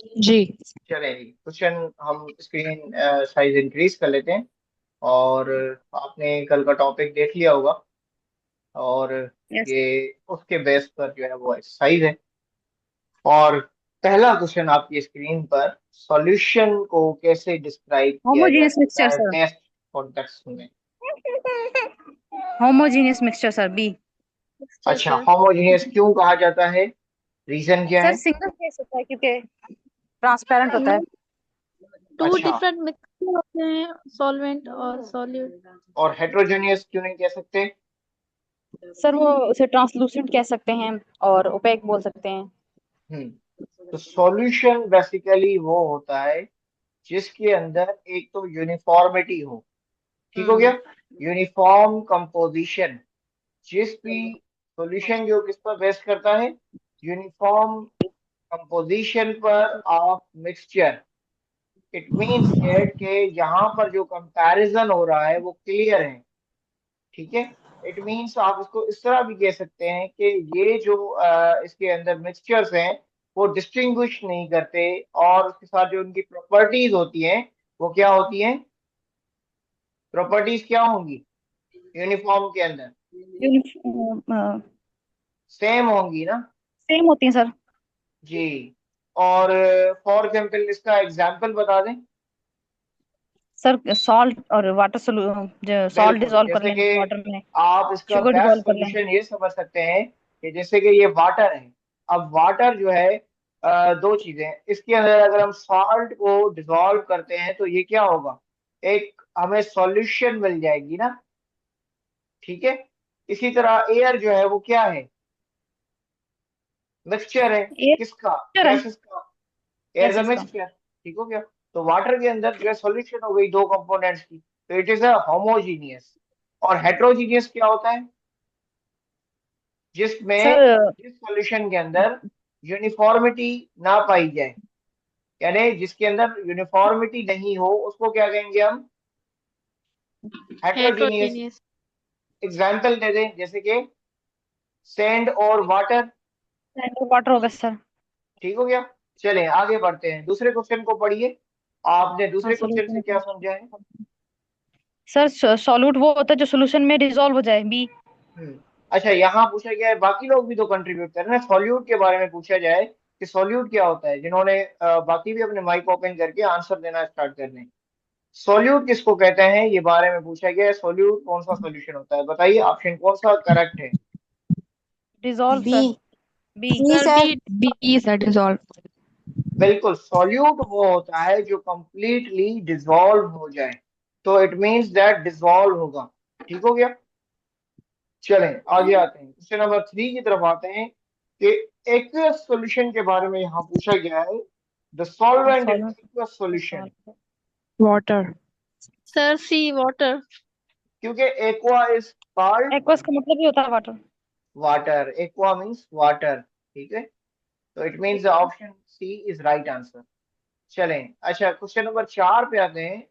जी। चलें जी, क्वेश्चन हम screen size increase कर लेते हैं। और आपने कल का टॉपिक देख लिया होगा। और यस। ये उसके बेस पर जो है वो एक्सरसाइज है। और पहला क्वेश्चन आपकी स्क्रीन पर, सॉल्यूशन को कैसे डिस्क्राइब किया जा होमोजीनियस मिक्सचर सकता है सर। टेस्ट कॉन्टेक्स्ट में? Homogeneous mixture sir, B. Mixture अच्छा, सर। होमोजेनियस क्यों कहा जाता है? रीजन क्या सर है? सिंगल फेस होता है क्योंकि ट्रांसपेरेंट होता है। टू अच्छा, डिफरेंट मिक्सचर होते हैं, सॉल्वेंट और सॉल्यूट। और हेट्रोजेनियस क्यों नहीं कह सकते? सर वो उसे ट्रांसलूसेंट कह सकते हैं और ओपेक बोल सकते हैं। हम्म। तो सॉल्यूशन बेसिकली वो होता है जिसके अंदर एक तो यूनिफॉर्मिटी हो। ठीक हो गया? हम्म। Uniform composition. जिस भी सॉल्यूशन जो किस पर बेस करता है, यूनिफॉर्म कंपोजिशन पर of mixture. It means that कि यहाँ पर जो कंपैरिजन हो रहा है वो क्लियर है। ठीक है? इट मींस आप इसको इस तरह भी कह सकते हैं कि ये जो इसके अंदर मिक्सचर्स हैं वो डिस्टिंग्विश नहीं करते। और उसके साथ जो उनकी प्रॉपर्टीज होती हैं वो क्या होती हैं? प्रॉपर्टीज क्या होंगी यूनिफॉर्म के अंदर? सेम होंगी ना? सेम होती है सर। जी। और फॉर एग्जाम्पल इसका एग्जाम्पल बता दें। सर सॉल्ट और वाटर सॉल्ट बिल्कुल, डिसॉल्व कर जैसे लें कि वाटर में। आप इसका शुगर बेस्ट डिसॉल्व कर लें। सॉल्यूशन ये समझ सकते हैं कि जैसे कि ये वाटर है। अब वाटर जो है, दो चीजें हैं। इसके अंदर अगर हम सॉल्ट को डिसॉल्व करते हैं तो ये क्या होगा? एक हमें सॉल्यूशन मिल जाएगी ना। ठीक है? इसी तरह एयर जो है वो क्या है? मिक्सचर है। ये किसका? मिक्सचर है। गैसेस का। एयर द गैसेस का। मिक्सचर। ठीक हो गया? तो वाटर के अंदर जो है सॉल्यूशन हो गई दो कंपोनेंट्स की, तो इट इज अ होमोजीनियस। और हेट्रोजीनियस क्या होता है? जिसमें सर जिस सॉल्यूशन के अंदर यूनिफॉर्मिटी ना पाई जाए, यानी जिसके अंदर यूनिफॉर्मिटी नहीं हो, उसको क्या कहेंगे हम? हेट्रोजीनियस। हेट्रोजीनियस। एग्जाम्पल दे दें, जैसे कि सैंड और वाटर। वाटर होगा सर। ठीक हो गया? चलें आगे बढ़ते हैं, दूसरे क्वेश्चन को पढ़िए। आपने हाँ दूसरे क्वेश्चन से क्या सोल्यूशन। समझा है? सर सॉल्यूट वो होता है जो सोल्यूशन में डिसॉल्व हो जाए, बी। हम्म। अच्छा, यहाँ पूछा गया है, बाकी लोग भी तो कंट्रीब्यूट कर रहे हैं। सॉल्यूट के बारे में पूछा जाए कि सॉल्यूट क्या होता है, जिन्होंने बाकी भी अपने माइक ओपन करके आंसर देना स्टार्ट कर दें। सॉल्यूट किसको कहते हैं ये बारे में पूछा गया है। सॉल्यूट कौन सा सॉल्यूशन होता है, बताइए ऑप्शन कौन सा करेक्ट है? Dissolve B. Sir. B. B sir sir. B. B sir, dissolve. बिल्कुल, सॉल्यूट वो होता है जो कंप्लीटली डिसॉल्व हो जाए। तो इट मींस दैट डिसॉल्व होगा। ठीक हो गया? चलें आगे आते हैं, क्वेश्चन नंबर 3 की तरफ आते हैं कि एक्वस सॉल्यूशन के बारे में यहाँ पूछा गया है। The solvent in solvent aqueous solution. Dissolve. Water. Sir C water. क्योंकि एक्वा इज कॉल्ड एक्वस का मतलब ही होता है water. Water. Aqua means water. ठीक है? तो it means the option C is right answer. चलें, अच्छा क्वेश्चन नंबर 4 पे आते हैं।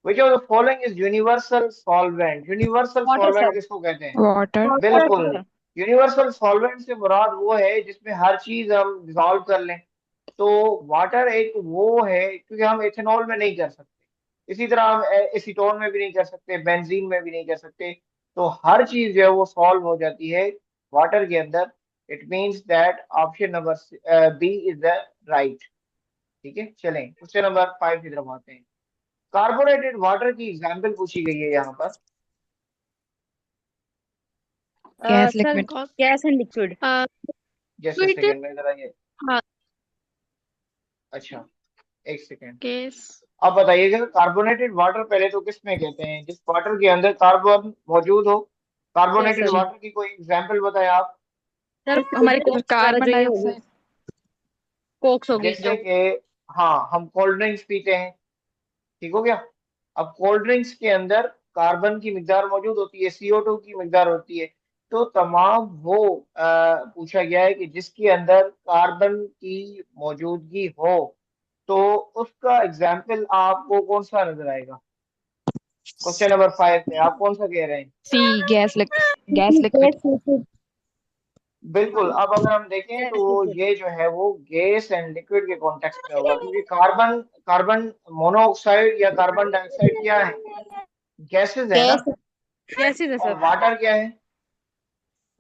Which of the following is universal solvent? Universal water solvent sir. किसको कहते हैं? वाटर। वाटर बिल्कुल। सर। यूनिवर्सल सॉल्वेंट से मुराद वो है जिसमें हर चीज हम डिसॉल्व कर लें। तो वाटर एक वो है, क्योंकि हम एथेनॉल में नहीं कर सकते, इसी तरह हम एसीटोन में भी नहीं कर सकते, बेंजीन में भी नहीं कर सकते। तो हर चीज जो है वो सॉल्व हो जाती है वाटर के अंदर। It means that option number B is the right. ठीक है? चलें क्वेश्चन नंबर 5 की तरफ आते हैं। कार्बोनेटेड वाटर की एग्जाम्पल पूछी गई है यहाँ पर। Gas sir liquid. Gas and liquid. जैसे स्वीट। सेकंड में जरा ये। हाँ। अच्छा, एक सेकेंड। गैस। अब बताइएगा, कार्बोनेटेड वाटर पहले तो किस में कहते हैं? जिस वाटर के अंदर कार्बन मौजूद हो। Yes carbonated sir. वाटर की कोई एग्जाम्पल बताएं आप। सर हमारी कोक वगैरह कार्बन जो ये होगी, डाइऑक्साइड। कोक्स होगी जैसे जो। कि, हाँ, हम कोल्ड ड्रिंक्स पीते हैं। ठीक हो गया? अब कोल्ड ड्रिंक्स के अंदर कार्बन की मिकदार मौजूद होती है, CO2 की मिकदार होती है। तो तमाम वो पूछा गया है कि जिसके अंदर कार्बन की मौजूदगी हो, तो उसका एग्जाम्पल आपको कौन सा नजर आएगा? क्वेश्चन नंबर 5 पे आप कौन सा कह रहे हैं? C. Gas liquid. Gas liquid. बिल्कुल। अब अगर हम देखें तो ये जो है वो गैस एंड लिक्विड के कॉन्टेक्स्ट में होगा, क्योंकि कार्बन कार्बन मोनोऑक्साइड या कार्बन डाइऑक्साइड क्या है, गैसेस है ना। गैस गैसेज है और सर। वाटर क्या है,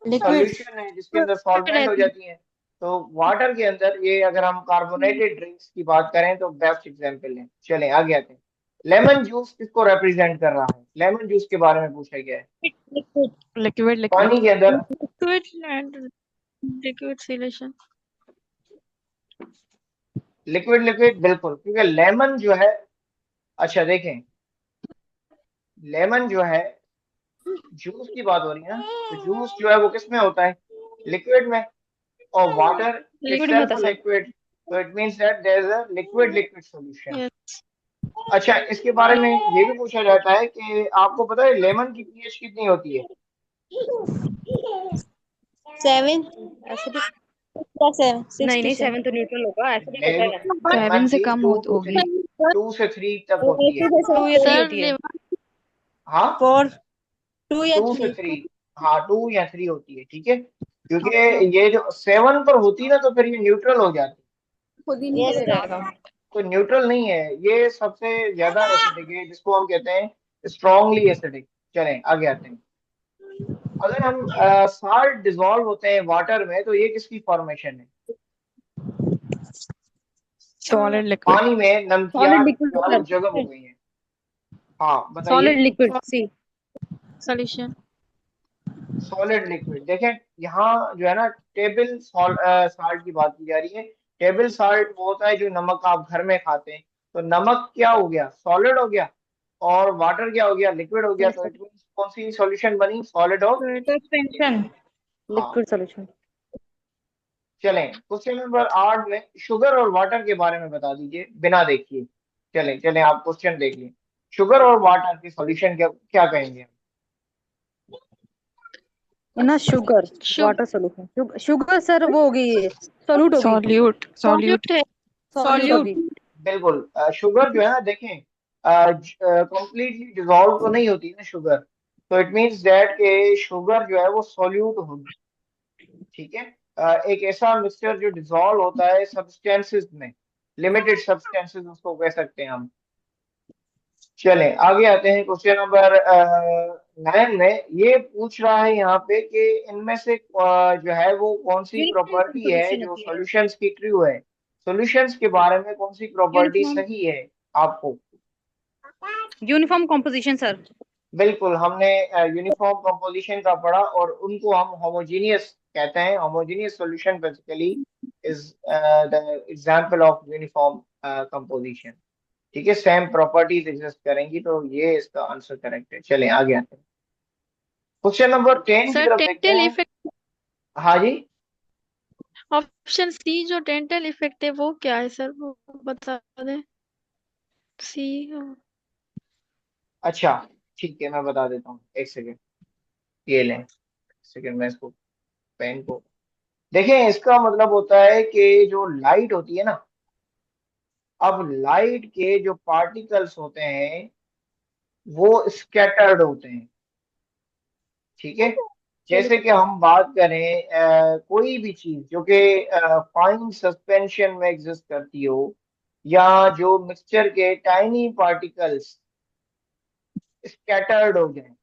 लिक्विड सॉल्यूशन है जिसके अंदर सॉल्वेंट हो जाती है। तो वाटर के अंदर ये, अगर हम कार्बोनेटेड ड्रिंक्स की बात करें तो बेस्ट एग्जांपल है। चलें आगे आते हैं। लेमन जूस किसको रिप्रेजेंट कर रहा है, लेमन जूस के बारे में पूछा गया है। Liquid Liquid, liquid. पानी के अंदर liquid and liquid solution. Liquid liquid, बिल्कुल, क्योंकि लेमन जो है, अच्छा देखें, लेमन जो है, जूस की बात हो रही है ना, तो जूस जो है वो किस में होता है, लिक्विड में। और वाटर लिक्विड में itself होता a है sir. liquid, so it means that there is a liquid liquid solution। Yes. अच्छा, इसके बारे में ये भी पूछा जाता है कि आपको पता है लेमन की पीएच कितनी होती है। 7 एसिडिक या 7 6 नहीं टू नहीं, 7। 7 तो न्यूट्रल होगा, एसिडिक होता है। लेमन 7 से की कम टू टू होगी। थ्री, 2 से 3 तक होती है। 2 या 3 सर होती है। हाँ, 4 2 या 2 से 3 3, हाँ 2 या 3 होती है, ठीक है। क्योंकि ये जो 7 पर होती ना तो फिर ये न्यूट्रल हो जाती, खुद ही नहीं हो करेगा। जाएगा। तो न्यूट्रल नहीं है, ये सबसे ज्यादा एसिडिक है, जिसको हम कहते हैं स्ट्रांगली एसिडिक। चलें आगे आते हैं। अगर हम साल्ट डिजोल्व होते हैं वाटर में तो ये किसकी फॉर्मेशन है, Solid liquid. पानी में सॉलिड नमकियात लिक्विड चारों जगह हो सर। गई हैं। हाँ बताइए। Solid liquid C. Solution. Solid liquid, देखें यहाँ जो है ना, टेबल साल्ट की बात की जा रही है। टेबल साल्ट वो होता है जो नमक आप घर में खाते हैं। तो नमक क्या हो गया, सॉलिड हो गया, और वाटर क्या हो गया, लिक्विड हो गया। यस तो सर। इट मीन कौन सी सॉल्यूशन बनी, सॉलिड और सस्पेंशन, हाँ। Liquid solution. चलें क्वेश्चन नंबर 8 में शुगर और वाटर के बारे में बता दीजिए बिना देखिए। चलें चलें, आप क्वेश्चन देखिए। शुगर और वाटर की सॉल्यूशन क्या क्या कहेंगे। ना sugar, water solution, sugar sir वो होगी, सोल्यूट होगी। Solute. Solute. सॉल्यूट है। Solute solute. होगी। बिल्कुल, शुगर जो है ना, देखें कंप्लीटली डिजोल्व तो नहीं होती ना शुगर। तो इट मींस दैट के शुगर जो है वो सॉल्यूट होगी, ठीक है। एक ऐसा मिक्सचर जो डिजोल्व होता है सब्सटेंसेस में, लिमिटेड सब्सटेंसेस उसको कह सकते हैं हम। चलें आगे आते हैं। क्वेश्चन नंबर 9 में ये पूछ रहा है यहाँ पे कि इनमें से जो है वो कौन सी यूनिफॉर्म प्रॉपर्टी है कंपोजिशन जो होती है। सॉल्यूशंस की ट्रू है, सॉल्यूशंस के बारे में कौन सी प्रॉपर्टी यूनिफॉर्म, सही है आपको। Uniform composition sir. बिल्कुल, हमने यूनिफॉर्म कंपोजिशन का पढ़ा, और उनको हम होमोजीनियस कहते हैं। Homogeneous solution basically is the example of uniform composition, ठीक है। सेम प्रॉपर्टीज एग्जिस्ट करेंगी, तो ये इसका आंसर करेक्ट है। चलें आगे आते हैं। क्वेश्चन नंबर 10 की सर तरफ देखते टेंटेल हैं। इफेक्ट। हाँ जी। ऑप्शन सी जो टेंटेल इफेक्ट है वो क्या है सर, वो बता दें। सी। अच्छा ठीक है, मैं बता देता हूँ, एक सेकेंड ये लें। सेकेंड में इसको, पेन को देखें। इसका मतलब होता है कि जो लाइट होती है ना, अब लाइट के जो पार्टिकल्स होते हैं वो स्कैटर्ड होते हैं, ठीक है। जैसे कि हम बात करें कोई भी चीज जो कि फाइन सस्पेंशन में एग्जिस्ट करती हो, या जो मिक्सचर के टाइनी पार्टिकल्स स्कैटर्ड हो जाए,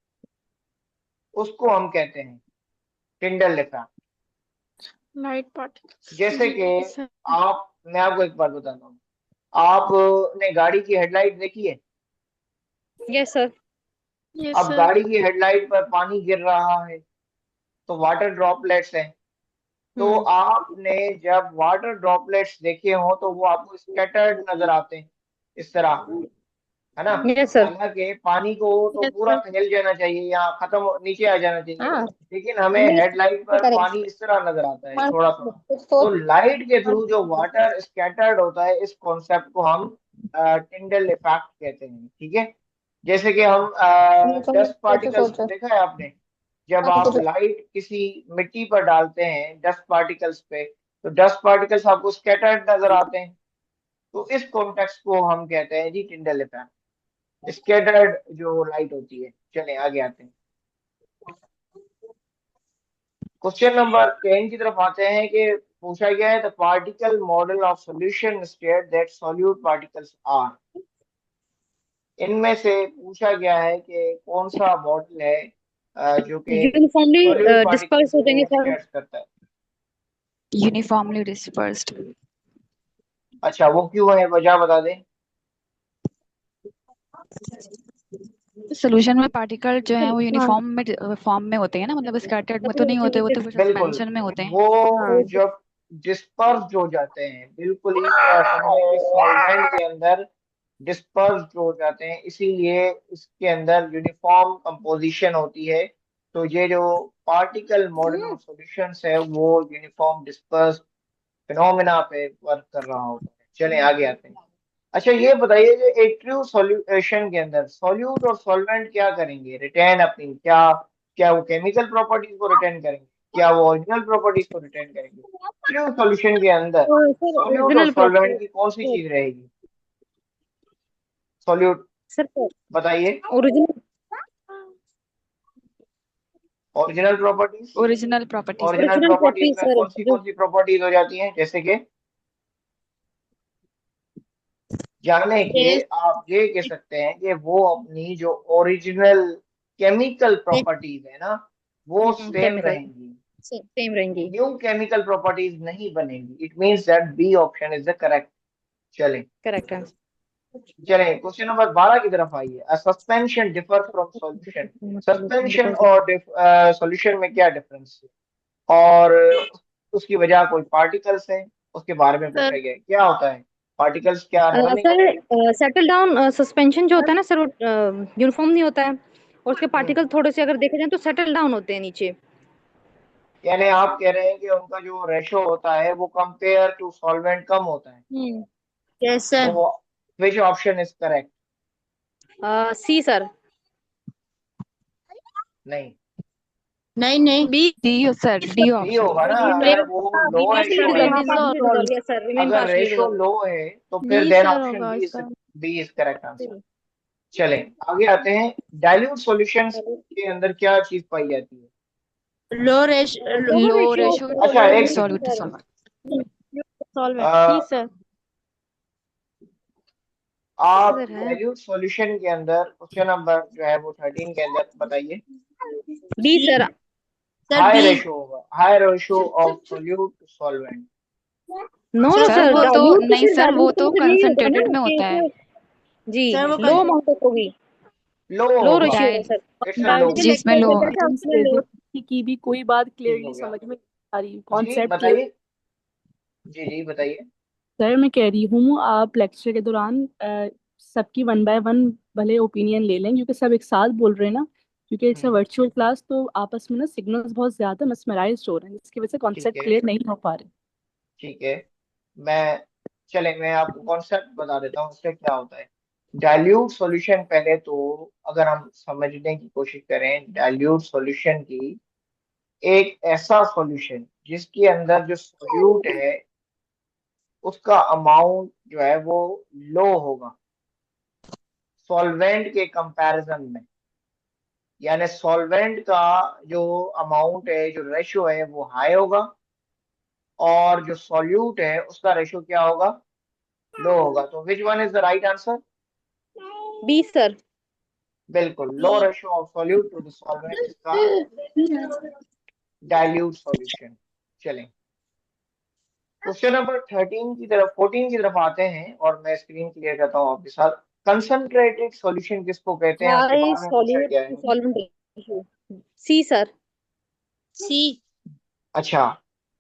उसको हम कहते हैं टिंडल इफेक्ट। लाइट पार्टिकल्स जैसे जी कि सर। मैं आपको एक बात बताता हूँ। आपने गाड़ी की हेडलाइट देखी है। Yes sir. यस अब सर। गाड़ी की हेडलाइट पर पानी गिर रहा है, तो वाटर ड्रॉपलेट्स हैं। तो हम्म। आपने जब वाटर ड्रॉपलेट्स देखे हो तो वो आपको स्कैटर्ड नजर आते हैं, इस तरह, है ना। Yes sir. हालांकि पानी को तो यस पूरा सर। फैल जाना चाहिए या खत्म नीचे आ जाना चाहिए, हाँ, लेकिन हमें नहीं हेडलाइट पर करेंगे। पानी इस तरह नजर आता है, थोड़ा थोड़ा। कुछ तो सोच। लाइट के थ्रू जो वाटर स्कैटर्ड होता है, इस कॉन्सेप्ट को हम टिंडल इफेक्ट कहते हैं, ठीक है। जैसे कि हम डस्ट कैसे पार्टिकल्स को सोचो। देखा है आपने, जब आपको आप कुछ। लाइट किसी मिट्टी पर डालते हैं डस्ट पार्टिकल्स पे, तो डस्ट पार्टिकल्स आपको स्कैटर्ड नजर आते हैं। तो इस कॉन्टेक्स्ट को हम कहते हैं जी टिंडल इफेक्ट, स्कैटर्ड जो लाइट होती है। चलें आगे आते हैं। क्वेश्चन नंबर 10 की तरफ आते हैं कि पूछा गया है the particle model of solution state that solute particles are. इनमें से पूछा गया है कि कौन सा मॉडल है जो कि यूनिफॉर्मली सॉल्यूट पार्टिकल्स डिस्पर्स हो जाएंगे को सर। स्टेट करता है। Uniformly dispersed. अच्छा, वो क्यों है, वजह बता दें। सोल्यूशन में पार्टिकल जो है वो हाँ यूनिफॉर्म में फॉर्म में होते हैं ना, मतलब स्कैटर्ड में तो नहीं होते, वो तो फिर बिल्कुल, सस्पेंशन में होते हैं। वो हाँ जब डिस्पर्स हो जाते हैं, बिल्कुल ही समझें कि सॉल्वेंट के अंदर डिस्पर्स हो जाते हैं, इसीलिए इसके अंदर यूनिफॉर्म कंपोजिशन होती है। तो ये जो पार्टिकल मॉडल ऑफ सॉल्यूशंस है वो यूनिफॉर्म डिस्पर्स फिनोमेना पे वर्क कर रहा होता है। चलें आगे आते हैं। अच्छा, ये बताइए कि एक ट्रू सॉल्यूशन के अंदर सॉल्यूट और सॉल्वेंट क्या करेंगे, रिटेन अपनी क्या, क्या वो केमिकल प्रॉपर्टीज को रिटेन करेंगे, क्या वो ओरिजिनल प्रॉपर्टीज को रिटेन करेंगे। ट्रू सॉल्यूशन के अंदर तो सर सॉल्यूट और ओरिजिनल सॉल्वेंट की कौन सी प्रॉपर्टी चीज रहेगी। सॉल्यूट सर, बताइए। Original original properties, original properties. Original original properties property में सर जो कौन सी प्रॉपर्टीज हो जाती हैं, जैसे कि जाने के टेस्ट आप ये कह सकते हैं कि वो अपनी जो ओरिजिनल केमिकल प्रॉपर्टीज है ना वो सेम केमिकल रहेंगी, सेम रहेंगी। न्यू केमिकल प्रॉपर्टीज नहीं बनेंगी। It means that B option is the correct. चलें, करेक्ट आंसर। चलें क्वेश्चन नंबर 12 की तरफ आइए। Suspension differ from solution. Suspension और सॉल्यूशन में क्या डिफरेंस है और उसकी वजह कोई पार्टिकल्स है, उसके बारे में पूछा सर गया है। क्या होता है, पार्टिकल्स क्या रनिंग होते हैं। सर सेटल डाउन सस्पेंशन जो होता है ना सर, वो यूनिफॉर्म नहीं होता है, और उसके हम्म, पार्टिकल थोड़े से अगर देखे जाए तो सेटल डाउन होते हैं नीचे। यानी आप कह रहे हैं कि उनका जो रेशो होता है वो कंपेयर टू सॉल्वेंट कम होता है। हम्म। यस सर तो which option is correct. C sir. नहीं, नहीं नहीं B D sir, D D option. होगा ना, अगर रिमेन वो लो पार्शियली रेशो है, resolve, partially resolve, yes sir, remain अगर पार्शियली रेशो रिजॉल्व। लो है तो बी फिर देन सर ऑप्शन होगा इसका बी इज करेक्ट आंसर। चलें आगे आते हैं। डाइल्यूट सॉल्यूशंस के अंदर क्या चीज पाई जाती है। लो रेश low low ratio ratio of अच्छा, एक second, solute to solvent. Solvent जी आप सर सर है। डाइल्यूट सॉल्यूशन के अंदर क्वेश्चन नंबर जो है वो 13 के अंदर बताइए। B B sir. Sir high B ratio होगा, high ratio of solute to solvent. No no sir sir sir, वो तो डाइल्यूट तो नहीं फिर सर, वो डाइल्यूट तो तो यही होगा ना कंसंट्रेटेड में कि होता है। जी सर वो लो अमाउंट ऑफ होगी, लो लो होगा, रेशियो होगा dial sir. It's a low. Biology जिसमें लेक्चर लो। देते थे उसमें लो की भी कोई बात ठीक हो क्लियरली गया। समझ में नहीं आ रही, जी कॉन्सेप्ट क्लियर। बताइए, जी जी बताइए। सर मैं कह रही हूँ आप लेक्चर के दौरान सबकी वन बाय वन भले ओपिनियन ले लें, क्योंकि सब एक साथ बोल रहे हैं ना, क्योंकि it's a hmm, virtual class, तो आपस में ना सिग्नल्स बहुत ज्यादा मस्मराइज हो रहे हैं, जिसकी वजह से ठीक कॉन्सेप्ट है, क्लियर नहीं हो पा रहे। ठीक है। मैं चले मैं आपको कॉन्सेप्ट बता देता हूँ इससे क्या होता है। डाइल्यूट सॉल्यूशन, पहले तो अगर हम समझने की कोशिश करें डाइल्यूट सॉल्यूशन की, एक ऐसा सॉल्यूशन जिसके अंदर जो सॉल्यूट है उसका अमाउंट जो है वो लो होगा सॉल्वेंट के कंपैरिजन में। यानी सॉल्वेंट का जो अमाउंट है, जो रेशो है वो हाई होगा, और जो सॉल्यूट है उसका रेशो क्या होगा, लो होगा। तो which one is the right answer. B sir. बिल्कुल, low ratio of solute to the solvent इसका डाइल्यूट सॉल्यूशन। चलें क्वेश्चन नंबर 13 की तरफ 14 की तरफ आते हैं, और मैं स्क्रीन क्लियर करता हूँ आपके साथ। कंसंट्रेटेड सॉल्यूशन किसको कहते हैं, उसके हाई बारे में पूछा सॉल्यूट गया है। Solvent ratio. C sir. C अच्छा,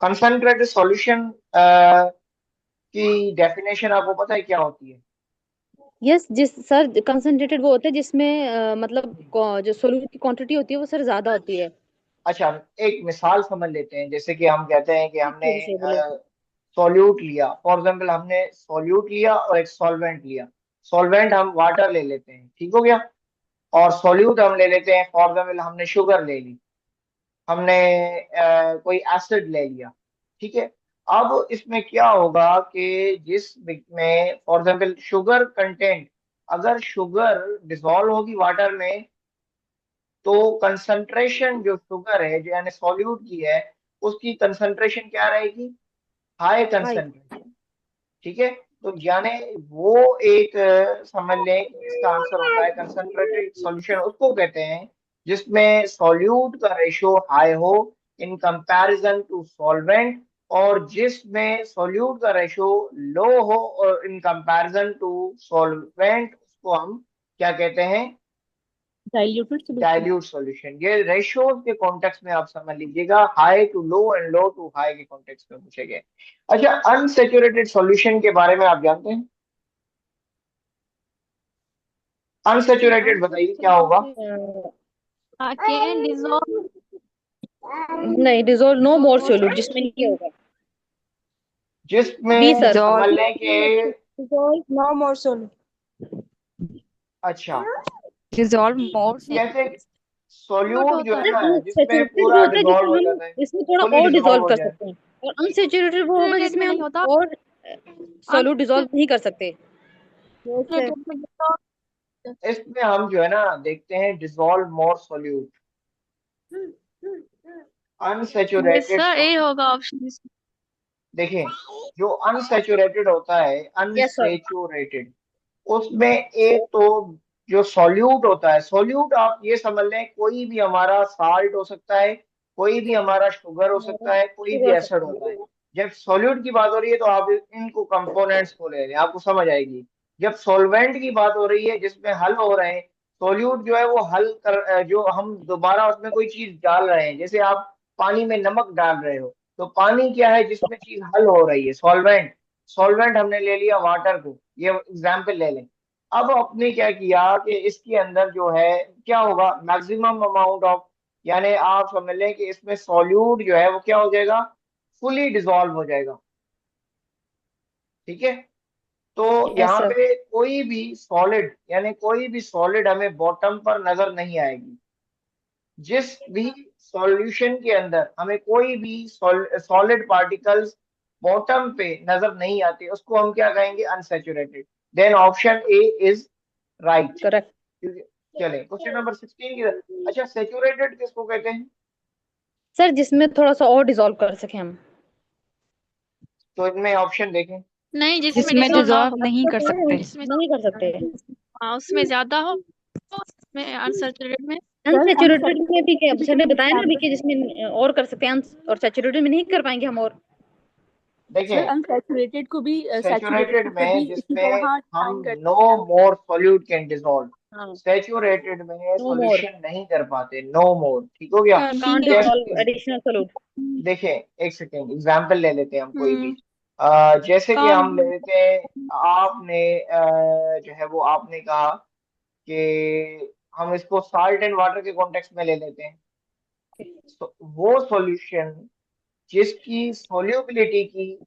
कंसंट्रेटेड सॉल्यूशन की डेफिनेशन आपको पता है क्या होती है। यस, जिस सर कंसंट्रेटेड वो होता है जिसमें मतलब जो सोल्यूट की क्वांटिटी होती है वो सर ज्यादा होती है। अच्छा, एक मिसाल समझ लेते हैं। जैसे कि हम कहते हैं कि हमने थोड़ी सी बोले। सॉल्यूट लिया, फॉर एग्जाम्पल हमने सॉल्यूट लिया और एक सॉल्वेंट लिया। सॉल्वेंट हम वाटर ले लेते हैं, ठीक हो गया, और सॉल्यूट हम ले लेते हैं, फॉर एग्जाम्पल हमने शुगर ले ली, हमने कोई एसिड ले लिया, ठीक है। अब इसमें क्या होगा कि जिस में फॉर एग्जाम्पल शुगर कंटेंट, अगर शुगर डिसॉल्व होगी वाटर में तो कंसंट्रेशन जो शुगर है जो यानी सॉल्यूट की है उसकी कंसंट्रेशन क्या रहेगी, हाई कंसंट्रेशन। ठीक है, तो यानी वो एक समझ लें कि इसका आंसर होता है कंसंट्रेटेड सॉल्यूशन उसको कहते हैं जिसमें सॉल्यूट का रेशियो हाई हो इन कंपैरिजन टू सॉल्वेंट, और जिसमें सॉल्यूट का रेशियो लो हो और इन कंपैरिजन टू सॉल्वेंट उसको हम क्या कहते हैं, डाइल्यूटेड सॉल्यूशन। Dilute solution. ये रेशियोज के कॉन्टेक्स्ट में आप समझ लीजिएगा, high to low and low to high के कॉन्टेक्स्ट में पूछे गए। अच्छा, अनसैचुरेटेड सॉल्यूशन के बारे में आप जानते हैं? अनसैचुरेटेड बताइए क्या होगा। Can dissolve. नहीं, डिजोल्व नो मोर सोल्यूट, जिसमें नहीं होगा। बी जिसमें सर। समझ लें कि dissolve no more solute. अच्छा डिसॉल्व मोर कैसे, सॉल्यूट सॉल्यूट जो होता है है। ना जिसमें सैचुरेटेड वो पूरा होता है डिसॉल्व हो जिसमें हम जाता है, इसमें थोड़ा फुली और डिसॉल्व डिसॉल्व हो कर जाए। सकते हैं, और अनसैचुरेटेड वो होगा Saturated जिसमें में हम नहीं होता। और सोल्यूट डिसॉल्व नहीं कर सकते। Saturated में dissolve। इसमें हम जो है ना देखते हैं dissolve more solute. Yes unsaturated sir, A होगा ऑप्शन। देखें, जो अनसैचुरेटेड होता है, यस सर। अनसैचुरेटेड, उसमें एक तो जो सॉल्यूट होता है, सॉल्यूट आप ये समझ लें कोई भी हमारा साल्ट हो सकता है, कोई भी हमारा शुगर हो सकता है, कोई भी हो एसिड सकता होता है। है। जब सॉल्यूट की बात हो रही है तो आप इनको कंपोनेंट्स को ले लें, आपको समझ आएगी। जब सॉल्वेंट की बात हो रही है जिसमें हल हो रहे हैं, सॉल्यूट जो है वो हल कर, जो हम दोबारा उसमें कोई चीज डाल रहे हैं, जैसे आप पानी में नमक डाल रहे हो, तो पानी क्या है जिसमें चीज हल हो रही है, सॉल्वेंट। सॉल्वेंट हमने ले लिया वाटर को, ये एग्जाम्पल ले लें। अब आपने क्या किया कि इसके अंदर जो है क्या होगा, मैक्सिमम अमाउंट ऑफ, यानी आप समझ लें कि इसमें सॉल्यूट जो है वो क्या हो जाएगा, फुली डिसॉल्व हो जाएगा। ठीक है, तो यस यहाँ सर। पे कोई भी सॉलिड, यानी कोई भी सॉलिड हमें बॉटम पर नजर नहीं आएगी। जिस भी सॉल्यूशन के अंदर हमें कोई भी सॉलिड पार्टिकल्स बॉटम पे नजर नहीं आते उसको हम क्या कहेंगे, unsaturated. Then option A is right. Correct. चले क्वेश्चन नंबर 16 की तरफ। अच्छा, सैचुरेटेड किसको कहते हैं? सर जिसमें थोड़ा सा और डिसॉल्व कर सके हम। तो इनमें ऑप्शन देखें। नहीं, जिसमें जिसमें डिजॉल्व ना डिसॉल्व हो। नहीं कर सकते। जिसमें नहीं कर सकते। हाँ, उसमें ज्यादा हो, उसमें अनसैचुरेटेड में। अनसैचुरेटेड में भी क्या सर ने unsaturated बताया ना अभी कि example जिसमें और कर सकते हैं, और सैचुरेटेड में नहीं कर पाएंगे हम। और सर देखें, अनसैचुरेटेड को भी सैचुरेटेड सैचुरेटेड को में भी इसी जिसमें तरह हम डिफाइन करते नो हैं। मोर सॉल्यूट कैन डिसॉल्व, हाँ, सैचुरेटेड में नो मोर सॉल्यूशन नहीं कर पाते, नो मोर। ठीक हो गया। Can't dissolve additional solute. देखें, एक सेकेंड एग्जाम्पल ले लेते हैं हम कोई भी। हम्म। जैसे कि हम ले कांट। लेते हैं, आपने जो है वो आपने कहा कि हम इसको साल्ट एंड वाटर के कॉन्टेक्स्ट में ले लेते हैं। वो सॉल्यूशन जिसकी सोल्यूबिलिटी की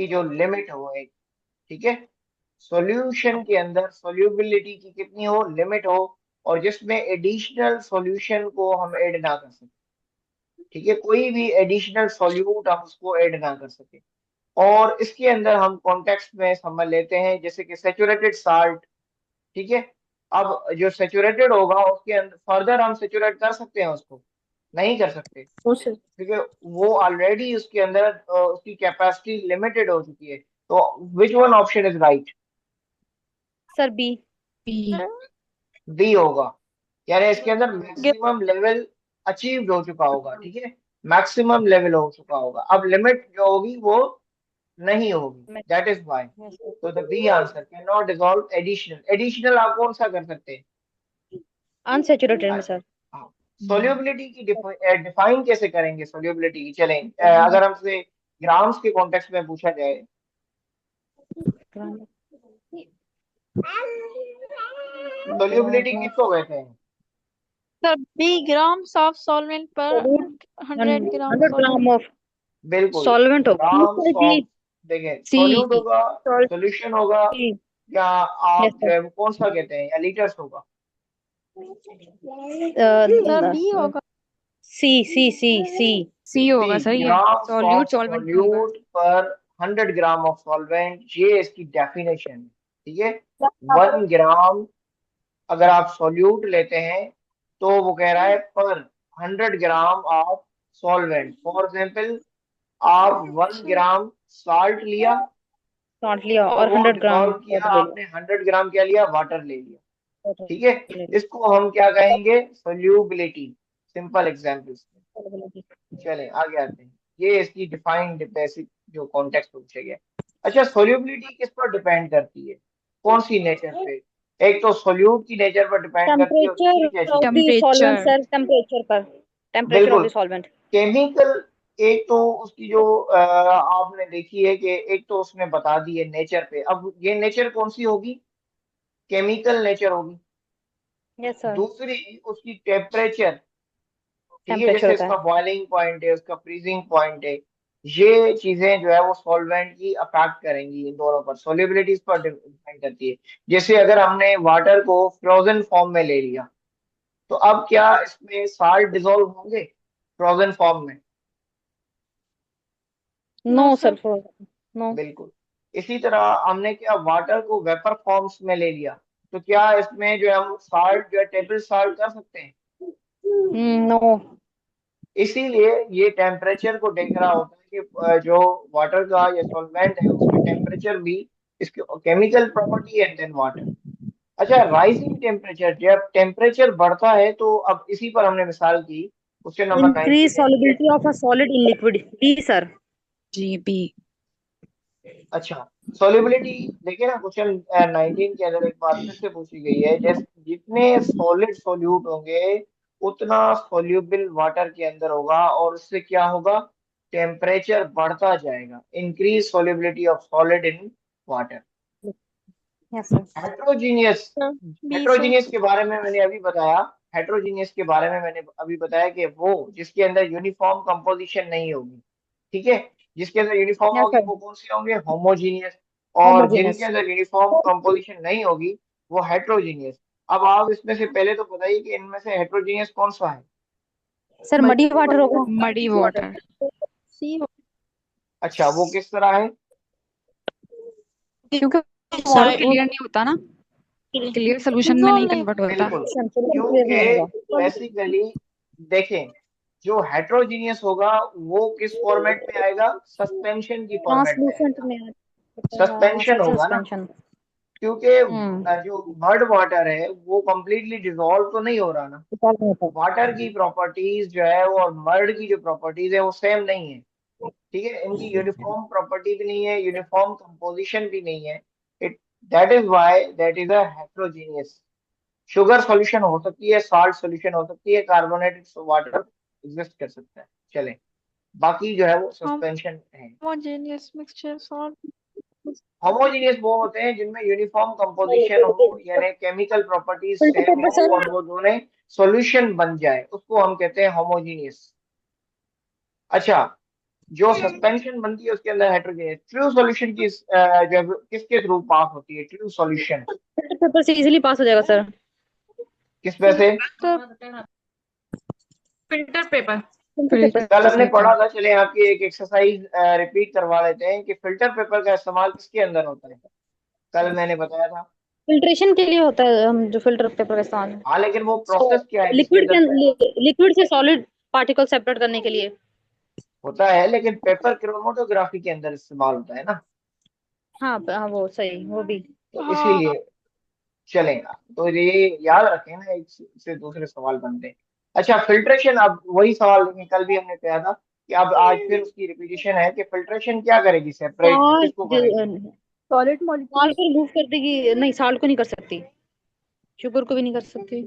जो लिमिट हो एक, ठीक है, सॉल्यूशन के अंदर सोल्यूबिलिटी की कितनी हो, लिमिट हो, और जिसमें एडिशनल सॉल्यूशन को हम ऐड ना कर सकें। ठीक है, कोई भी एडिशनल सॉल्यूट हम उसको ऐड ना कर सके। और इसके अंदर हम कॉन्टेक्स्ट में समझ लेते हैं जैसे कि सैचुरेटेड साल्ट। ठीक है, अब जो सैचुरेटेड होगा उसके अंदर फर्दर हम सैचुरेट कर सकते हैं उसको, नहीं कर सकते, ओ सर क्योंकि वो ऑलरेडी उसके अंदर उसकी कैपेसिटी लिमिटेड हो चुकी है। तो which one option is right? Sir B. D होगा, यानी इसके अंदर मैक्सिमम लेवल अचीव्ड हो चुका होगा। ठीक है, मैक्सिमम लेवल हो चुका होगा, अब लिमिट जो होगी वो नहीं होगी, दैट इज वाई। तो the B answer can not dissolve additional. Additional आप कौन सा कर सकते हैं? अनसैचुरेटेड में सर। सोल्यूबिलिटी की डिफाइन कैसे करेंगे सोल्यूबिलिटी की? चलें, अगर हमसे ग्राम्स के कॉन्टेक्स्ट में पूछा जाए, सोल्यूबिलिटी किसको कहते हैं? Sir B, grams of solvent पर 100 ग्राम 100 ग्राम सॉल्वेंट। ऑफ बिल्कुल, सॉल्वेंट हो। ग्राम्स ऑफ, देखें सी। सोल्यूट होगा, सोल्यूशन होगा, या यस आप जो सर। है वो कौन सा कहते हैं, या लीटर्स होगा? सर बी होगा। सी सी सी सी। सी होगा सी, सर, ये ग्राम्स सॉल्यूट ऑफ सॉल्वेंट में होगा। सॉल्यूट पर 100 ग्राम ऑफ सॉल्वेंट, ये इसकी डेफिनेशन है। ठीक है, 1 ग्राम अगर आप सॉल्यूट लेते हैं तो वो कह रहा है पर 100 gram of solvent. For example आप 1 ग्राम साल्ट लिया सॉल्ट लिया और और वो 100 ग्राम डिजोल्व किया, वाटर ले आपने 100 ग्राम क्या लिया, वाटर ले लिया। लिया ठीक है, वाटर ले इसको हम क्या कहेंगे, सोल्यूबिलिटी। Simple examples. लिया। चले आगे आते हैं, ये इसकी डिफाइंड बेसिक जो कॉन्टेक्स्ट पूछे गए। अच्छा, सोल्यूबिलिटी किस पर डिपेंड करती है, कौन सी नेचर पे? एक तो सोल्यूट की नेचर पर डिपेंड करती है और दूसरी क्या टेम्परेचर चीज? Of the solvent temperature. Sir, temperature पर, टेम्परेचर ऑफ बिल्कुल, द सॉल्वेंट। केमिकल। एक तो उसकी जो आपने देखी है कि एक तो उसने बता दी है नेचर पे। अब ये नेचर कौन सी होगी, केमिकल नेचर होगी। यस सर, दूसरी उसकी टेम्परेचर। ठीक है, टेम्परेचर जैसे होता इसका है। बॉइलिंग पॉइंट है, उसका फ्रीजिंग पॉइंट है, ये चीजें जो है वो सॉल्वेंट की अफेक्ट करेंगी इन दोनों पर, सोल्युबिलिटीज पर डिपेंड करती है। जैसे अगर हमने वाटर को फ्रोजन फॉर्म में ले लिया, तो अब क्या इसमें साल्ट डिसॉल्व होंगे फ्रोजन फॉर्म में? No no sir, sir. No. बिल्कुल। इसी तरह हमने क्या वाटर को वेपर फॉर्म्स में ले लिया, तो क्या इसमें जो है हम साल्ट जो है टेबल साल्ट कर सकते हैं? नो। इसीलिए ये टेम्परेचर को देख रहा होता है कि जो वाटर का या सॉल्वेंट है उसका टेम्परेचर भी इसके केमिकल प्रॉपर्टी है देन वाटर। अच्छा, राइजिंग टेम्परेचर, जब टेम्परेचर बढ़ता है तो अब इसी पर हमने मिसाल की, क्वेश्चन नंबर इंक्रीज 19 है कि solubility of a solid in liquid, B sir. जी बी। अच्छा, सोल्युबिलिटी। देखिए ना, क्वेश्चन 19 के अंदर एक बात फिर से पूछी गई है, जैसे जितने सॉलिड सोल्यूट होंगे उतना सोल्यूबल वाटर के अंदर होगा, और उससे क्या होगा, टेम्परेचर बढ़ता जाएगा, increase solubility of solid in water. Yes sir. Heterogeneous, B sir. Heterogeneous के बारे में मैंने अभी बताया। हेट्रोजीनियस के बारे में मैंने अभी बताया कि वो जिसके अंदर यूनिफॉर्म कंपोजिशन नहीं होगी। ठीक है, जिसके अंदर यूनिफॉर्म यस होगी सर, वो कौन से होंगे, होमोजीनियस। और जिनके होमोजेनस। अंदर यूनिफॉर्म कंपोजिशन नहीं होगी वो हेट्रोजीनियस। अब आप इसमें से पहले तो बताइए कि इनमें से हेट्रोजीनियस कौन सा है? सर मडी वाटर होगा। Muddy water. सी। अच्छा, वो किस तरह है? क्योंकि वाटर वाई क्लियर नहीं होता ना, क्लियर सोल्यूशन में नहीं डिजॉल्व नहीं कन्वर्ट होता। बिल्कुल, क्लियर नहीं क्योंकि होगा। बेसिकली देखें, जो हेट्रोजीनियस होगा वो किस फॉर्मेट में आएगा, सस्पेंशन की फॉर्मेट में ट्रांसलूसेंट आएगा। में हाँ सस्पेंशन सर, होगा ना, सस्पेंशन। क्योंकि हम्म। जो मड वाटर है वो कंप्लीटली डिसॉल्व तो नहीं हो रहा ना। डिसॉल्व नहीं होता। वाटर की प्रॉपर्टीज जो है वो और मर्ड की जो प्रॉपर्टीज है वो सेम नहीं है। ठीक है, इनकी यूनिफॉर्म प्रॉपर्टी भी नहीं है, यूनिफॉर्म कंपोजिशन भी नहीं है। It that is why that is a heterogeneous. Sugar solution हो सकती है, साल्ट सॉल्यूशन हो सकती है, कार्बोनेटेड वाटर एग्जिस्ट कर सकता है। चले, बाकी जो है वो सस्पेंशन है। Homogeneous mixture salt. होमोजीनियस वो होते हैं जिनमें यूनिफॉर्म कंपोजिशन हो, यानी chemical properties filter same paper हो सर। और वो दोनों सॉल्यूशन बन जाए, उसको हम कहते हैं होमोजीनियस। अच्छा, जो सस्पेंशन बनती है उसके अंदर हेट्रोजीनियस। ट्रू सॉल्यूशन की जो है किसके थ्रू पास होती है, ट्रू सॉल्यूशन फिल्टर पेपर से इजीली पास हो जाएगा सर। किस में से? Filter paper. फिल्टर पेपर कल हमने से। पढ़ा था, चले आपकी एक एक्सरसाइज रिपीट करवा लेते हैं कि फिल्टर पेपर का इस्तेमाल किसके अंदर होता है। कल मैंने बताया था। फिल्ट्रेशन के लिए होता है, हम जो फिल्टर पेपर का इस्तेमाल हाँ, लेकिन वो प्रोसेस क्या है जिसके लिक्विड अंदर लिक्विड से सॉलिड पार्टिकल सेपरेट करने के लिए। होता है, लेकिन पेपर क्रोमेटोग्राफी के अंदर इस्तेमाल होता है ना, हाँ हाँ, वो सही, वो भी। तो हाँ। इसीलिए चलेगा। तो ये याद रखें ना, एक से दूसरे सवाल बनते हैं। अच्छा, फिल्ट्रेशन, अब वही सवाल लेकिन कल भी हमने कहा था कि अब आज फिर उसकी रिपीटिशन है कि फिल्ट्रेशन क्या करेगी, सेपरेट किसको करेगी? सॉलिड साल्ट मॉलिक्यूल को रिमूव कर देगी, नहीं साल्ट को नहीं कर सकती, शुगर को भी नहीं कर सकती।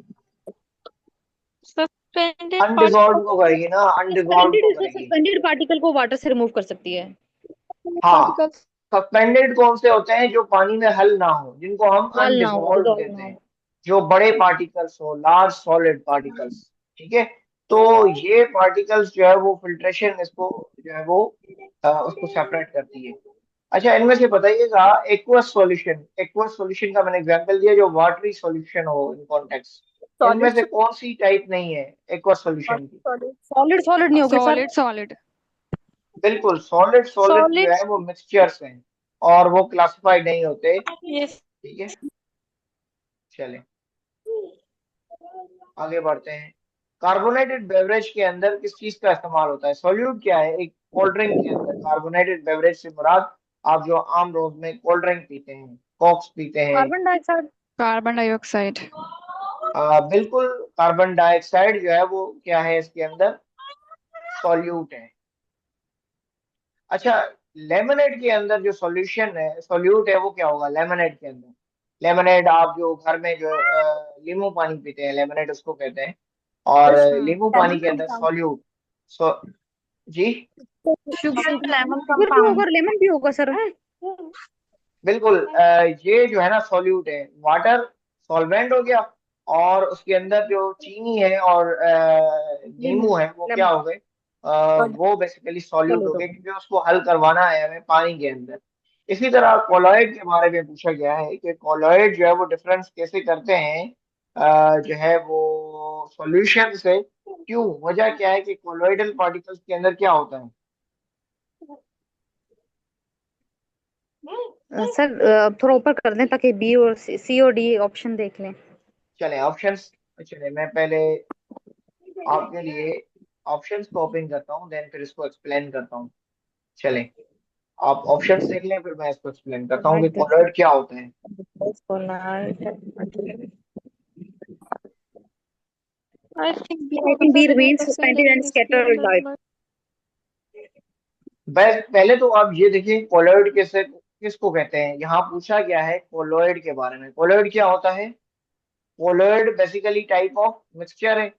सस्पेंडेड अनडिजॉल्व को पार्टिकल। करेगी ना, अनडिजॉल्व को सस्पेंडेड करेगी। सस्पेंडेड पार्टिकल को वाटर से रिमूव कर सकती है। हाँ, पार्टिकल्स। सस्पेंडेड कौन से होते हैं, जो पानी में हल ना हो, जिनको हम हल ना हो, अनडिजॉल्व डिजॉल्व कहते ना हैं, हो। जो बड़े पार्टिकल्स हो, लार्ज सॉलिड पार्टिकल्स। ठीक है, तो ये पार्टिकल्स जो है वो फिल्ट्रेशन इसको जो है वो उसको सेपरेट करती है। अच्छा, इनमें से बताइएगा, एक्वस सॉल्यूशन, एक्वस सॉल्यूशन का मैंने एग्जांपल दिया, जो वाटरी सॉल्यूशन हो इन कॉन्टेक्स्ट, इनमें सॉलिड से कौन सी टाइप नहीं है एक्वस सॉल्यूशन की? सॉलिड सॉलिड सॉलिड नहीं होगी सर। Solid solid. बिल्कुल, सॉलिड सॉलिड जो सॉलिड। है वो मिक्सचर्स हैं और वो क्लासिफाइड नहीं होते। यस। ठीक है, चले आगे बढ़ते हैं। कार्बोनेटेड बेवरेज के अंदर किस चीज का इस्तेमाल होता है? सॉल्यूट क्या है? एक कोल्ड ड्रिंक के अंदर कार्बोनेटेड बेवरेज से मुराद आप जो आम रोज में कोल्ड ड्रिंक पीते हैं, कोक्स पीते हैं, कार्बन डाइऑक्साइड। Carbon dioxide. बिल्कुल, कार्बन डाइऑक्साइड जो है वो क्या है इसके अंदर? सॉल्यूट है। अच्छा, लेमनेड के अंदर जो सॉल्यूशन है, सॉल्यूट है, वो क्या होगा लेमनेड के अंदर? लेमनेड आप जो घर में जो नींबू पानी पीते हैं, लेमनेड उसको कहते हैं। और नींबू पानी के अंदर सॉल्यूट सो जी लेमन शुगर भी होगा, लेमन भी होगा सर, है? बिल्कुल, ये जो है ना सॉल्यूट है। वाटर सॉल्वेंट हो गया, और उसके अंदर जो चीनी है और नींबू है वो क्या हो गए? वो बेसिकली सॉल्यूट हो गए, क्योंकि उसको हल करवाना है हमें पानी के अंदर। इसी तरह कोलॉइड के बारे में पूछा गया है कि कोलॉइड जो है वो डिफरेंस कैसे करते हैं जो है वो सॉल्यूशन से। क्यों, वजह क्या है कि कोलॉइडल पार्टिकल्स के अंदर क्या होता है? सर थोड़ा ऊपर कर दें ताकि बी और सी और डी ऑप्शन देख लें। चले ऑप्शंस, चले मैं पहले आपके लिए ऑप्शंस को ओपन करता हूँ, देन फिर इसको एक्सप्लेन करता हूँ। चले आप ऑप्शंस देख लें, फिर मैं इसको एक्सप्लेन करता हूँ कि कोलॉइड क्या होता है। आई थिंक बी I होगा think B sir, remains reflected suspended in and the scattered light. light. बस पहले तो आप ये देखिए कोलॉइड कैसे किसको कहते हैं। यहाँ पूछा गया है कोलॉइड के बारे में। कोलॉइड क्या होता है? Colloid basically type of mixture है।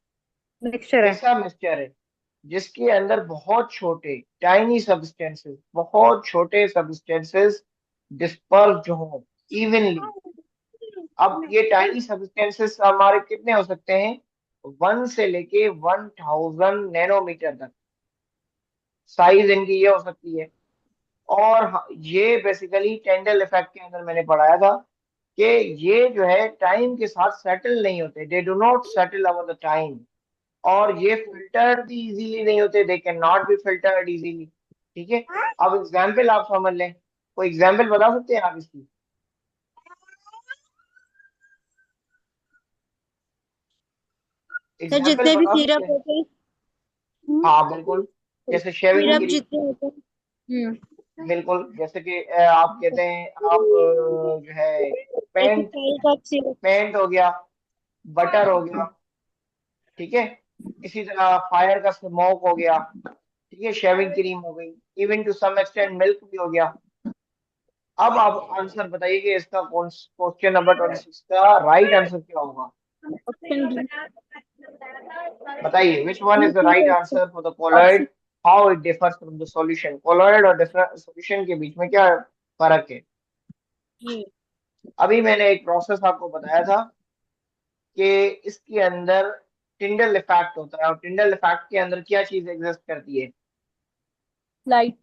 मिक्सचर है। कैसा मिक्सचर है? जिसके अंदर बहुत छोटे टाइनी सब्सटेंसेस, बहुत छोटे सब्सटेंसेस डिस्पर्स्ड हो इवनली। अब ये टाइनी सब्सटेंसेस हमारे कितने हो सकते हैं? 1 से लेके 1000 नैनोमीटर तक साइज इनकी ये हो सकती है। और ये बेसिकली टेंडल इफेक्ट के अंदर मैंने पढ़ाया था कि ये जो है टाइम के साथ सेटल नहीं होते, they do not settle over the time. और ये फिल्टर्ड भी इजीली नहीं होते, they can not B filtered easily. ठीक है, अब एग्जाम्पल आप समझ लें, कोई एग्जाम्पल बता सकते हैं आप इसकी? सर एग्जाम्पल जितने भी बता सकते सिरप हैं? होते हैं, हाँ बिल्कुल, जैसे शेविंग सिरप क्रीम। जितने होते हैं, बिल्कुल, जैसे कि आप कहते हैं आप जो है जैसे पेंट, फाइल का सिरप। पेंट हो गया, बटर हो गया, ठीक है। इसी तरह फायर का स्मोक हो गया, ठीक है, शेविंग क्रीम हो गई, even to some extent milk भी हो गया। अब आप आंसर बताइए कि इसका क्वेश्चन नंबर 26 का राइट आंसर क्या होगा? Option D. बताइए which one is the right answer for the colloid, how it differs from the solution. Colloid और सॉल्यूशन के बीच में क्या फर्क है? अभी मैंने एक प्रोसेस आपको बताया था कि इसके अंदर टिंडल इफेक्ट होता है, और टिंडल इफेक्ट के अंदर क्या चीज एग्जिस्ट करती है? लाइट।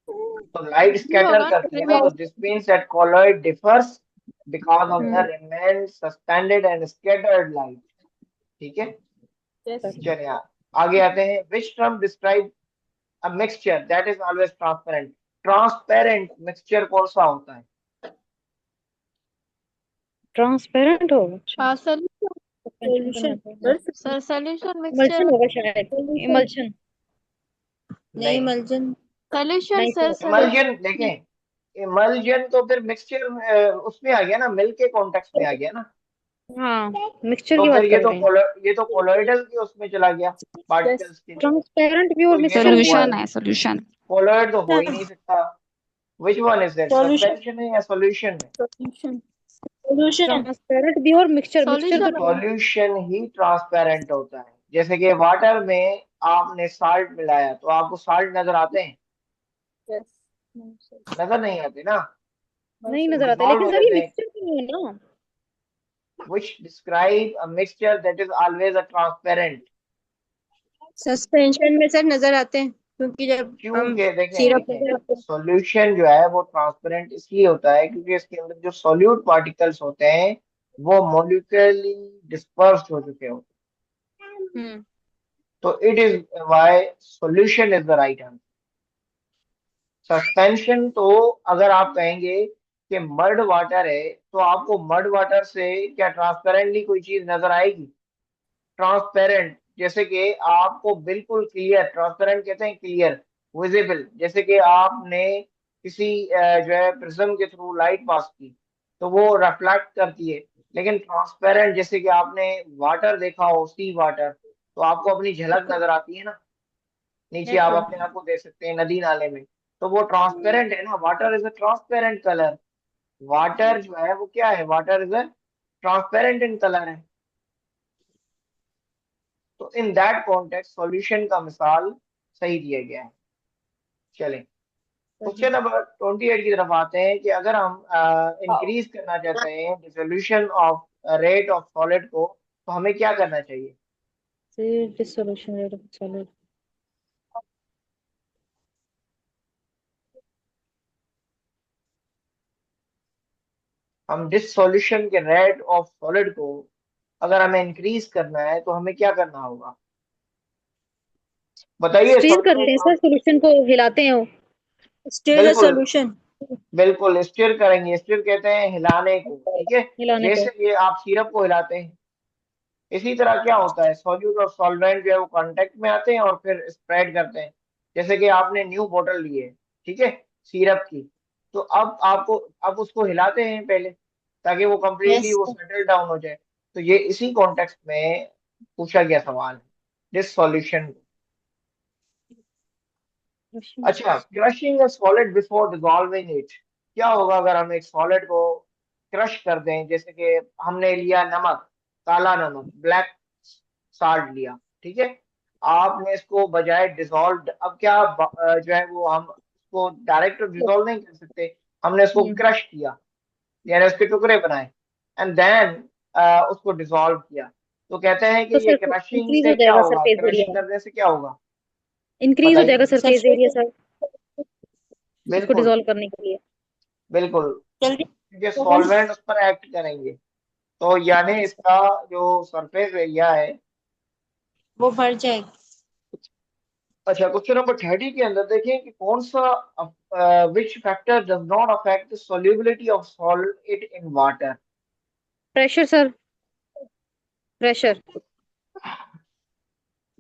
तो लाइट बी स्कैटर होगा करती है ना, तो remain. This means that colloid differs because of the remain suspended and scattered light। ठीक है, चलिए आगे आते हैं। which term describe a mixture that is always transparent? Transparent mixture कौन सा होता है? ट्रांसपेरेंट होगा। Solution sir solution mixture emulsion होगा शायद। इमल्शन। नहीं मलजन। सॉल्यूशन नहीं सर सर। इमल्जन देखें, इमल्जन तो फिर मिक्सचर उसमें आ गया ना, मिल्क के कॉन्टेक्स्ट में आ गया ना। हाँ, मिक्सचर तो की फिर बात कर रहे हैं। ये तो कोलॉइडल के उसमें चला गया, पार्टिकल्स के। ट्रांसपेरेंट भी और तो ये मिक्सचर तो भी। हुआ सोल्यूशन है, सोल्यूशन। कोलॉइड तो हो ही नहीं सकता। विच one is that, solution. Suspension है या सॉल्यूशन है? सॉल्यूशन। ट्रांसपेरेंट भी और मिक्सचर सॉल्यूशन तो सॉल्यूशन ही ट्रांसपेरेंट होता है। जैसे कि वाटर में आपने साल्ट मिलाया तो आपको साल्ट नजर आते हैं? नजर नहीं आते ना, नहीं नजर आता, डिसॉल्व लेकिन हो सर ये जाते हैं। मिक्सचर क्यों है ना? which describe a mixture that is always a transparent। Suspension में सर नजर आते हैं, क्योंकि जब हम क्योंकि देखें सिरप देखें सॉल्यूशन जो है वो ट्रांसपेरेंट इसलिए होता है क्योंकि इसके अंदर जो सॉल्यूट पार्टिकल्स होते हैं वो मॉलिक्यूलरली डिस्पर्स्ड हो चुके होते हैं। तो it is why solution is the right answer. Suspension तो अगर आप कहेंगे कि मर्ड वाटर है, तो आपको मर्ड वाटर से क्या ट्रांसपेरेंटली कोई चीज नजर आएगी? ट्रांसपेरेंट जैसे कि आपको बिल्कुल क्लियर, ट्रांसपेरेंट कहते हैं क्लियर, विजिबल, जैसे कि आपने किसी जो है प्रिज्म के थ्रू लाइट पास की तो वो रिफ्लेक्ट करती है। लेकिन ट्रांसपेरेंट जैसे कि आपने वाटर देखा हो, सी वाटर, तो आपको अपनी झलक नजर आती है ना, नीचे यस आप सर। अपने आप को देख सकते हैं नदी नाले में, तो वो ट्रांसपेरेंट है ना, water is a transparent colour. Water जो है वो क्या है, water is a transparent in colour है। तो इन दैट कॉन्टेक्स्ट सॉल्यूशन का मिसाल सही दिया गया है। चलें, क्वेश्चन नंबर 28 की तरफ आते हैं कि अगर हम इंक्रीज करना चाहते हैं dissolution of rate of solid को, तो हमें क्या करना चाहिए? dissolution rate of solid. हम डिसोल्यूशन के रेट ऑफ सॉलिड को अगर हमें इंक्रीज करना है तो हमें क्या करना होगा? बताइए स्टीर सब कर लोग लेते हैं सर, सोल्यूशन को हिलाते हैं वो, स्टेज द बिल्कुल सॉल्यूशन। बिल्कुल, स्टिर करेंगे, स्टिर कहते हैं हिलाने को, ठीक है। हिलाने को। जैसे ये आप सिरप को हिलाते हैं, इसी तरह क्या होता है, सॉल्यूट और सॉल्वेंट जो है वो कांटेक्ट में आते हैं और फिर स्प्रेड करते हैं। जैसे कि आपने न्यू बोतल ली है, ठीक है, सिरप की, तो अब आपको, अब उसको हिलाते हैं पहले ताकि वो यस कंप्लीटली वो सेटल डाउन हो जाए। तो ये इसी कॉन्टेक्स्ट में पूछा गया सवाल है, दिस सॉल्यूशन। अच्छा, crushing a solid before dissolving it, क्या होगा अगर हम एक सॉलिड को क्रश कर दें? जैसे कि हमने लिया नमक, काला नमक, ब्लैक साल्ट लिया, ठीक है, आपने इसको बजाय डिसॉल्व, अब क्या जो है वो हम उसको डायरेक्ट डिसॉल्व नहीं कर सकते, हमने इसको क्रश किया, यानी उसके टुकड़े बनाए, एंड देन उसको डिसॉल्व किया। तो कहते हैं कि तो ये सर क्रशिंग इंक्रीज से हो क्या जाएगा होगा, सरफेस क्रश एरिया, करने से क्या होगा? इंक्रीज हो जाएगा बताइए। सरफेस एरिया सर, उसको बिल्कुल डिसॉल्व करने के लिए। बिल्कुल, जल्दी ये तो हम सॉल्वेंट उस पर एक्ट करेंगे, तो यानी इसका जो सरफेस एरिया है। वो भर जाएगी। अच्छा, क्वेश्चन नंबर 30 के अंदर देखिए कि कौन सा which factor does not affect the solubility of solid in water? Pressure sir, pressure.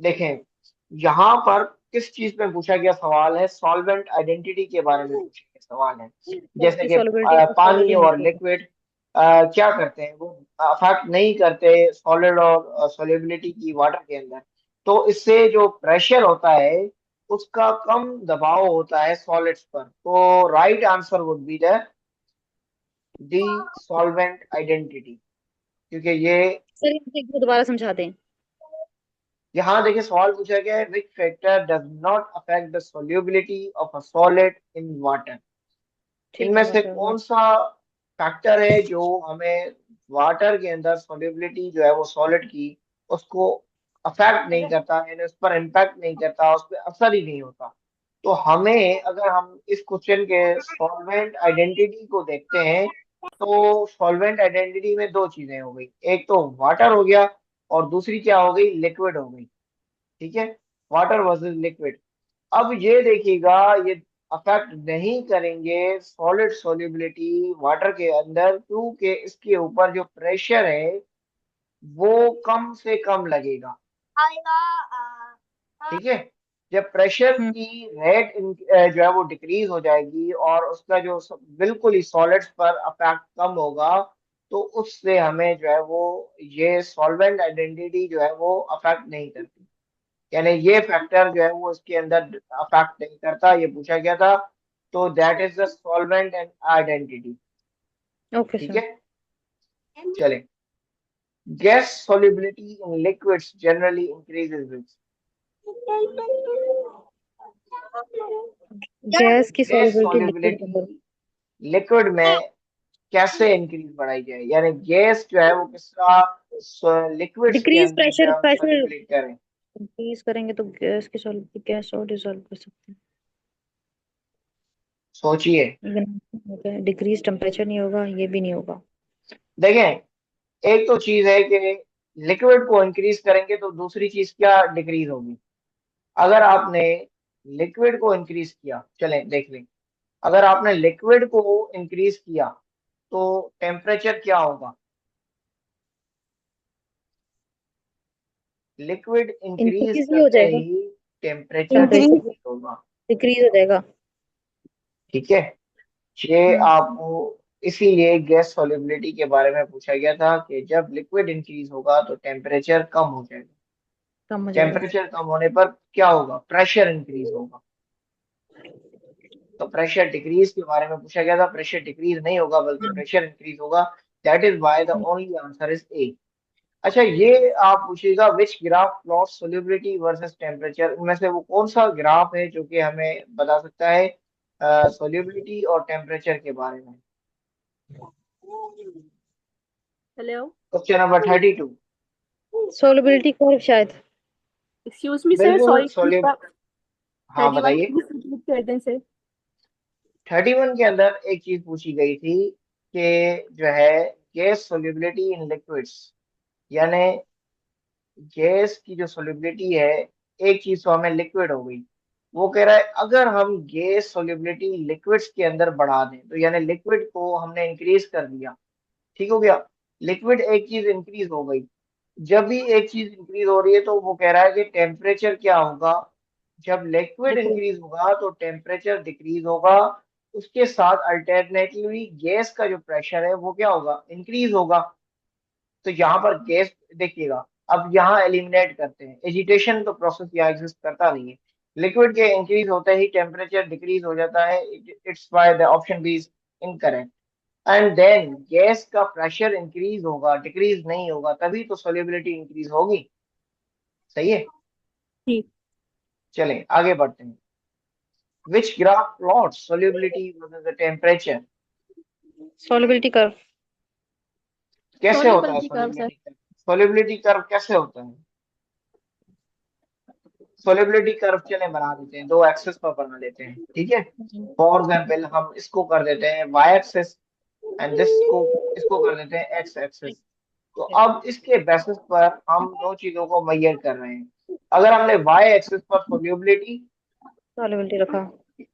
देखें, यहाँ पर किस चीज में पूछा गया सवाल है, सॉल्वेंट आइडेंटिटी के बारे में पूछा गया सवाल है। जैसे की कि सॉल्युबिलिटी ऑफ सॉलिड पानी इन और लिक्विड। लिक्विड क्या करते हैं, वो अफेक्ट नहीं करते सॉलिड और सॉल्युबिलिटी की वाटर के अंदर। तो इससे जो प्रेशर होता है उसका कम दबाव होता है सॉलिड्स पर। तो right answer would be the D, solvent identity, क्योंकि ये सर एक बार दोबारा समझा दें। यहाँ देखिए सवाल पूछा गया है, which factor does not affect the solubility of a solid in water? ठीक इनमें है, से वाटर कौन वाटर। सा फैक्टर है जो हमें वाटर के अंदर सॉल्युबिलिटी जो है वो सॉलिड की, उसको अफेक्ट नहीं करता, यानी उस पर इम्पैक्ट नहीं करता, उस पर असर ही नहीं होता? तो हमें, अगर हम इस क्वेश्चन के सॉल्वेंट आइडेंटिटी को देखते हैं, तो सॉल्वेंट आइडेंटिटी में दो चीजें हो गई, एक तो वाटर हो गया और दूसरी क्या हो गई, लिक्विड हो गई, ठीक है, वाटर वर्सेस लिक्विड। अब ये देखिएगा, ये अफेक्ट नहीं करेंगे सॉलिड सोल्यूबिलिटी वाटर के अंदर, क्योंकि इसके ऊपर जो प्रेशर है वो कम से कम लगेगा, ठीक है। जब प्रेशर की रेट जो है वो डिक्रीज हो जाएगी और उसका जो बिल्कुल ही सॉलिड्स पर अफेक्ट कम होगा, तो उससे हमें जो है वो ये सॉल्वेंट आइडेंटिटी जो है वो अफेक्ट नहीं करती, यानी ये फैक्टर जो है वो इसके अंदर अफेक्ट नहीं करता, ये पूछा गया था। तो that is the solvent and identity, okay ठीक सर। है। चलें, gas solubility in liquids generally increases with gas की गैस सॉल्युबिलिटी लिक्विड के अंदर। solubility लिक्विड में कैसे इंक्रीज बढ़ाई जाए, यानी गैस जो है वो किसका लिक्विड्स के डिक्रीज अंदर जो प्रेशर, है प्रेशर सॉल्युबलेट करें? इंक्रीज करेंगे तो गैस की सॉल्युबिलिटी, गैस और डिसॉल्व कर सकते सोचिए। हैं। डिक्रीज टेम्परेचर नहीं होगा, ये भी नहीं होगा। देखें, एक तो चीज है कि लिक्विड को इंक्रीज करेंगे तो दूसरी चीज क्या डिक्रीज होगी? अगर आपने लिक्विड को इंक्रीज किया, चलें देख लें, अगर आपने लिक्विड को इंक्रीज किया तो टेम्परेचर क्या होगा? लिक्विड इंक्रीज इंक्रीज भी हो करते जाएगा, ही टेम्परेचर इंक्रीज डिक्रीज होगा। डिक्रीज हो जाएगा। ठीक है, ये हम्म, आपको इसीलिए गैस सॉल्युबिलिटी के बारे में पूछा गया था कि जब लिक्विड इंक्रीज होगा तो टेम्परेचर कम हो जाएगा। कम हो जाएगा। टेम्परेचर कम होने पर क्या होगा, प्रेशर इंक्रीज होगा। तो प्रेशर डिक्रीज के बारे में पूछा गया था, प्रेशर डिक्रीज नहीं होगा बल्कि प्रेशर इंक्रीज होगा। That is why the only answer is a. अच्छा, ये आप पूछिएगा which graph plot solubility versus temperature, इनमें से वो कौन सा ग्राफ है जो कि हमें बता सकता है सोल्युबिलिटी और टेम्परेचर के बारे में। Hello, question number 32। Solubility curve शायद। एक्सक्यूज मी सर, बिल्कुल सॉरी, सोल्यू हाँ 31 बताइए। कर दें सर। 31 के अंदर एक चीज पूछी गई थी कि जो है गैस सोल्युबिलिटी इन लिक्विड्स, यानी गैस की जो सोल्युबिलिटी है, एक चीज तो हमें लिक्विड हो गई, वो कह रहा है अगर हम गैस सोल्युबिलिटी लिक्विड्स के अंदर बढ़ा दें, तो यानी लिक्विड को हमने इंक्रीज कर दिया, ठीक हो गया, लिक्विड एक चीज इंक्रीज हो गई। जब भी एक चीज इंक्रीज हो रही है तो वो कह रहा है कि टेम्परेचर क्या होगा, जब लिक्विड लिक्विड इंक्रीज होगा तो टेम्परेचर डिक्रीज होगा। उसके साथ अल्टरनेटिवली गैस का जो प्रेशर है वो क्या होगा, इंक्रीज होगा। तो यहाँ पर गैस देखिएगा, अब यहाँ एलिमिनेट करते हैं, एजिटेशन तो प्रोसेस यहाँ एग्जिस्ट करता नहीं है। लिक्विड के इंक्रीज होते ही टेम्परेचर डिक्रीज हो जाता है, it's why the option B is incorrect. And then gas का प्रेशर इंक्रीज होगा, डिक्रीज नहीं होगा, तभी तो सोल्युबिलिटी इंक्रीज होगी। सही है, ठीक। चलें आगे बढ़ते हैं। Which graph plot solubility versus the temperature, solubility curve. कैसे होता है solubility curve sir. Solubility curve, solubility curve कैसे होता है। सोल्युबिलिटी कर्व चले बना देते हैं, दो एक्सेस पर बना लेते हैं, ठीक है। फॉर एग्जाम्पल हम इसको कर देते हैं वाई एक्सेस एंड दिस को, इसको कर देते हैं एक्स एक्सेस। तो अब इसके बेसिस पर हम दो चीजों को मेजर कर रहे हैं। अगर हमने वाई एक्सेस पर सोल्युबिलिटी सोलबिलिटी रखा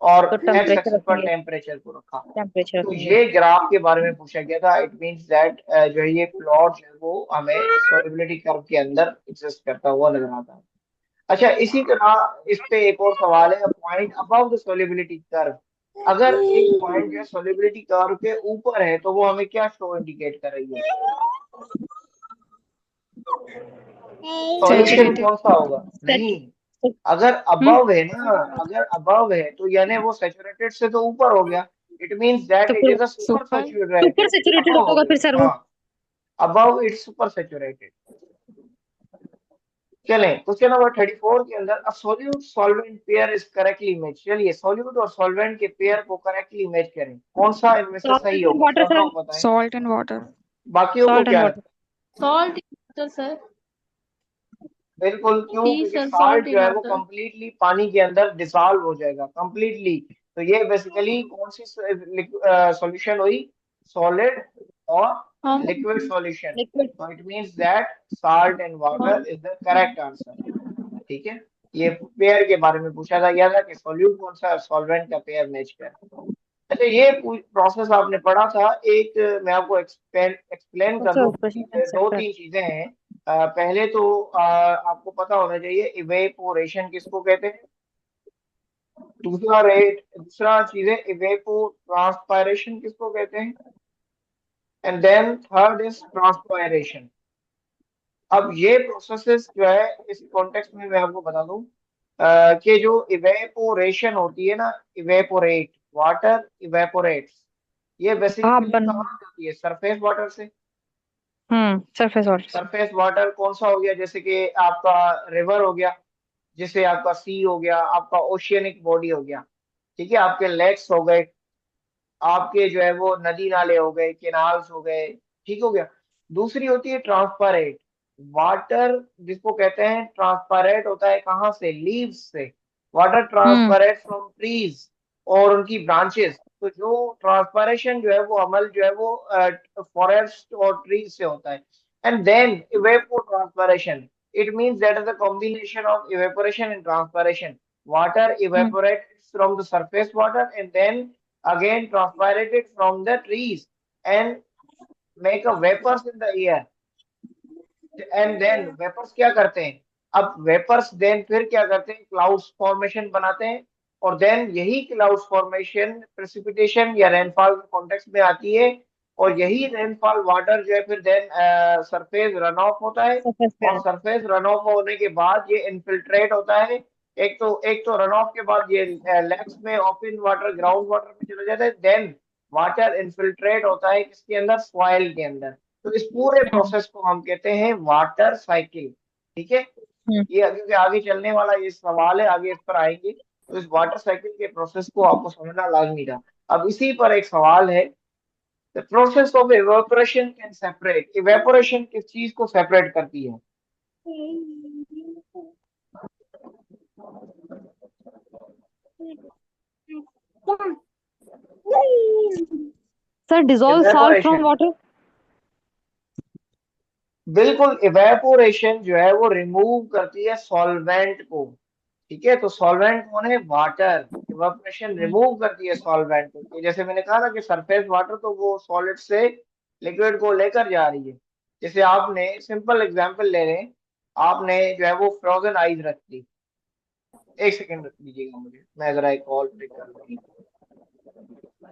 और तो एक्स टेम्परेचर एक्सेस पर रखेंगे, टेम्परेचर को रखा, टेम्परेचर तो रखेंगे। ये ग्राफ के बारे में पूछा गया था। इट मींस दैट जो है ये प्लॉट है वो हमें सोल्युबिलिटी कर्व के अंदर एग्जिस्ट करता हुआ नजर आता है। अच्छा, इसी तरह इस पे एक और सवाल है, point above the solubility curve, अगर एक पॉइंट जो है सोल्युबिलिटी कर्व के ऊपर है तो वो हमें क्या शो इंडिकेट कर रही है, सॉल्यूशन सैचुरेटेड। कौन सा होगा। नहीं, अगर अबव है ना, अगर अबव है तो यानी वो सैचुरेटेड से तो ऊपर हो गया, इट मींस तो दैट इट फिर is a super super. Super saturated, saturated above हो होगा गया। फिर सर वो। हाँ, अबव इट्स सुपर सैचुरेटेड। चलें, क्वेश्चन नंबर 34 के अंदर अ solute solvent pair is correctly match, चलिए सॉल्यूट और सॉल्वेंट के पेयर को करेक्टली मैच करें, कौन सा इनमें से सही सॉल्ट एंड होगा, वाटर सब सर। लोग बताएं, सॉल्ट एंड वाटर। बाकियों को सॉल्ट एंड क्या वाटर। लगता सॉल्ट इन वाटर सर। है। बिल्कुल, क्यों, जी क्योंकि सर, साल्ट सॉल्ट जो इन है वो वाटर। कंप्लीटली पानी के अंदर डिसॉल्व हो जाएगा कंप्लीटली। तो ये बेसिकली कौन सी सॉल्यूशन हुई, सॉलिड और हाँ लिक्विड सॉल्यूशन। लिक्विड। तो it means that salt and water is the correct answer. ठीक है, ये पेयर के बारे में पूछा था, गया था कि सॉल्यूट कौन सा, सॉल्वेंट का पेयर मैच कर। अच्छा, ये प्रोसेस आपने पढ़ा था। एक मैं आपको एक्सप्लेन कर अच्छा दूं, क्वेश्चन दो सेक्टर। तीन चीजें हैं। पहले तो आपको पता होना चाहिए इवेपोरेशन किसको कहते हैं। दूसरा चीज है इवेपो ट्रांसपायरेशन किसको कहते हैं। And then third is transpiration. अब ये प्रोसेसेस जो है इस कॉन्टेक्स्ट में मैं आपको बता दूं कि जो इवेपोरेशन होती है ना, इवेपोरेट, वाटर इवेपोरेट्स, ये भाप बेसिकली बन। कहाँ से होती है, सरफेस वाटर से। Surface water. सरफेस वाटर कौन सा हो गया, जैसे कि आपका रिवर हो गया, जैसे आपका सी हो गया, आपका ओशियनिक बॉडी हो गया, ठीक है, आपके लेक्स हो गए, आपके जो है वो नदी नाले हो गए, केनाल्स हो गए, ठीक हो गया। दूसरी होती है ट्रांसपारेट वाटर, जिसको कहते हैं ट्रांसपारेट होता है कहाँ से, लीव्स से। वाटर ट्रांसपारेट फ्रॉम ट्रीज और उनकी ब्रांचेस। तो जो ट्रांसपायरेशन जो है वो अमल जो है वो फॉरेस्ट और ट्रीज से होता है। And then evapotranspiration, it means that is a combination of evaporation and transpiration. Water evaporates from the surface water and then again transpirated from the trees and make a vapors in the air, and then vapors क्या करते हैं, अब vapours then फिर क्या करते हैं, clouds formation बनाते हैं, और देन यही क्लाउड्स फॉर्मेशन प्रेसिपिटेशन या रेनफॉल के कॉन्टेक्स्ट में आती है, और यही रेनफॉल वाटर जो है फिर देन सरफेस रन ऑफ होता है, सरफेस पे और सरफेस रन ऑफ होने के बाद ये इनफिल्ट्रेट होता है। एक तो रन ऑफ के बाद ये लेक्स में ओपन वाटर ग्राउंड वाटर में चला जाता है, देन वाटर इनफिल्ट्रेट होता है किसके अंदर, सॉइल के अंदर। तो इस पूरे प्रोसेस को हम कहते हैं वाटर साइकिल। ठीक है, ये क्योंकि आगे चलने वाला ये सवाल है, आगे इस पर आएंगे, तो इस वाटर साइकिल के प्रोसेस को आपको समझना लाजमी था। अब इसी पर एक सवाल है, the process of evaporation can separate, evaporation किस चीज को सेपरेट करती है? Sir dissolve salt from evaporation, water. बिल्कुल, इवेपोरेशन जो है वो रिमूव करती है सॉल्वेंट को। ठीक है, तो सॉल्वेंट कौन है, वाटर। इवेपोरेशन रिमूव करती है सॉल्वेंट को, कि जैसे मैंने कहा था कि सरफेस वाटर तो वो सॉलिड से लिक्विड को लेकर जा रही है। जैसे आपने सिंपल एग्जांपल ले रहे हैं, आपने जो है वो फ्रोजन आइस रख दी। एक सेकंड रख दीजिएगा मुझे, मैं जरा एक कॉल पिक कर लूँ।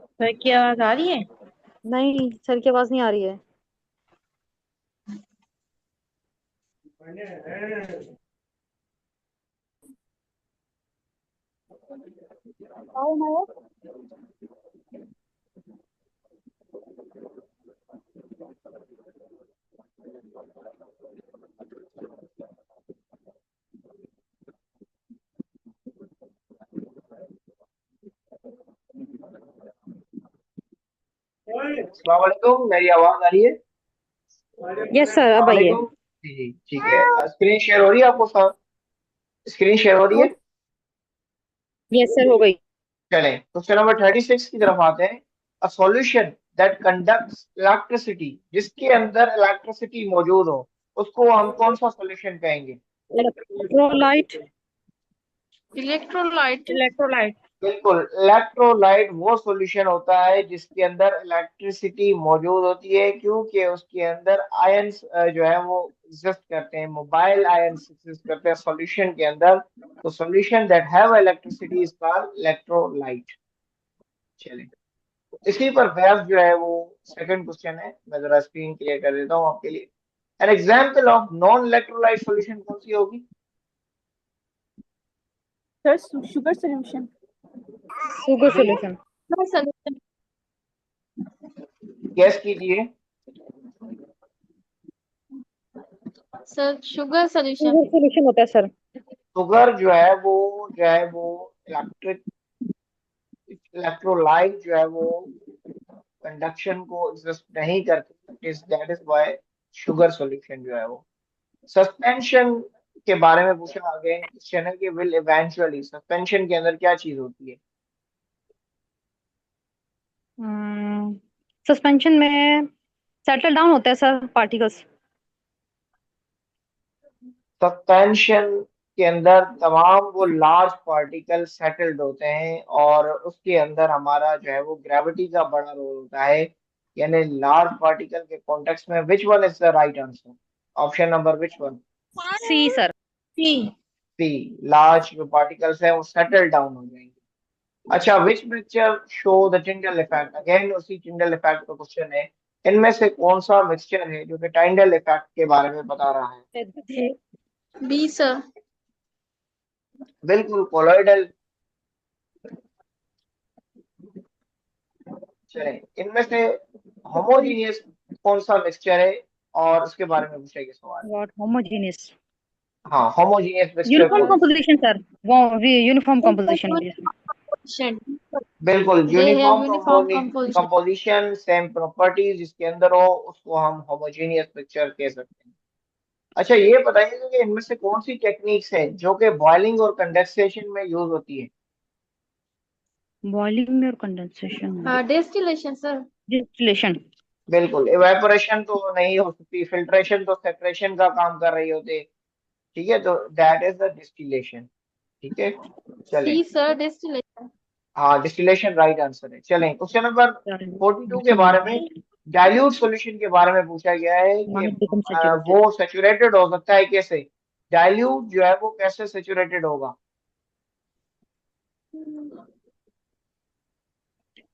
सर की आवाज आ रही है? नहीं सर की आवाज नहीं आ रही है। अस्सलाम वालेकुम, मेरी आवाज आ रही है? यस सर अब आइए। वालेकुम जी जी, ठीक है। स्क्रीन शेयर हो रही है आपको सर? स्क्रीन शेयर हो रही है? यस सर हो गई। चलें, क्वेश्चन नंबर 36 की तरफ आते हैं। A solution that conducts electricity, जिसके अंदर इलेक्ट्रिसिटी मौजूद हो, उसको हम कौन सा सॉल्यूशन कहेंगे? इलेक्ट्रोलाइट। इलेक्ट्रोलाइट। इलेक्ट्रोलाइट। बिल्कुल, इलेक्ट्रोलाइट वो सॉल्यूशन होता है जिसके अंदर इलेक्ट्रिसिटी मौजूद होती है, क्योंकि उसके अंदर आयंस जो है वो एग्जिस्ट करते हैं, मोबाइल आयंस एग्जिस्ट करते हैं सॉल्यूशन के अंदर। तो solution that have electricity is called electrolyte. चलिए, इसी पर बहस जो है वो सेकंड क्वेश्चन है, मैं जरा स्क्रीन क्लियर कर देता हूँ आपके लिए। An example of non electrolyte solution कौन सी होगी? Sir sugar solution. Sugar solution. Solution. Guess कीजिए। Sir sugar solution. Sugar solution होता है सर। शुगर जो है वो इलेक्ट्रोलाइट जो है वो कंडक्शन को एग्जिस्ट नहीं करती, is that is why sugar solution जो है वो। सस्पेंशन के बारे में पूछा आगे क्वेश्चन है कि विल इवेंचुअली, सस्पेंशन के अंदर क्या चीज होती है? सस्पेंशन में सेटल डाउन होता है सर पार्टिकल्स। सस्पेंशन के अंदर तमाम वो लार्ज पार्टिकल सेटल्ड होते हैं, और उसके अंदर हमारा जो है वो ग्रेविटी का बड़ा रोल होता है। यानी लार्ज पार्टिकल के कॉन्टेक्स्ट में which one is the right answer? Option number which one? C sir. C. C, large जो पार्टिकल्स है वो सेटल डाउन हो जाएंगे। अच्छा, which mixture show the Tyndall effect? Again उसी टिंडल इफेक्ट का क्वेश्चन है। इनमें से कौन सा मिक्सचर है जो कि टाइंडल इफेक्ट के बारे में बता रहा है? B sir. बिल्कुल, कोलोइडल। चले, इनमें से होमोजीनियस कौन सा मिक्सचर है, और उसके बारे में पूछेगा सवाल। What homogeneous? हाँ, होमोजीनियस मिक्सचर यूनिफॉर्म कौन सा? Composition sir. वो यूनिफॉर्म कंपोजिशन होगी इसमें। बिल्कुल, they have uniform uniform composition. Composition, same properties जिसके अंदर हो, उसको हम होमोजीनियस मिक्सचर कह सकते हैं। अच्छा, ये बताइए कि इनमें से कौन सी टेक्निक्स है जो कि बॉइलिंग और कंडेंसेशन में यूज होती है? बॉइलिंग में और कंडेंसेशन में। Distillation sir. डिस्टिलेशन। बिल्कुल, इवेपोरेशन तो नहीं हो सकती, फिल्ट्रेशन तो सेपरेशन का काम कर रही होती है। ठीक है, तो दैट इज द डिस्टिलेशन। ठीक है, चलें। सी सर डिस्टिलेशन। हाँ, डिस्टिलेशन राइट आंसर है। चलें, क्वेश्चन नंबर 42 के बारे में, डाइल्यूट सॉल्यूशन के बारे में पूछा गया है कि वो सैचुरेटेड हो सकता है कैसे? डाइल्यूट जो है वो कैसे सेचुरेटेड होगा?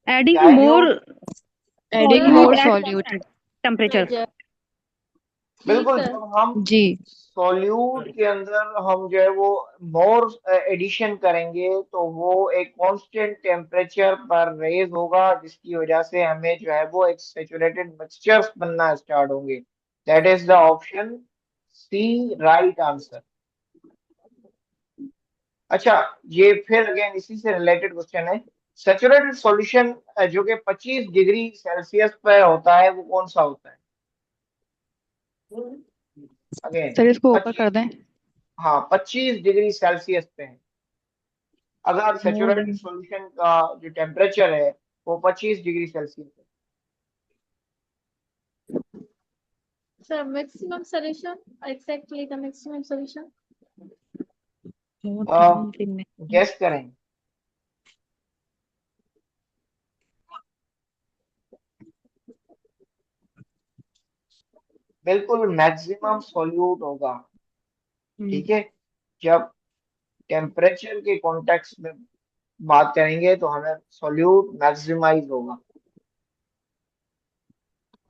Adding more dilute, adding solute more at saturated. Temperature. बिल्कुल। सर जब हम जी। सॉल्यूट के अंदर हम जो है वो मोर एडिशन करेंगे तो वो एक कांस्टेंट टेम्परेचर पर रेज होगा, जिसकी वजह से हमें जो है वो एक सेचुरेटेड मिक्सचर्स बनना स्टार्ट होंगे। That is the option C right answer. अच्छा, ये फिर अगेन इसी से रिलेटेड क्वेश्चन है। सेचुरेटेड सॉल्यूशन जो कि 25 डिग्री सेल्सियस पे होता है वो कौन सा होता है? अगेन सर इसको ऊपर 25, कर दें। हाँ 25 डिग्री सेल्सियस पे है। अगर मोर सेचुरेटेड देन सॉल्यूशन का जो टेम्परेचर है वो 25 डिग्री सेल्सियस है। Sir maximum solution, exactly the maximum solution. More than guess करें। बिल्कुल मैक्सिमम सॉल्यूट होगा। ठीक है, जब टेम्परेचर के कॉन्टेक्स्ट में बात करेंगे तो हमें सॉल्यूट मैक्सिमाइज होगा।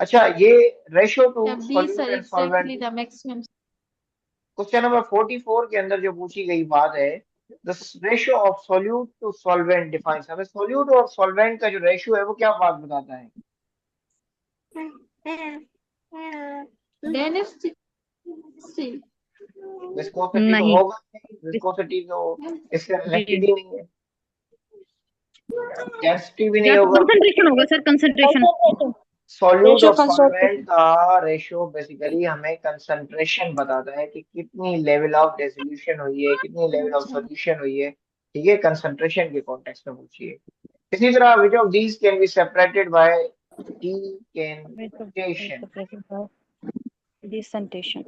अच्छा, ये ratio to Yeah, these solute are and solvent, exactly the maximum. Question number 44 के अंदर जो पूछी गई बात है, the ratio of solute to solvent defines. हमें सॉल्यूट और सॉल्वेंट का जो रेशो है वो क्या बात बताता है? Then if see, विस्कोसिटी तो नहीं। होगा नहीं, विस्कोसिटी तो इससे रिलेटेड जी, ही नहीं है। डेंसिटी भी नहीं या तो होगा। कंसंट्रेशन होगा सर, कंसंट्रेशन। सॉल्यूट रेशियो और सॉल्वेंट कंसर्वेटिव। का रेशियो बेसिकली हमें कंसंट्रेशन बताता है कि कितनी लेवल ऑफ डिसोल्यूशन हुई है, कितनी लेवल ऑफ सॉल्यूशन हुई है। ठीक है, कंसंट्रेशन के कॉन्टेक्स्ट में पूछिए। इसी तरह which of these can be separated by decantation. Decantation.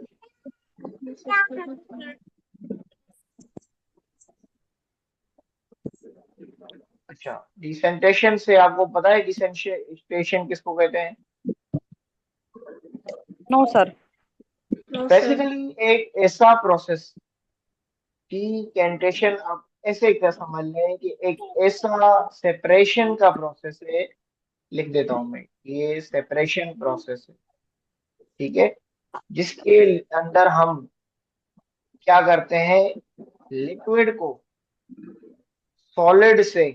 अच्छा, डिसेंटेशन से आपको पता है डिसेंटेशन किसको कहते हैं? No sir. no sir. Basically एक ऐसा प्रोसेस, डीकेंटेशन आप ऐसे क्या समझ लें कि एक ऐसा सेपरेशन का प्रोसेस है। लिख देता हूं मैं, ये सेपरेशन प्रोसेस है। ठीक है, जिसके अंदर हम क्या करते हैं, लिक्विड को सॉलिड से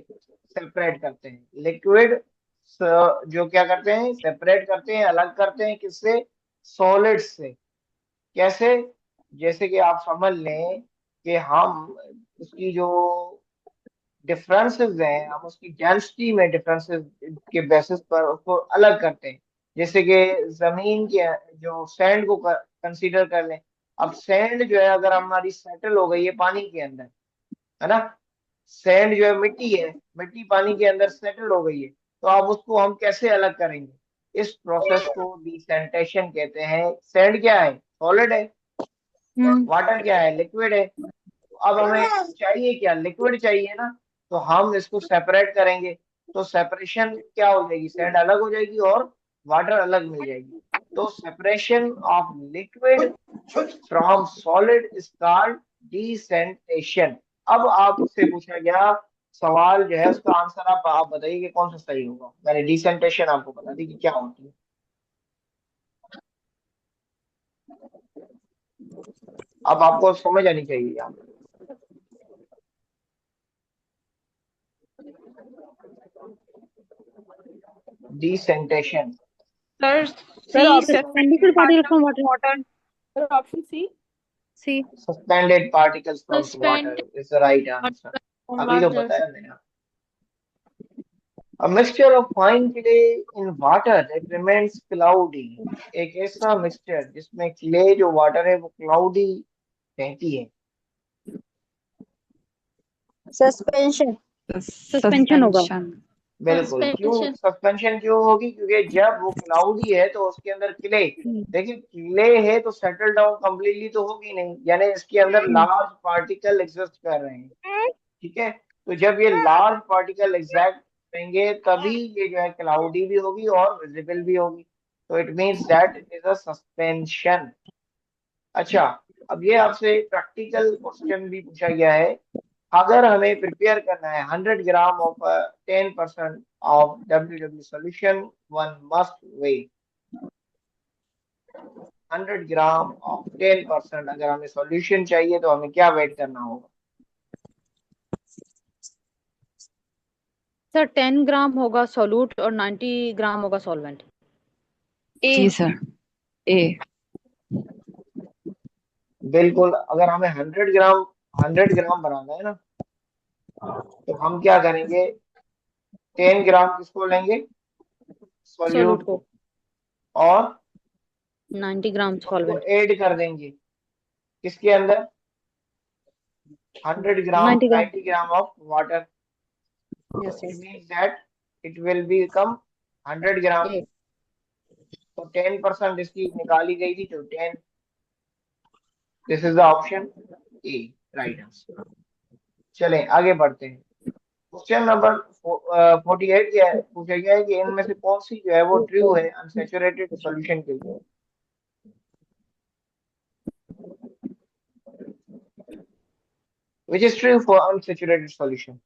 सेपरेट करते हैं। लिक्विड जो क्या करते हैं, सेपरेट करते हैं, अलग करते हैं, किससे? सॉलिड से। कैसे? जैसे कि आप समझ लें कि हम उसकी जो डिफरेंसेस हैं, हम उसकी डेंसिटी में डिफरेंसेस के बेसिस पर उसको अलग करते हैं। जैसे कि जमीन के जो सैंड को कंसीडर कर लें। अब सैंड जो है अगर हमारी सेटल हो गई है पानी के अंदर, है ना, सैंड जो है मिट्टी है, मिट्टी पानी के अंदर सेटल हो गई है, तो अब उसको हम कैसे अलग करेंगे? इस प्रोसेस को डिसेंटेशन कहते हैं। सैंड क्या है? सॉलिड है। वाटर क्या है? लिक्विड है। अब हमें चाहिए क्या? लिक्विड चाहिए ना, तो हम इसको सेपरेट करेंगे। तो सेपरेशन क्या हो जाएगी? सैंड अलग हो जाएगी और वाटर अलग मिल जाएगी। तो separation of liquid from solid is called decantation. अब आपसे पूछा गया सवाल जो है उसका आंसर आप बताइए कि कौन सा सही होगा। मैंने डिसेंटेशन आपको बता दी कि क्या होती है। अब आपको समझ आनी चाहिए यहाँ पे। Decantation. Sir sir C option suspended particle from water. Water. Sir option C. C. Suspended particles from Suspended water is the right answer. अभी तो water. बताया मैंने। A mixture of fine clay in water that remains cloudy। एक ऐसा mixture जिसमें clay जो water है वो क्लाउडी रहती है। सस्पेंशन। सस्पेंशन होगा। सस्पेंशन। बिल्कुल। क्यों Suspension. सस्पेंशन क्यों होगी? क्योंकि जब वो क्लाउडी है तो उसके अंदर क्ले, देखिए क्ले है तो सेटल डाउन कंप्लीटली तो होगी नहीं, यानी इसके अंदर लार्ज पार्टिकल एग्जिस्ट कर रहे हैं। ठीक है, तो जब ये लार्ज पार्टिकल एग्जैक्ट करेंगे तभी ये जो है क्लाउडी भी होगी और विजिबल भी होगी। तो it means that it is a suspension. अच्छा, अब ये आपसे प्रैक्टिकल क्वेश्चन भी पूछा गया है। अगर हमें प्रिपेयर करना है 100 gram of 10% of WW solution, one must way 100 gram of 10%। अगर हमें सॉल्यूशन चाहिए तो हमें क्या वेट करना होगा? सर 10 ग्राम होगा सोल्यूट और 90 ग्राम होगा सॉल्वेंट। जी सर, ए। बिल्कुल, अगर हमें 100 ग्राम बनाना है ना, तो हम क्या करेंगे? 10 ग्राम किसको लेंगे? सोल्यूट सॉल्यूट को। को, और 90 ग्राम उसको सॉल्वेंट। ऐड कर देंगे किसके अंदर? 100 ग्राम 90 ग्राम। 90 gram of water. Yes It yes. means that it will become 100 ग्राम। तो 10% इसकी निकाली गई थी, तो 10। This is the option A, right answer. चलें आगे बढ़ते हैं। क्वेश्चन नंबर 48 क्या है? पूछा गया है कि इनमें से कौन सी जो है वो ट्रू है अनसैचुरेटेड सॉल्यूशन के लिए? Which is true for unsaturated solution?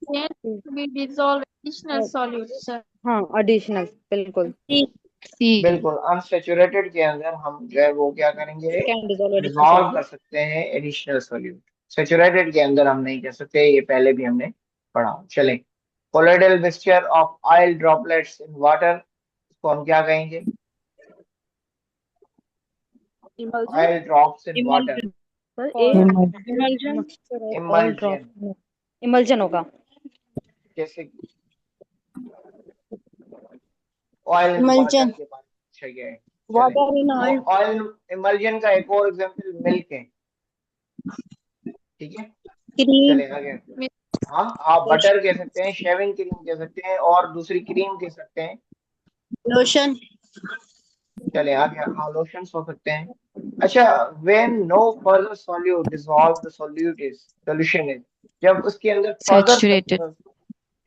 Can be dissolved additional solution. हाँ एडिशनल, बिल्कुल। सी। बिल्कुल, अनसैचुरेटेड के अंदर हम जो है वो क्या करेंगे? कैन डिसॉल्व डिसॉल्व कर एडिशनल। सकते हैं एडिशनल सॉल्यूट। सैचुरेटेड के अंदर हम नहीं कर सकते, ये पहले भी हमने पढ़ा। चलें, colloidal mixture of oil droplets in water, इसको हम क्या कहेंगे? Emulsion. Oil drops in water. Sir A. Emulsion. Oil emulsion, drop emulsion होगा। जैसे कि ऑयल इन वाटर Emulsion. के बारे में पूछा गया है। Water in oil. Oil emulsion का एक और एग्जांपल मिल्क है। ठीक है, Cream. चले आगे। हाँ, आप बटर कह सकते हैं, शेविंग क्रीम कह सकते हैं, और दूसरी क्रीम कह सकते हैं। Lotion. चले आगे, हाँ लोशंस हो सकते हैं। अच्छा, when no further solute dissolve the solute is solution is, जब उसके अंदर फर्दर Saturated. बिल्कुल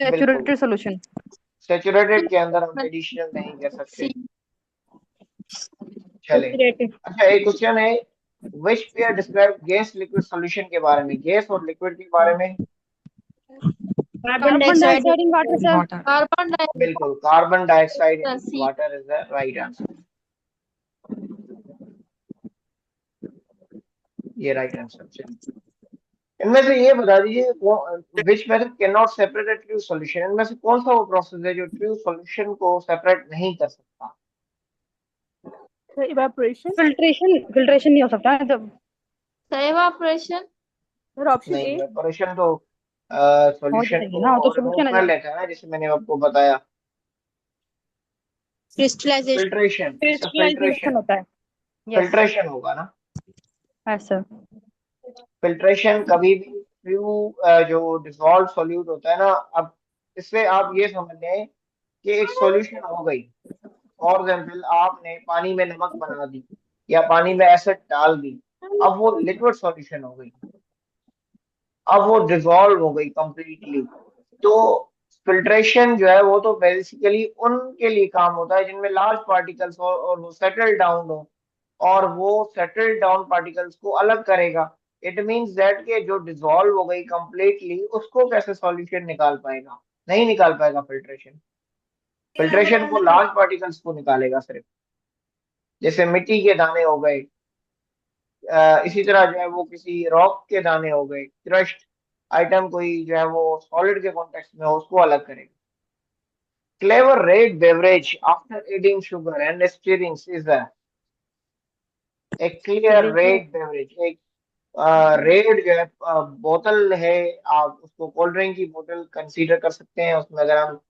सैचुरेटेड सॉल्यूशन। सैचुरेटेड के अंदर हम एडिशनल नहीं कर सकते। C. चले, अच्छा एक क्वेश्चन है, which pair describe gas liquid solution के बारे में? गैस और लिक्विड के बारे में। Carbon carbon dioxide. Dioxide in water sir. Water. Carbon dioxide. बिल्कुल, carbon dioxide in C. Water is the right answer. ये राइट आंसर। चलिए, इनमें से ये बता दीजिए, which method can not separate a true solution? इनमें से कौन सा वो प्रोसेस है जो ट्रू सॉल्यूशन को सेपरेट नहीं कर सकता? Sir evaporation. फिल्ट्रेशन नहीं हो सकता है तो। Evaporation. सर ऑप्शन नहीं, ए। इवेपोरेशन तो हो सॉल्यूशन जाएगी ना, वो को तो रिमूव सोल्यूशन है। कर लेता है ना, जैसे मैंने आपको बताया। Crystallization. फिल्ट्रेशन, क्रिस्टलाइजेशन फिल्ट्रेशन, होता है। यस फिल्ट्रेशन होगा ना। सर। फिल्ट्रेशन कभी भी ट्रू जो डिसॉल्व सॉल्यूट होता है ना, अब इससे आप ये समझ लें कि एक सॉल्यूशन हो गई। फॉर एग्जाम्पल, आपने पानी में नमक बना दी या पानी में एसिड डाल दी, अब वो लिक्विड सॉल्यूशन हो गई, अब वो डिसॉल्व हो गई कंप्लीटली। तो फिल्ट्रेशन जो है वो तो बेसिकली उनके लिए काम होता है जिनमें लार्ज पार्टिकल्स हो और वो सेटल डाउन हो, और वो सेटल डाउन पार्टिकल्स को अलग करेगा। इट मींस दैट के जो डिसॉल्व हो गई कंप्लीटली, उसको कैसे सॉल्यूशन निकाल पाएगा? नहीं निकाल पाएगा फिल्ट्रेशन। फिल्ट्रेशन को लार्ज पार्टिकल्स को निकालेगा सिर्फ, जैसे मिट्टी के दाने हो गए, इसी तरह जो है वो किसी रॉक के दाने हो गए, क्रश्ड आइटम कोई जो है वो सॉलिड के कॉन्टेक्स्ट में हो, उसको अलग करेगा। Clever red beverage after adding sugar and steering is एक क्लियर रेड बेवरेज। एक रेड जो है बोतल है, आप उसको कोल्ड ड्रिंक की बोतल कंसीडर कर सकते हैं। उसमें अगर हम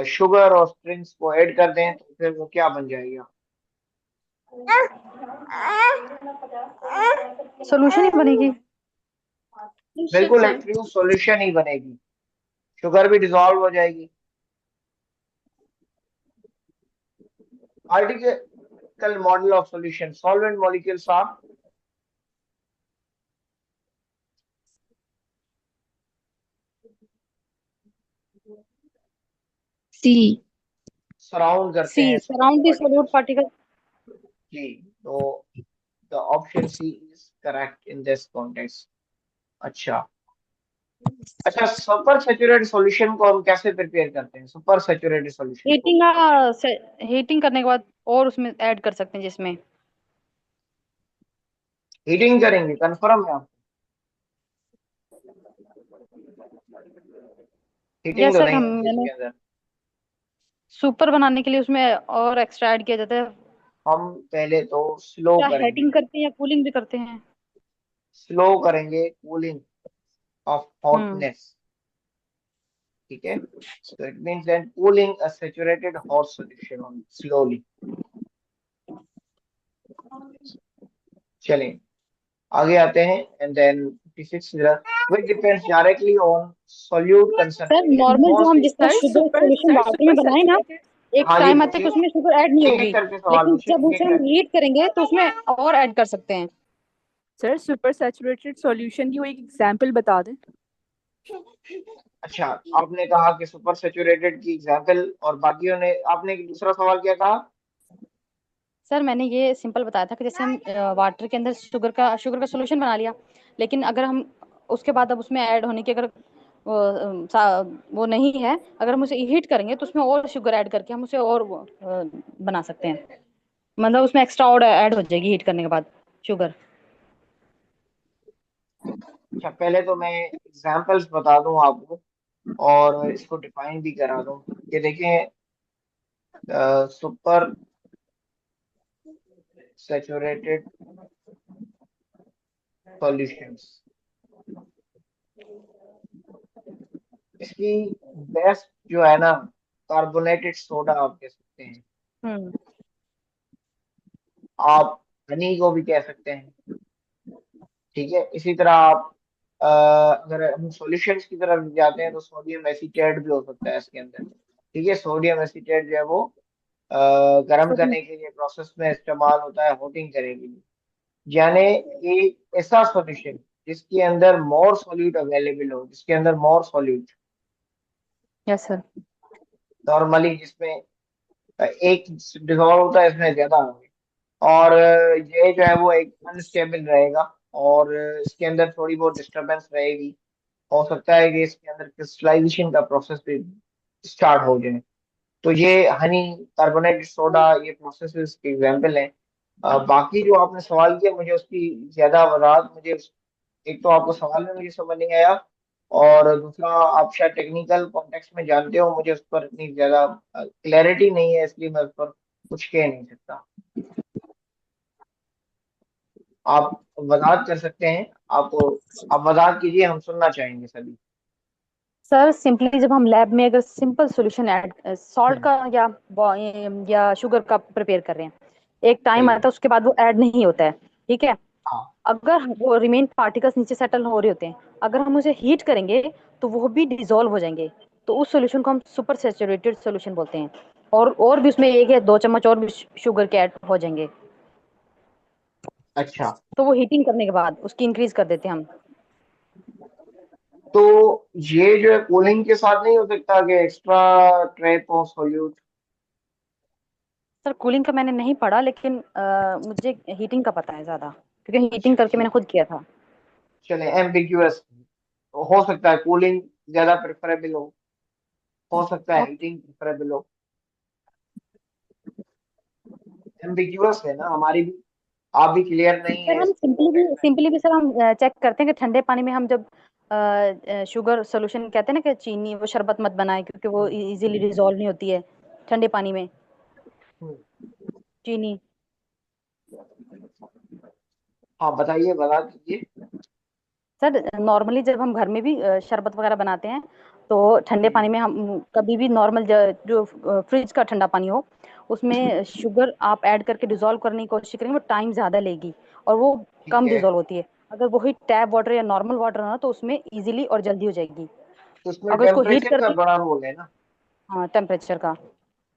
शुगर और स्ट्रिंग्स को ऐड कर दें तो फिर वो क्या बन जाएगा? सॉल्यूशन ही बनेगी। बिल्कुल एक ट्रू सॉल्यूशन ही बनेगी, शुगर भी डिसॉल्व हो जाएगी। Particle model of solution, solvent molecules are C. Surround करते सी हैं surround the solute particles. Particle. जी, तो the option C is correct in this context. अच्छा अच्छा, सुपर सैचुरेटेड सॉल्यूशन को हम कैसे प्रिपेयर करते हैं, सुपर सैचुरेटेड सॉल्यूशन को? हीटिंग करने के बाद और उसमें ऐड कर सकते हैं जिसमें। हीटिंग करेंगे, कंफर्म है आप? हीटिंग यस तो सर, नहीं हम होगी मैंने इसके अंदर। सुपर बनाने के लिए उसमें और एक्स्ट्रा ऐड किया जाता है। हम पहले तो स्लो क्या करेंगे, हीटिंग करते हैं या कूलिंग भी करते हैं? स्लो करेंगे, कूलिंग ऑफ हम्म। हॉटनेस। ठीक है, so it means then cooling a saturated hot solution on slowly। चलें आगे आते हैं। And then 56 which depends directly on solute sir concentration, normal कौन जो हम सी? जिसका शुगर सोल्यूशन वाटर में बनाए ना, एक हाँ जी टाइम आता है कि पूछिए, उसमें शुगर ऐड नहीं एक एक होगी, करके सवाल लेकिन पूछिए, जब एक उसे एक हम करके। हीट करेंगे तो उसमें और ऐड कर सकते हैं। सर सुपर सैचुरेटेड सॉल्यूशन की वो एक एग्जांपल बता दें। अच्छा, आपने कहा कि सुपर सैचुरेटेड की एग्जांपल, और बाकियों ने, आपने दूसरा सवाल क्या कहा? सर मैंने ये सिंपल बताया था कि जैसे हम वाटर के अंदर शुगर का सोल्यूशन बना लिया, लेकिन अगर हम उसके बाद अब उसमें ऐड होने की अगर वो नहीं है, अगर हम उसे हीट करेंगे तो उसमें और शुगर ऐड करके हम उसे और बना सकते हैं। मतलब उसमें एक्स्ट्रा और ऐड हो जाएगी हीट करने के बाद शुगर। अच्छा, पहले तो मैं एग्जांपल्स बता दूं आपको और इसको डिफाइन भी करा दूं कि देखें, सुपर सैचुरेटेड सॉल्यूशंस, इसकी बेस्ट जो है ना, कार्बोनेटेड सोडा आप कह सकते हैं, हम्म। आप हनी को भी कह सकते हैं। ठीक है, इसी तरह आप अगर हम सॉल्यूशंस की तरफ जाते हैं तो सोडियम एसीटेट भी हो सकता है इसके अंदर। ठीक है, सोडियम एसीटेट जो है वो गर्म करने के लिए प्रोसेस में इस्तेमाल होता है, होटिंग करने के लिए। यानी एक ऐसा सॉल्यूशन जिसके अंदर मोर सॉल्यूट अवेलेबल हो, जिसके अंदर मोर सॉल्यूट, यस सर। नॉर्मली जिसमें एक डिजॉल्व होता है, इसमें ज्यादा होंगे, और ये जो है वो एक अनस्टेबल रहेगा, और इसके अंदर थोड़ी बहुत डिस्टरबेंस रहेगी। हो सकता है कि इसके अंदर क्रिस्टलाइजेशन का प्रोसेस भी स्टार्ट हो जाए। तो ये हनी, कार्बोनेटेड सोडा, ये प्रोसेसेस के एग्जांपल हैं। बाकी जो आपने सवाल किया, मुझे उसकी ज्यादा वजाहत, एक तो आपको सवाल में मुझे समझ नहीं आया, और दूसरा आप शायद टेक्निकल कॉन्टेक्स्ट में जानते हो, मुझे उस पर इतनी ज्यादा क्लैरिटी नहीं है, इसलिए मैं उस पर कुछ कह नहीं सकता। आप वजाहत कर सकते हैं, आप वजाहत कीजिए, हम सुनना चाहेंगे सभी। सर सिंपली जब हम लैब में अगर सिंपल सॉल्यूशन ऐड सॉल्ट हम्म, का या शुगर का प्रिपेयर कर रहे हैं, एक टाइम सही आता है। है उसके बाद वो ऐड नहीं होता है। ठीक है, हाँ, अगर वो रिमेन पार्टिकल्स नीचे सेटल हो रहे होते हैं, अगर हम उसे हीट करेंगे तो वो भी डिसॉल्व हो जाएंगे। तो उस सॉल्यूशन को हम सुपर सैचुरेटेड सॉल्यूशन बोलते हैं। और भी उसमें एक या दो चम्मच और भी शुगर के ऐड हो जाएंगे, अच्छा, तो वो हीटिंग करने के बाद उसकी इंक्रीज कर देते हैं हम। तो ये जो है कूलिंग के साथ नहीं हो सकता कि extra trap of solute? Sir cooling का मैंने नहीं पढ़ा, लेकिन मुझे हीटिंग का पता है ज्यादा, क्योंकि हीटिंग अच्छा करके मैंने ठीक, खुद किया था। चले एम्बिग्यूअस, हो सकता है कूलिंग ज्यादा प्रेफरेबल हो सकता है और हीटिंग प्रेफरेबल हो। एम्बिग्यूअस है ना हमारी भी, आप भी क्लियर नहीं सर है हम इस कॉन्टेक्स्ट में। सिंपली भी सर हम चेक करते हैं कि ठंडे पानी में हम जब शुगर सोल्यूशन कहते हैं ना कि चीनी वो शरबत मत बनाए, क्योंकि वो हम्म, इजीली डिसॉल्व नहीं होती है ठंडे पानी में, हम्म। चीनी। हाँ बताइए, बता दीजिए। सर नॉर्मली जब हम घर में भी शरबत वगैरह बनाते हैं, तो ठंडे जी, पानी में हम कभी भी नॉर्मल जो फ्रिज का ठंडा पानी हो, उसमें शुगर आप ऐड करके डिसॉल्व करने की कोशिश करेंगे, वो टाइम ज़्यादा लेगी और वो ठीक कम है, डिसॉल्व होती है। अगर वही टैप वाटर या नॉर्मल वाटर हो ना, तो उसमें इजीली और जल्दी हो जाएगी। तो उसमें अगर उसको हीट टेम्परेचर का करके, बड़ा रोल है ना। हाँ टेम्परेचर का,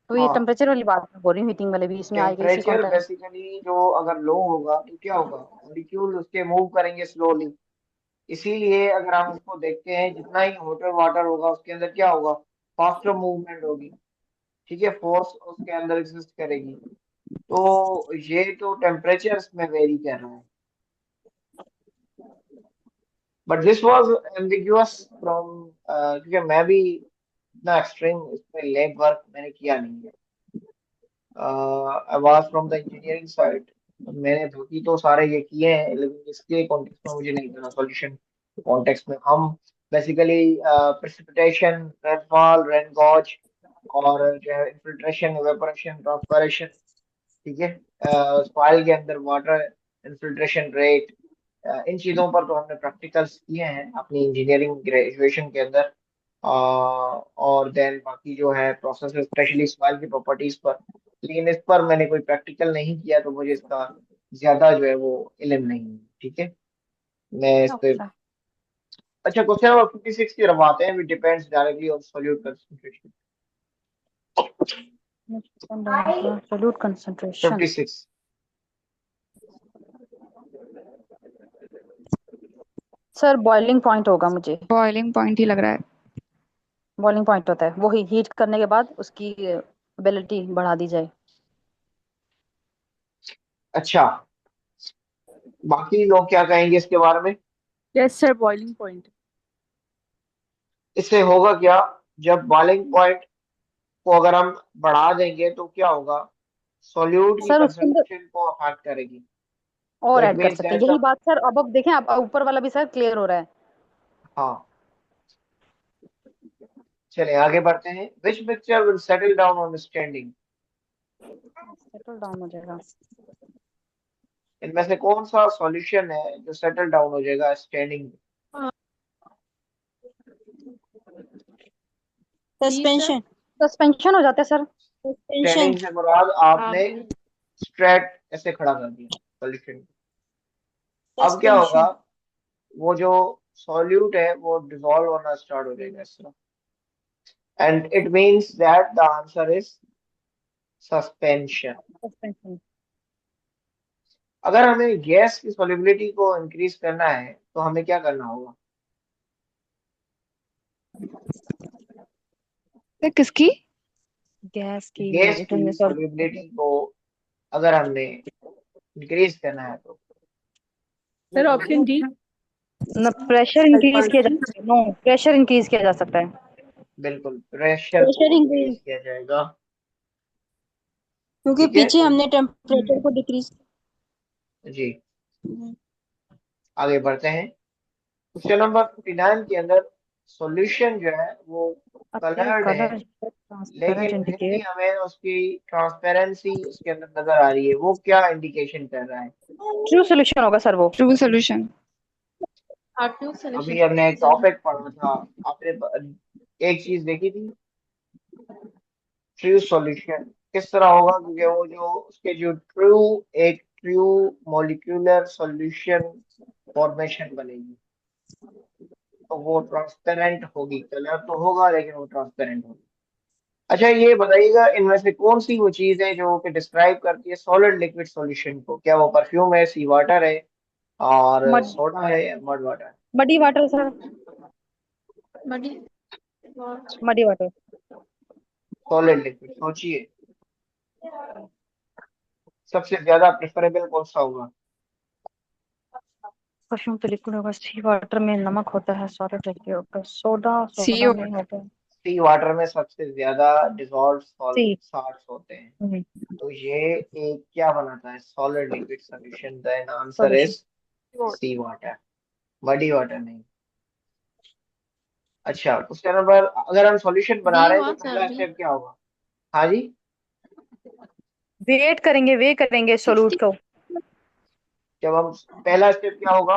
तो ये हाँ, टेम्परेचर वाली बात मैं बोल रही हूँ, हीटिंग वाले भी इसमें आएगा इसी टेम्परेचर कॉन्टेक्स्ट। बेसिकली जो अगर लो होगा तो क्या होगा, मॉलिक्यूल उसके मूव करेंगे स्लोली। इसीलिए अगर हम इसको देखते हैं, जितना ही हॉटर वाटर होगा उसके अंदर क्या होगा, फास्टर मूवमेंट होगी। ठीक है, फोर्स उसके अंदर एग्जिस्ट करेगी। तो ये तो टेम्परेचर्स में वेरी कर रहा है, but this was ambiguous from, क्योंकि मैं भी इतना एक्सट्रीम इसमें लैब वर्क मैंने किया नहीं है। I was from the engineering side, मैंने बाकी तो सारे ये किए हैं, लेकिन इसके कॉन्टेक्स्ट में मुझे नहीं पता। सॉल्यूशन कॉन्टेक्स्ट में हम बेसिकली प्रेसिपिटेशन, रेनफॉल, रेनगॉज, और जो है इन्फिल्ट्रेशन, इवेपोरेशन, ट्रांसपायरेशन, ठीक है, सॉइल के अंदर वाटर इन्फिल्ट्रेशन रेट, इन चीज़ों पर तो हमने प्रैक्टिकल्स किए हैं अपनी इंजीनियरिंग ग्रेजुएशन के अंदर। और देन बाकी जो है प्रोसेस, स्पेशली सॉइल की प्रॉपर्टीज पर, लेकिन इस पर मैंने कोई प्रैक्टिकल नहीं किया, तो मुझे इसका ज्यादा जो है वो इल्म नहीं है, ठीक है। मैं इस पे, अच्छा। अच्छा, क्वेश्चन नंबर 56 की तरफ आते हैं। Which depends directly on solute concentration. Solute concentration. 56। Sir boiling point होगा मुझे। बॉइलिंग पॉइंट ही लग रहा है। बॉइलिंग पॉइंट होता है वो ही हीट करने के बाद उसकी एबिलिटी बढ़ा दी जाए। अच्छा, बाकी लोग क्या कहेंगे इसके बारे में? Yes sir, boiling point. इससे होगा क्या, जब बॉइलिंग पॉइंट को अगर हम बढ़ा देंगे तो क्या होगा, सॉल्यूट की सर उसके अंदर कंसंट्रेशन को अफेक्ट करेगी। तो और इट ऐड कर मींस सकते हैं, दैट यही द, बात सर। अब देखें, अब ऊपर वाला भी सर क्लियर हो रहा है। हाँ, चलिए आगे बढ़ते हैं। Which mixture will settle down on standing. Settle down हो जाएगा। इनमें से कौन सा सॉल्यूशन है जो सेटल डाउन हो जाएगा स्टैंडिंग? सस्पेंशन। सस्पेंशन हो जाता है सर। सस्पेंशन। स्टैंडिंग से मुराद आपने स्ट्रेट ऐसे खड़ा कर दिया सॉल्यूशन। अब क्या होगा, सस्पेंशन। वो जो सॉल्यूट है वो डिसॉल्व होना स्टार्ट हो जाएगा इस तरह, and it means that the answer is suspension. Suspension. अगर हमें गैस की सॉल्युबिलिटी को इंक्रीज करना है तो हमें क्या करना होगा? तो किसकी? गैस की गैस की सॉरी, सॉल्युबिलिटी को अगर हमने इंक्रीज करना है तो sir option D. Pressure increase किया जा सकता है। नो, प्रेशर इंक्रीज किया जा सकता है। बिल्कुल, प्रेशर प्रेशर को इंक्रीज इंक्रीज, किया जाएगा, क्योंकि ठीक है। पीछे हमने टेम्परेचर को डिक्रीज। जी, आगे बढ़ते हैं। क्वेश्चन नंबर 59 के अंदर सॉल्यूशन जो है वो अपीयर्स कलर्ड है, कलर ट्रांसपेरेंट लेकिन फिर भी इंडिकेट हमें उसकी ट्रांसपेरेंसी उसके अंदर नजर आ रही है, वो क्या इंडिकेशन कर रहा है? ट्रू सोल्यूशन होगा सर वो। True solution. आर्टिव अभी सोल्यूशन। हमने एक टॉपिक पढ़ा था, आपने एक चीज देखी थी, ट्रू सॉल्यूशन किस तरह होगा, क्योंकि वो जो उसके जो ट्रू, एक ट्रू मॉलिक्यूलर सॉल्यूशन फॉर्मेशन बनेगी, तो वो ट्रांसपेरेंट होगी। कलर तो होगा लेकिन वो ट्रांसपेरेंट होगी। अच्छा, ये बताइएगा, इनमें से कौन सी वो चीज है जो कि डिस्क्राइब करती है सॉलिड लिक्विड सॉल्यूशन को? क्या वो परफ्यूम है, सी वाटर है, और मड सोडा है, या mud water? Muddy water sir. बड़ी मडी वाटर। सॉलिड लिक्विड, सोचिए सबसे ज्यादा प्रेफरेबल कौन सा होगा? परफ्यूम तो लिक्विड होगा, सी वाटर में नमक होता है, सॉलिड लिक्विड होगा, सोडा सी सोडा में होगा। सी वाटर में सबसे ज्यादा डिजॉल्व सी। साल्ट्स होते हैं, तो ये एक क्या बनाता है, solid liquid solution. Then answer solution. Is C water, muddy water नहीं। अच्छा, क्वेश्चन नंबर, अगर हम सॉल्यूशन बना बी रहे हैं हुआ तो सर, पहला बी। स्टेप क्या होगा? हाँ जी, वे करेंगे सोलूट 60। को। जब हम, पहला स्टेप क्या होगा?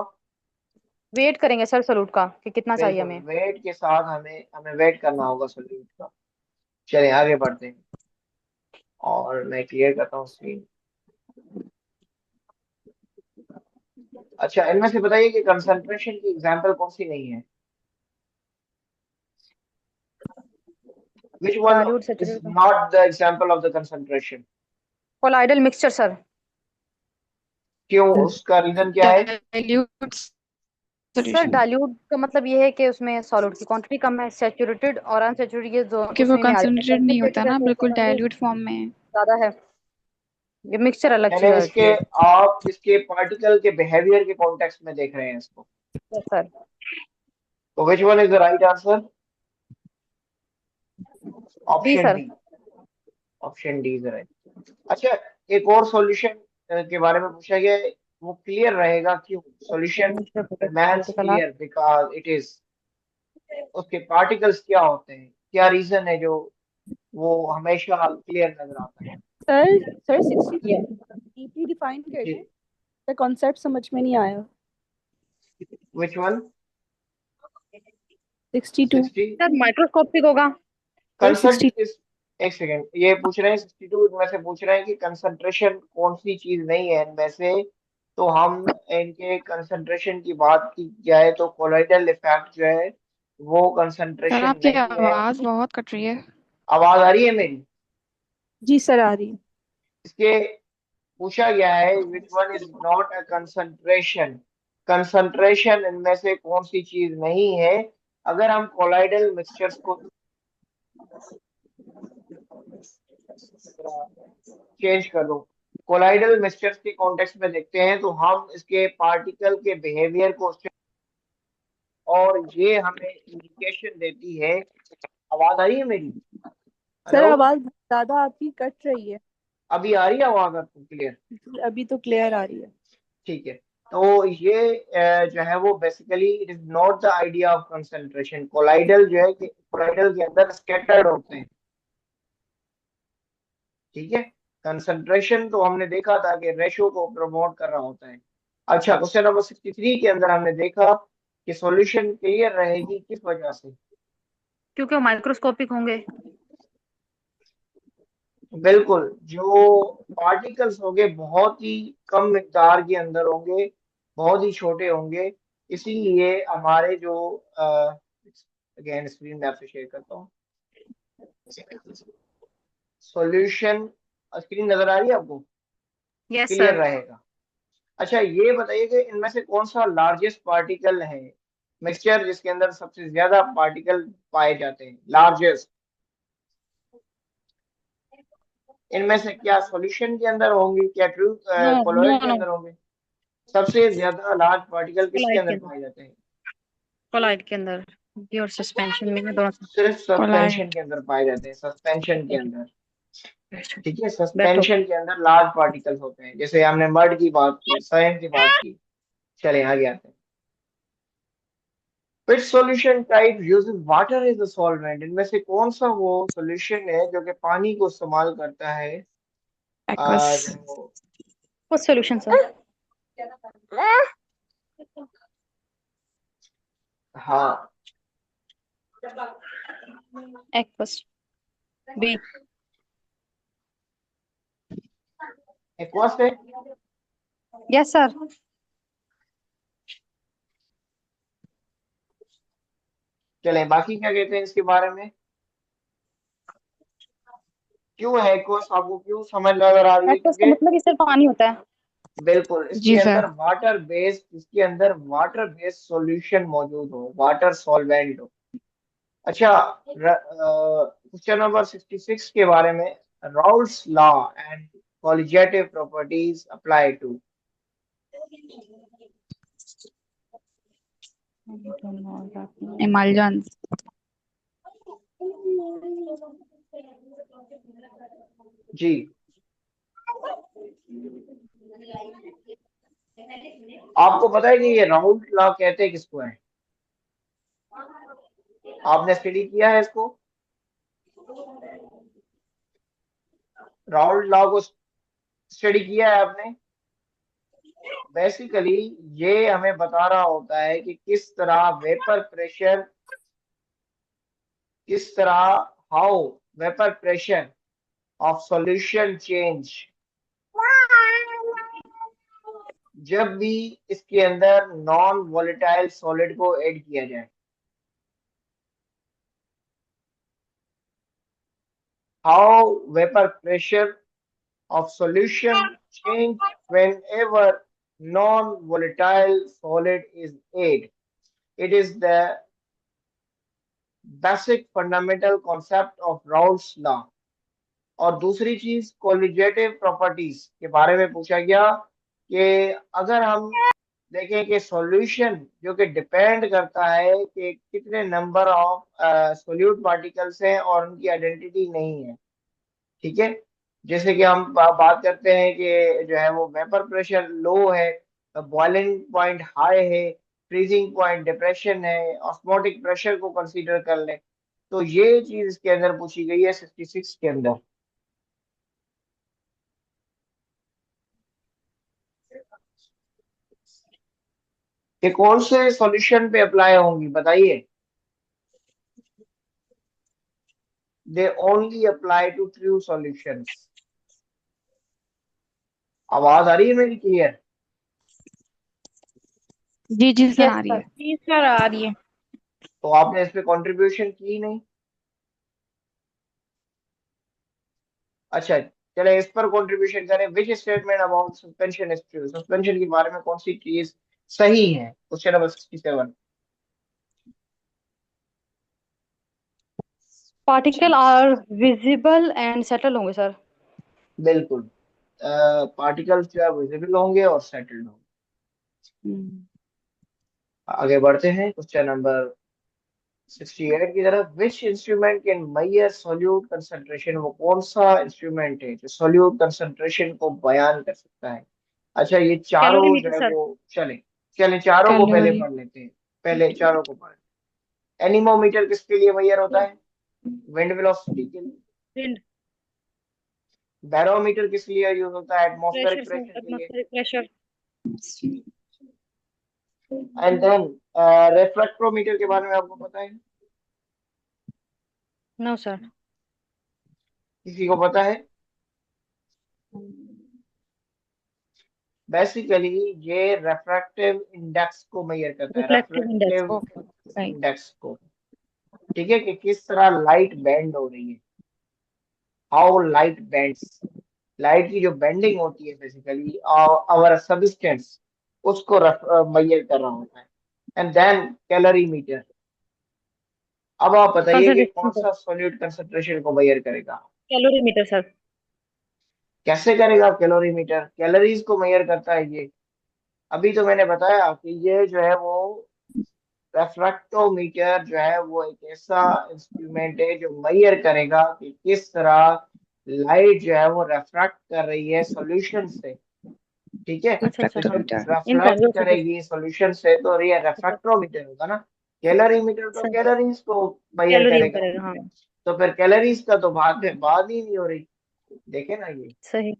वेट करेंगे सर सोलूट का कि कितना चाहिए बिल्कुल, हमें। वेट के साथ हमें हमें वेट करना होगा सॉल्यूट का। चलिए आगे बढ़ते हैं, और मैं क्लियर करता हूँ स्क्रीन। अच्छा, इनमें से बताइए कि कंसंट्रेशन की एग्जांपल कौन सी नहीं है? Which one dilute is saturated. not the example of the concentration? Colloidal mixture sir. क्यों, उसका रीजन क्या है? Dilute sir solution. डाइल्यूट का मतलब ये है कि उसमें सॉलिड की क्वांटिटी कम है, सैचुरेटेड और अनसैचुरेटेड ये कि वो उसमें नहीं आ जाता, कंसंट्रेट नहीं होता कंसंट्रेटेड ना, जैसे बिल्कुल होता है डाइल्यूट फॉर्म में है। ज्यादा है। ये मिक्सचर अलग यानी चीज होती इसके है। आप इसके पार्टिकल के बिहेवियर के कॉन्टेक्स्ट में देख रहे हैं इसको। Yes sir. तो which one is the right answer? D option sir. D. Option D is right. अच्छा, एक और सॉल्यूशन के बारे में पूछा गया है, वो क्लियर रहेगा क्यों? Solution remains clear because it is, उसके पार्टिकल्स क्या होते हैं, क्या रीजन है जो वो हमेशा क्लियर नजर आता है? सर 62 डीपली डिफाइन कर जी, दें, कॉन्सेप्ट समझ में नहीं आया। Which one? 62 60 सर माइक्रोस्कोपिक होगा। सर कंसंट 60। इस, एक सेकेंड, ये पूछ रहे हैं 62 में से पूछ रहे हैं कि कंसंट्रेशन कौन सी चीज नहीं है इनमें से। तो हम इनके कंसंट्रेशन की बात की जाए तो कोलाइडल इफेक्ट जो है वो सर कंसंट्रेशन आपकी नहीं है। आवाज बहुत कट रही है। आवाज आ रही है मेरी? जी सर आ रही है। इसके पूछा गया है विच one is not a concentration, concentration इनमें से कौन सी चीज नहीं है। अगर हम कोलाइडल मिक्सचर्स को चेंज कर दो, कोलाइडल मिक्सचर्स के कॉन्टेक्स्ट में देखते हैं तो हम इसके पार्टिकल के बिहेवियर को, और ये हमें इंडिकेशन देती है। आवाज आ रही है मेरी? सर हेलो, आवाज ज्यादा आपकी कट रही है। अभी आ रही है आवाज आपको क्लियर? अभी तो क्लियर आ रही है। ठीक है। तो ये जो है वो basically it is not the idea of concentration. Colloidal जो है कि कोलाइडल के अंदर स्कैटर्ड होते हैं, ठीक है। कंसंट्रेशन तो हमने देखा था कि रेशो को प्रमोट कर रहा होता है। अच्छा, क्वेश्चन नंबर 63 के अंदर हमने देखा कि सॉल्यूशन क्लियर रहेगी किस वजह से? क्योंकि वो माइक्रोस्कोपिक होंगे। बिल्कुल, जो पार्टिकल्स होंगे बहुत ही कम मिकदार के अंदर होंगे, बहुत ही छोटे होंगे। इसीलिए हमारे जो अगेन स्क्रीन में आपसे शेयर करता हूँ सॉल्यूशन, स्क्रीन नजर आ रही है आपको? Yes clear sir. रहेगा। अच्छा, ये बताइए कि इनमें से कौन सा लार्जेस्ट पार्टिकल है, मिक्सचर जिसके अंदर सबसे ज्यादा पार्टिकल पाए जाते हैं, लार्जेस्ट। इनमें से क्या सॉल्यूशन के अंदर होंगे, क्या ट्रू नो नो कोलोइड के नो। अंदर होंगे? सबसे ज्यादा लार्ज पार्टिकल किसके कोलाइड के अंदर अंदर। पाए जाते हैं? कोलाइड के अंदर भी और सस्पेंशन में दोनों। सिर्फ सस्पेंशन कोलाइड। के अंदर पाए जाते हैं, सस्पेंशन के अंदर। ठीक है, बैठो। सस्पेंशन के अंदर लार्ज पार्टिकल्स होते हैं, जैसे हमने मड की बात की, सैंड की बात की। चले आगे आते हैं। Which solution type uses water as a solvent? इनमें से कौन सा वो सॉल्यूशन है जो कि पानी को इस्तेमाल करता है एक्वस। जो, वो सॉल्यूशन सर। हाँ, एक्वस। बी। एक्वास है? Yes sir. चले बाकी क्या कहते हैं इसके बारे में, क्यों है एक्वास, आपको क्यों समझ नजर आ रही है? एक्वस का क्योंकि मतलब सिर्फ पानी होता है। बिल्कुल इसके जी अंदर सर। वाटर बेस्ड सॉल्यूशन मौजूद हो, वाटर सॉल्वेंट हो। अच्छा, क्वेश्चन नंबर 66 के बारे में, Raoult's law and colligative properties apply to. Emulsion. जी, आपको पता है कि ये राउल्ट लॉ कहते हैं किसको है? आपने स्टडी किया है इसको? राउल्ट लॉ को स्टडी किया है आपने? बेसिकली ये हमें बता रहा होता है कि किस तरह वेपर प्रेशर, किस तरह, how vapour pressure of solution change जब भी इसके अंदर नॉन वोलेटाइल सॉलिड को ऐड किया जाए। How vapour pressure of solution change whenever non-volatile solid is added. It is the basic fundamental concept of Raoult's law. और दूसरी चीज कोलिगेटिव प्रॉपर्टीज के बारे में पूछा गया कि अगर हम देखें कि सॉल्यूशन जो कि डिपेंड करता है कि कितने नंबर ऑफ सोल्यूट पार्टिकल्स हैं और उनकी आइडेंटिटी नहीं है, ठीक है। जैसे कि हम बात करते हैं कि जो है वो वेपर प्रेशर लो है, बॉइलिंग पॉइंट हाई है, फ्रीजिंग पॉइंट डिप्रेशन है, ऑस्मोटिक प्रेशर को कंसीडर कर लें। तो ये चीज इसके अंदर पूछी गई है 66 के अंदर। ये कौन से सॉल्यूशन पे अप्लाई होंगी बताइए। They only apply to true solutions. आवाज आ रही है मेरी क्लियर? जी जी सर यस आ रही सर। है। जी सर आ रही है। तो आपने इस पे कंट्रीब्यूशन की नहीं। अच्छा, चले इस पर कंट्रीब्यूशन करें। Which statement about suspension is true? Suspension के बारे में कौन सी चीज सही है? Question number 67। Particle are visible and settle होंगे सर। बिल्कुल, पार्टिकल्स जो है विजिबल होंगे और सेटल्ड होंगे। हम्म, आगे बढ़ते हैं क्वेश्चन नंबर 68 की तरफ। Which instrument can measure solute concentration? वो कौन सा इंस्ट्रूमेंट है जो सोल्यूट कंसंट्रेशन को बयान कर सकता है? अच्छा, ये चारों जो कैलोरीमीटर है सर। वो चले चले चारों को पहले कैलोरी। पढ़ लेते हैं। पहले चारों को पढ़। एनीमोमीटर किसके लिए मेजर होता है? विंड वेलोसिटी के लिए। विंड बैरोमीटर किस लिए यूज होता है? प्रेशर एटमॉस्फेरिक सर, प्रेशर के लिए। Atmospheric pressure. And then refractometer के बारे में आपको पता है? No sir. किसी को पता है? बेसिकली ये रेफ्रैक्टिव इंडेक्स को मेजर करता है, reflective index. Refractive okay right. Index को। ठीक है, कि किस तरह लाइट बेंड हो रही है, हाउ लाइट बेंड्स। लाइट की जो बेंडिंग होती है बेसिकली आवर सबस्टेंस, उसको मेजर कर रहा होता है। And then calorimeter. अब आप बताइए कि कंसंट्रेशन कौन सर। सा सॉल्यूट कंसंट्रेशन को मेजर करेगा? Calorimeter sir. कैसे करेगा कैलोरीमीटर? कैलोरीज को मेजर करता है ये। अभी तो मैंने बताया कि ये जो है वो रेफ्रेक्टोमीटर जो है वो एक ऐसा इंस्ट्रूमेंट है जो मेजर करेगा कि किस तरह लाइट जो है वो रेफ्रेक्ट कर रही है सॉल्यूशन से। ठीक है, अच्छा अच्छा। तो जब रिफ्लेक्टोमीटर। इन रेफ्लेक्ट वेलोसिटी। करेगी सॉल्यूशन से तो ये रेफ्रेक्टोमीटर होगा ना। कैलोरीमीटर तो सर कैलोरीज को मेजर कैलोरीज करेगा। करेगा हाँ। तो फिर कैलोरीज का तो बात ही नहीं हो रही। देखे ना, ये सही।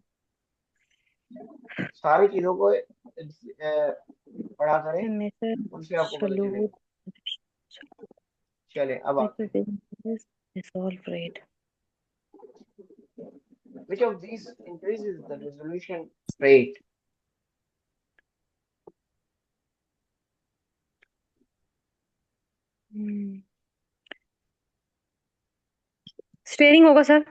सारी चीजों को पढ़ा करें, इनमें से उनसे आपको पता चलेगा। सोलूट चले अब आते हैं। Dissolve rate. Which of these increases the resolution rate? Steering होगा सर।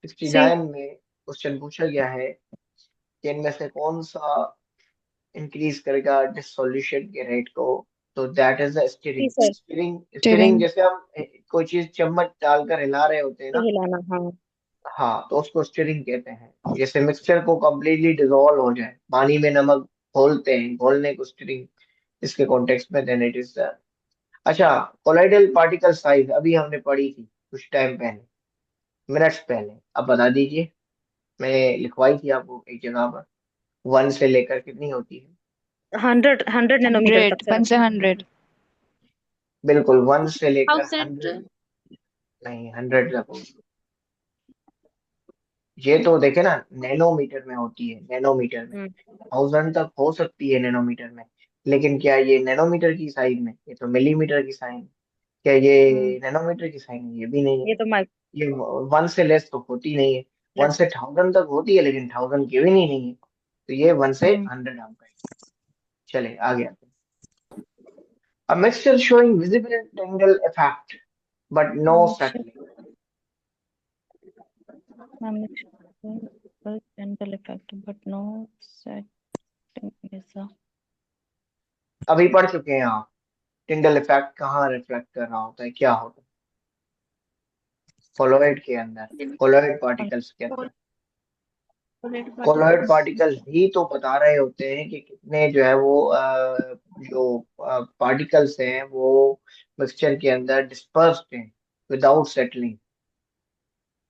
सी। 69 में क्वेश्चन पूछा गया है कि इनमें से कौन सा इंक्रीज करेगा डिसोल्यूशन के रेट को? तो that is the C stirring. Sir. Stirring stirring stirring. जैसे हम कोई चीज चम्मच डालकर हिला रहे होते हैं तो ना। हिलाना हाँ। हाँ, तो उसको स्टीयरिंग कहते हैं। जैसे मिक्सचर को कम्प्लीटली डिसॉल्व हो जाए, पानी में नमक घोलते हैं, घोलने को स्टीयरिंग इसके कॉन्टेक्स्ट में, देन इट इज। अच्छा, कोलाइडल पार्टिकल साइज अभी हमने पढ़ी थी कुछ टाइम पहले, मिनट्स पहले। अब बता दीजिए, मैंने लिखवाई थी आपको एक जगह पर। 1 से लेकर कितनी होती है? 100 नैनोमीटर तक 100 सर। 1 से 100। बिल्कुल, 1 से लेकर थाउजेंड। 100। नहीं, 100 तक होगी। ये तो देखे ना, नैनोमीटर में होती है, नैनोमीटर में। हम्म 1000 तक हो सकती है नैनोमीटर में। लेकिन क्या ये नैनोमीटर की साइज में? ये तो मिलीमीटर की साइज। क्या हम्म। ये नैनोमीटर की साइज है? ये भी नहीं है। ये तो माइक। ये 1 से लेस तो होती नहीं है। 1 से 1000 तक होती है, लेकिन 1000 की भी नहीं है। तो ये 1 से हम्म 100 आपका है। चले आगे आते हैं। A mixture showing visible tangle effect but no settling. General effect but no setting ऐसा। अभी पढ़ चुके हैं आप। टिंडल इफेक्ट कहाँ रिफ्लेक्ट कर रहा होता है, क्या होता है? कोलॉइड के अंदर, कोलॉइड पार्टिकल्स के अंदर। कोलॉइड पार्टिकल्स ही तो बता रहे होते हैं कि कितने जो है वो जो पार्टिकल्स हैं वो मिक्सचर के अंदर डिस्पर्स्ड हैं विदाउट सेटलिंग।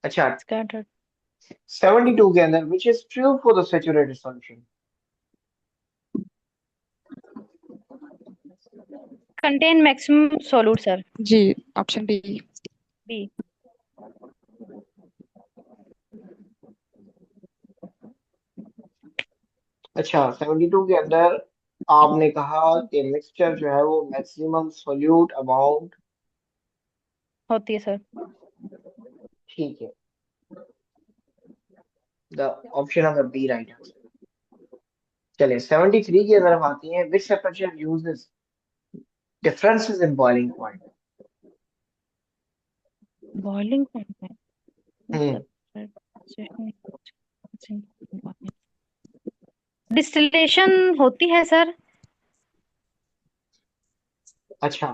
अच्छा, Scattered. 72 के अंदर which is true for the saturated solution? Contain maximum solute, sir. जी ऑप्शन बी। B. अच्छा, 72 के अंदर आपने कहा कि मिक्सचर जो है वो मैक्सिमम सोल्यूट अमाउंट, होती है सर। ठीक है, the option number B right answer. चलिए 73 की तरफ आती है, which temperature uses differences in boiling point? Boiling point है हम्म, डिस्टिलेशन होती है सर। अच्छा,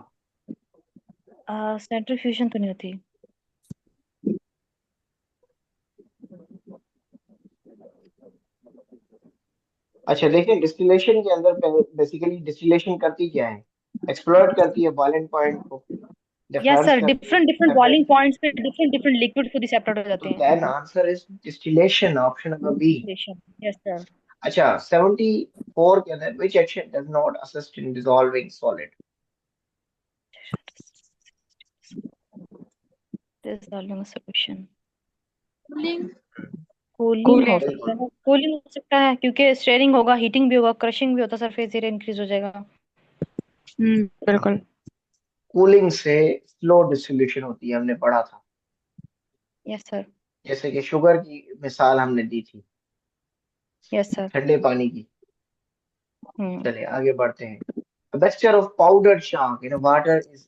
सेंट्रीफ्यूजन तो नहीं होती। अच्छा देखिए, डिस्टिलेशन के अंदर बेसिकली डिस्टिलेशन करती क्या है? एक्सप्लोर करती है बॉइलिंग पॉइंट को, यस डिफरेंस सर, करती है, different different boiling separate. Points पे डिफरेंट डिफरेंट लिक्विड खुद ही सेपरेट हो तो जाते हैं। Then answer is distillation, option number B. Distillation, yes sir. अच्छा, 74 के अंदर which action does not assist in dissolving solid? Dissolving solution. Cooling. Cooling हो कूलिंग। सकता बिल्कुल, है, कूलिंग हो सकता है क्योंकि स्टेयरिंग होगा, हीटिंग भी होगा, क्रशिंग भी होता है, सरफेस एरिया इंक्रीज हो जाएगा। बिल्कुल। कूलिंग से स्लो डिसोल्यूशन होती है, हमने पढ़ा था, यस सर। जैसे कि शुगर की मिसाल हमने दी थी, यस सर। ठंडे पानी की। हम्म। चलिए आगे बढ़ते हैं। Mixture of powder chalk in water is,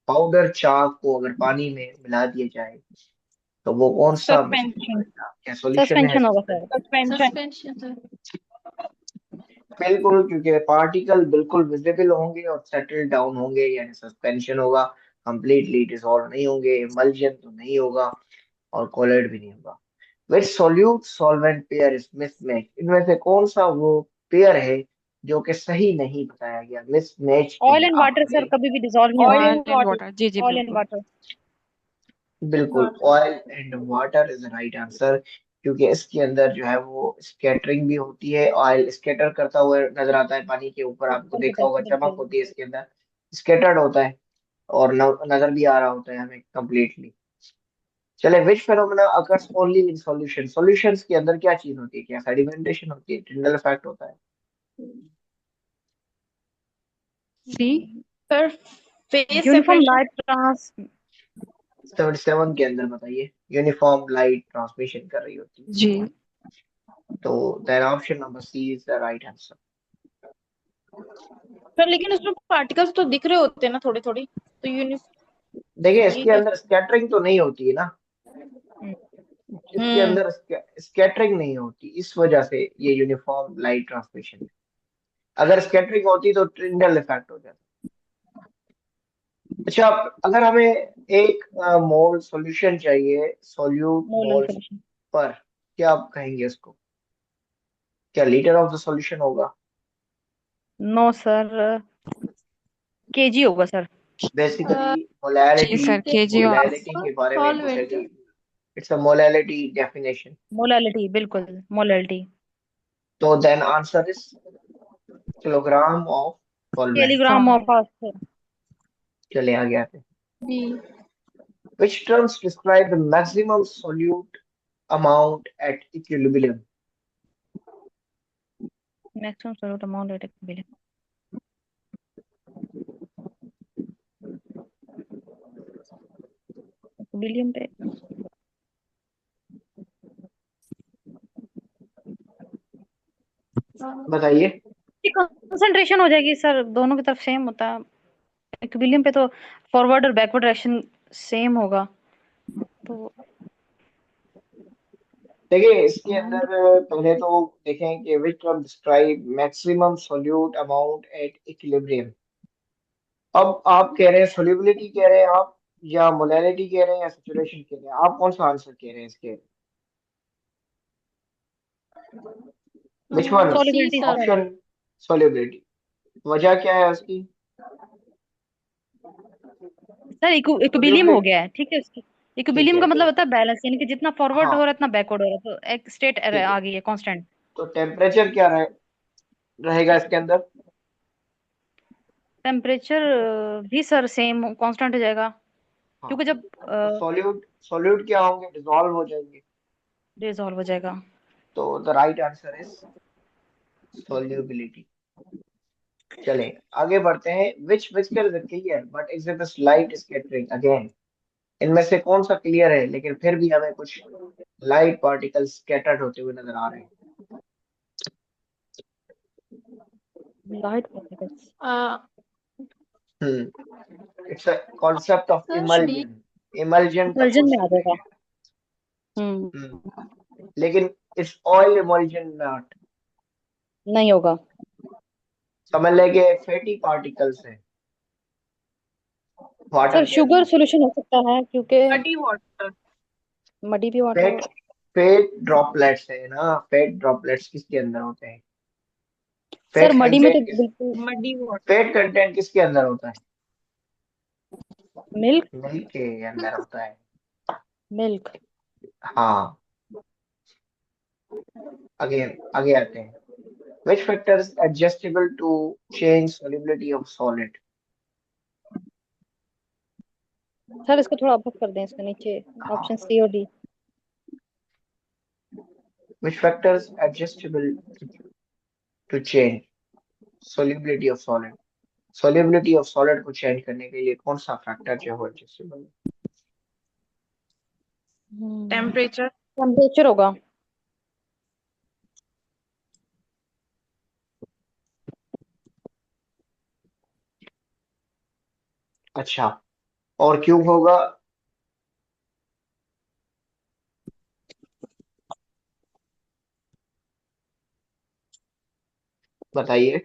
powder chalk को अगर पानी में मिला दिया जाए तो वो कौन सा मिक्सचर सस्पेंशन। बनेगा? क्या सॉल्यूशन है? सस्पेंशन होगा सर, सस्पेंशन। Suspension sir. बिल्कुल, क्योंकि पार्टिकल बिल्कुल विजिबल होंगे और सेटल डाउन होंगे, यानी सस्पेंशन होगा, कंप्लीटली डिसॉल्व नहीं होंगे, इमल्जन तो नहीं होगा और कोलाइड भी नहीं होगा। Which solute solvent pair is mismatch? इनमें से कौन सा वो पेयर है जो कि सही नहीं बताया गया, मिसमैच के ऑयल हैं? एंड आप वाटर सर हमें, कभी भी डिसॉल्व नहीं ऑयल होते। एंड वाटर, जी जी ऑयल एंड बिल्कुल। वाटर। बिल्कुल oil and water is right answer, क्योंकि इसके अंदर जो है वो स्कैटरिंग भी होती है, ऑयल स्कैटर करता हुआ नजर आता है पानी के ऊपर, आपको बिल्कुल देखा होगा, चमक बिल्कुल। होती है इसके अंदर, स्कैटर्ड होता है और नजर भी आ रहा होता है हमें कंप्लीटली। चले, which phenomena occurs only in solution? Solutions के अंदर क्या चीज होती है? क्या सेडिमेंटेशन होती है, टिंडल इफेक्ट होता है? C. Sir phase uniform separation. Light trans. 77 के अंदर बताइए, यूनिफॉर्म लाइट ट्रांसमिशन कर रही होती है, जी। तो then option number C is the right answer. Sir लेकिन उसमें पार्टिकल्स तो दिख रहे होते हैं ना थोड़ी थोड़ी, तो देखिए ये इसके अंदर स्कैटरिंग तो नहीं होती है ना, इसके हम्म। अंदर स्कैटरिंग नहीं होती, इस वजह से ये यूनिफॉर्म लाइट ट्रांसमिशन है। अगर स्कैटरिंग होती तो ट्रिंडल इफेक्ट हो जाता। अच्छा, अगर हमें एक मोल सॉल्यूशन चाहिए, सोल्यूट मोलर मोल सोल्यूशन। पर, क्या आप कहेंगे उसको? क्या लीटर ऑफ द सॉल्यूशन होगा? नो सर, केजी होगा सर। बेसिकली जी मोलैलिटी, सर, केजी और मोलैलिटी के बारे में पूछा सॉल्वेंट। जाता है। It's a molality definition. Molality, बिल्कुल मोलालिटी। तो then answer is kilogram of solvent. Kilogram of sir. चले आगे आते हैं। B. Which terms describe the maximum solute amount at equilibrium? Maximum solute amount at billion पे। बताइए। कंसंट्रेशन हो जाएगी सर, दोनों की तरफ सेम होता है। इक्विलिब्रियम पे तो फॉरवर्ड और बैकवर्ड डायरेक्शन सेम होगा, तो देखिए इसके अंदर पहले तो देखें कि which term describe maximum solute amount at equilibrium। अब आप कह रहे हैं solubility, कह रहे हैं आप, या मोलैलिटी कह रहे हैं या सैचुरेशन कह रहे हैं, आप कौन सा आंसर कह रहे हैं इसके? Which one? C solubility sir. Sir. Option solubility. वजह क्या है उसकी? सर इक्विलिब्रियम हो सोल्यूबिलिटी। गया है, ठीक है उसकी। ठीक इक्विलिब्रियम है का मतलब तो होता है बैलेंस, यानी कि जितना फॉरवर्ड हो हाँ रहा है उतना बैकवर्ड हो रहा है, तो एक स्टेट ठीक है, आ गई है कांस्टेंट। तो टेम्परेचर क्या रहेगा इसके अंदर? टेम्परेचर भी सर सेम कांस्टेंट हो जाएगा, हाँ, क्योंकि जब तो सॉल्यूट सॉल्यूट क्या होंगे? डिसॉल्व हो जाएंगे। डिसॉल्व हो जाएगा। तो the right answer is solubility. चले आगे बढ़ते हैं। Which mixture is clear but exhibits light scattering again? इनमें से कौन सा क्लियर है लेकिन फिर भी हमें कुछ लाइट पार्टिकल्स स्कैटर्ड होते हुए नजर आ रहे हैं? Light particles. It's a concept of sir D. Emulsion. Emulsion का इमल्जन में आ कॉन्सेप्ट है जाएगा। ये। हम्म। हम्म, लेकिन इट्स ऑयल इमल्जन नॉट। नहीं होगा। समझ लेंगे फैटी पार्टिकल्स है सर वाटर के शुगर अंदर। सॉल्यूशन हो सकता है, क्योंकि मडी वाटर। मडी भी वाटर। फेट फेट ड्रॉपलेट्स है ना, फेट ड्रॉपलेट्स किसके अंदर होते हैं? सर फेट मडी में तो कंटेंट किस बिल्कुल। Muddy water. फेट कंटेंट किसके अंदर होता है? मिल्क। मिल्क के अंदर होता है। मिल्क। हाँ, आगे आगे आते हैं। which factor is adjustable to change solubility of solid? Sir इसको थोड़ा अप कर दें, इसके नीचे हाँ, ऑप्शन सी और D. which factor is adjustable to change solubility of solid? solubility of solid को चेंज करने के लिए कौन सा फैक्टर जो है adjustable? टेम्परेचर। टेम्परेचर होगा। अच्छा, और क्यों होगा? बताइए।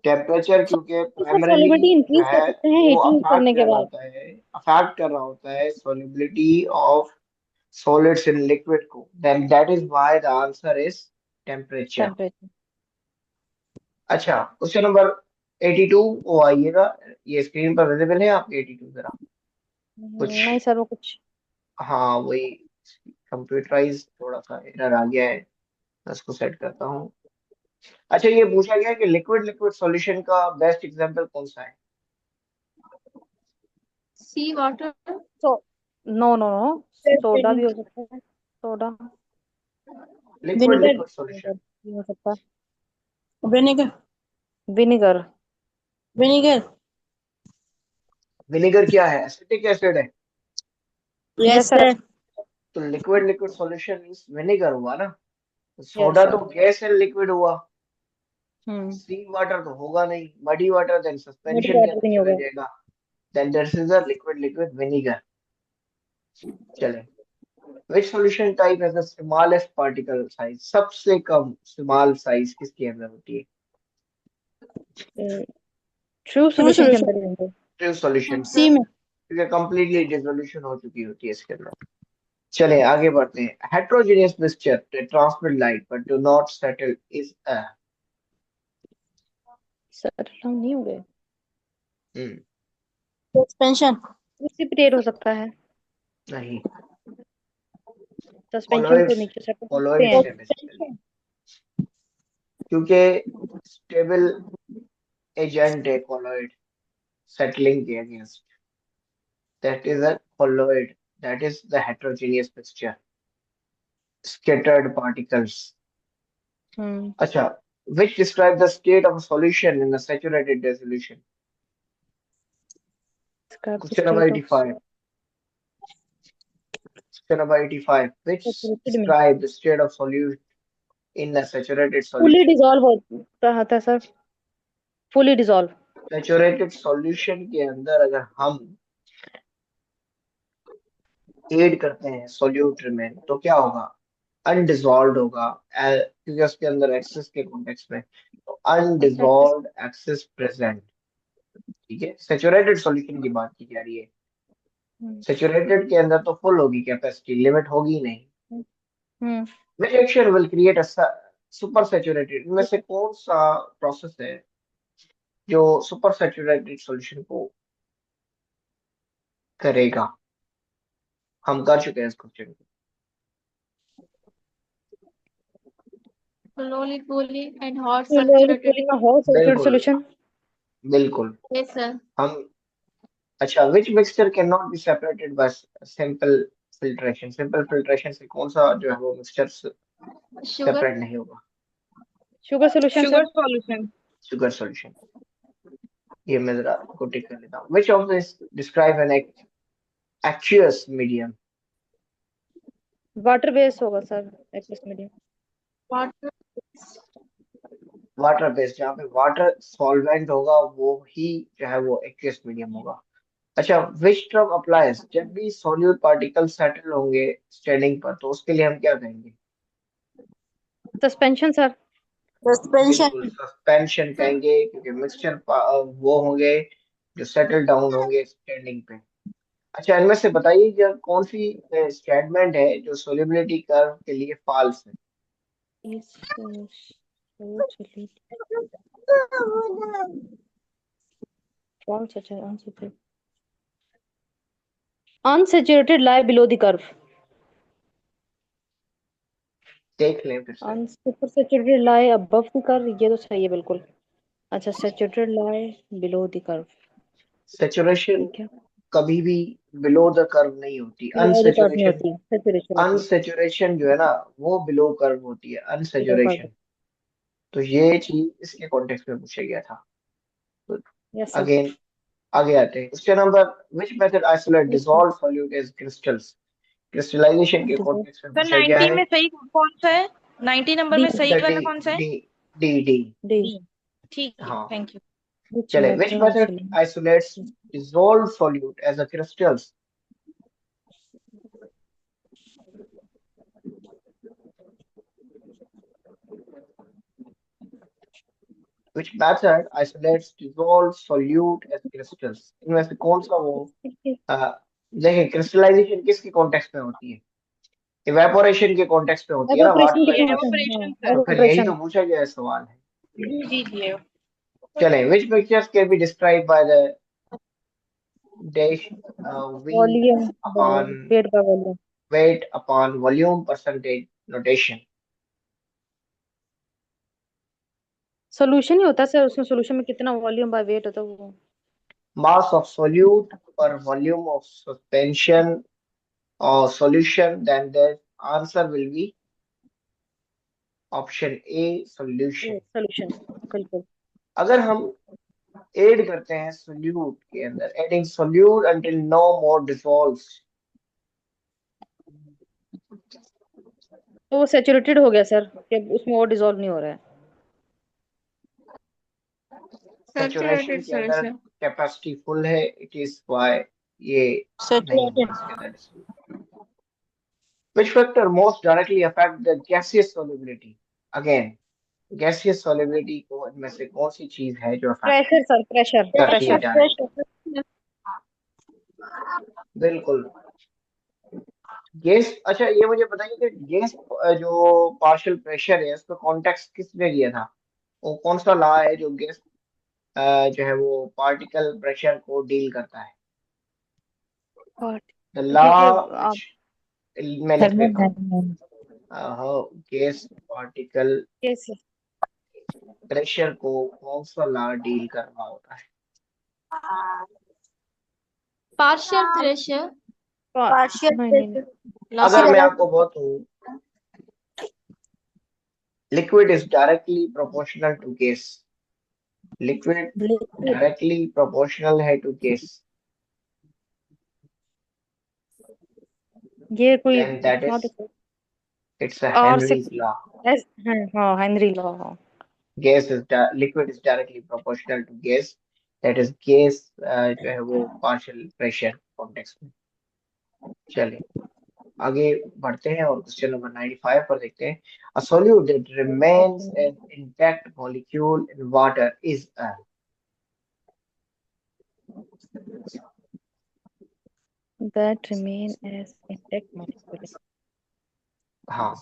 टेम्परेचर क्योंकि सर प्राइमरीली सॉलिबिलिटी जो इंक्रीज कर है सकते हैं वो हीटिंग अफेक्ट करने के कर रहा बाद। होता है, अफेक्ट कर रहा होता है solubility of solids in liquid को, then that is why the answer is temperature। Temperature. अच्छा, क्वेश्चन नंबर 82 वो आइएगा। ये स्क्रीन पर विजिबल है आपके 82 जरा? कुछ नहीं सर वो कुछ। हाँ वही, कंप्यूटराइज थोड़ा सा एरर आ गया है, मैं उसको सेट करता हूँ। अच्छा, ये पूछा गया है कि लिक्विड लिक्विड सॉल्यूशन का बेस्ट एग्जांपल कौन सा है? C water. So no no no, soda भी हो सकता है। Soda. Liquid vinegar. Liquid solution. भी हो सकता विनेगर। है। विनेगर। विनेगर। विनेगर क्या है? एसिटिक एसिड है। Yes yes sir. सर। तो liquid liquid solution is vinegar हुआ ना। यस सोडा तो सर। गैस एंड लिक्विड हुआ। हम्म। सी वाटर तो होगा नहीं, muddy water then body suspension के वाटर अंदर भी नहीं चले होगा। जाएगा, then this is a liquid liquid vinegar. चले, which solution type has the smallest particle size? सबसे कम स्मॉल साइज किसके अंदर होती है? ट्रू ट्रू सॉल्यूशन के सॉल्यूशन। अंदर ही होंगे। ट्रू सॉल्यूशन के सी अंदर, में। क्योंकि कंप्लीटली डिसोल्यूशन हो चुकी होती है इसके अंदर। चले आगे बढ़ते हैं। heterogeneous mixture that transmit light but do not settle is a sir हम नहीं होंगे। सस्पेंशन। प्रेसिपिटेट हो सकता है। नहीं, सस्पेंशन तो colloids नीचे से सकते colloids हैं। है बेसिकली, क्योंकि स्टेबल एजेंट है colloid settling के against, that is a colloid, that is the heterogeneous mixture, scattered particles। हम्म। अच्छा, which describe the state of a solution in a saturated dissolution? describe the Question number state of 85। Question number 85, which liquid में describe the state of solution in a saturated fully solution? Dissolve होता था sir. Fully dissolve. Saturated solution के अंदर अगर हम add करते हैं solute में तो क्या होगा? अनडिजॉल्व होगा, क्योंकि उसके अंदर एक्सेस के कॉन्टेक्स्ट में, तो एक्सेस। Undissolved access present. ठीक है, सेचुरेटेड सॉल्यूशन की बात की जा रही है। हम्म सेचुरेटेड के अंदर तो फुल होगी कैपेसिटी, लिमिट होगी नहीं। Hmm which action will create a super saturated, इनमें से कौन सा प्रोसेस है जो सुपर सेचुरेटेड सॉल्यूशन को करेगा? हम कर चुके हैं इस क्वेश्चन को। slowly cooling and hot Slowly saturated. cooling a hot saturated बिल्कुल solution. बिल्कुल। Yes, sir. हम अच्छा, which mixture can not be separated by simple filtration, simple filtration से कौन सा जो है वो मिक्सचर Sugar. सेपरेट नहीं होगा? Sugar solution, sugar sir. solution, sugar solution. ये मैं जरा को टिक कर लेता हूँ। Which of this describe an aqueous medium? Water base होगा sir, aqueous medium. Water. Water based, जहाँ पे वाटर सॉल्वेंट होगा वो ही जो है वो एक्वियस मीडियम होगा। अच्छा, विच टर्म अप्लाइज जब भी सॉल्यूट पार्टिकल सेटल होंगे स्टैंडिंग पर, तो उसके लिए हम क्या कहेंगे? Suspension, sir. Suspension. बिल्कुल सस्पेंशन कहेंगे, क्योंकि मिक्सचर वो होंगे जो सेटल डाउन होंगे स्टैंडिंग पे। अच्छा, इनमें से बताइए जब कौन सी स्टेटमेंट है जो सोलिबिलिटी कर्व के लिए फॉल्स है? Is solidity. False, अच्छा, unsaturated. Unsaturated lie below the curve. देख लें फिर से। Unsaturated lie above the curve, ये तो सही है बिल्कुल। अच्छा, saturated lie below the curve. Saturation ठीक है। कभी भी बिलो द कर्व नहीं होती। Below the curve नहीं अनसेचुरेशन, होती, saturation होती है। अनसेचुरेशन जो है ना वो बिलो कर्व होती है, Below curve. अनसेचुरेशन। तो ये चीज इसके कॉन्टेक्स्ट में पूछा गया था। तो Yes, sir. अगेन आगे आते हैं। Question number, which method isolate Yes, sir. Dissolve solute as crystals? Crystallisation के Dissolve. कॉन्टेक्स्ट में सर पूछा गया 90 है। में सही कौन सा है? 90 नंबर D. में सही द डी वाला कौन सा है? D D D D. D. ठीक है, हाँ, थैंक यू। Which चले। Which method method isolate? Isolates dissolve solute as a crystals? Which method isolates dissolved solute as crystals? इनमें से कौन सा वो अ, देखिए, क्रिस्टलाइजेशन किसके कॉन्टेक्स्ट में होती है? इवेपोरेशन के कॉन्टेक्स्ट में होती है ना, Evaporation वाटर के वेपोर। context में, एवोपरेशन हाँ, सर। तो फिर यही evaporation. तो पूछा गया सवाल है। जी जी। चले, which pictures can be described by the dash v Volume by upon weight by volume. weight upon volume percentage notation? Solution ही होता है सर, उसमें solution में कितना वॉल्यूम बाय वेट होता है वो। Mass of solute per volume of suspension or solution, then the answer will be option A solution. Solution, बिल्कुल। अगर हम ऐड करते हैं सोल्यूट के अंदर, एडिंग सोल्यूट अंटिल नो मोर डिसॉल्व्स, तो वो सैचुरेटेड हो गया सर, कि उसमें और डिसॉल्व नहीं हो रहा है। सैचुरेशन Saturated के अंदर solution. कैपेसिटी फुल है, इट इज व्हाई ये नहीं Saturated. होगा इसके अंदर dissolve. Which factor most directly affect the gaseous solubility? Again, gaseous solubility को इनमें से कौन सी चीज है जो अफेक्ट प्रेशर सर, प्रेशर करती है प्रेशर। डायरेक्ट? Pressure. बिल्कुल। गैस, अच्छा ये मुझे बताइए कि गैस जो पार्शियल प्रेशर है उसका कॉन्टेक्स्ट किसने दिया था? वो कौन सा लॉ है जो गैस जो है वो पार्टिकल प्रेशर को डील करता है? द लॉ ये व्हिच, मैं लिख देता हूँ। Thermodynamics. गैस पार्टिकल कैसे? प्रेशर को कौन सा लॉ डील कर रहा होता है? Partial pressure. Partial नहीं नहीं नहीं। pressure. अगर मैं आपको बताऊं, liquid is directly proportional to gas, liquid liquid directly proportional है टू गैस, ये कोई then that हाँ is, तो it's a आर Henry's सिक्स law. एस, हाँ Henry law. gas is liquid is directly proportional to gas, that is gas जो है वो पार्शियल प्रेशर कॉन्टेक्स्ट में। चलिए आगे बढ़ते हैं और क्वेश्चन नंबर 95 पर देखते हैं। A solute that remains an intact molecule in water is a, that remain as intact molecules. हाँ,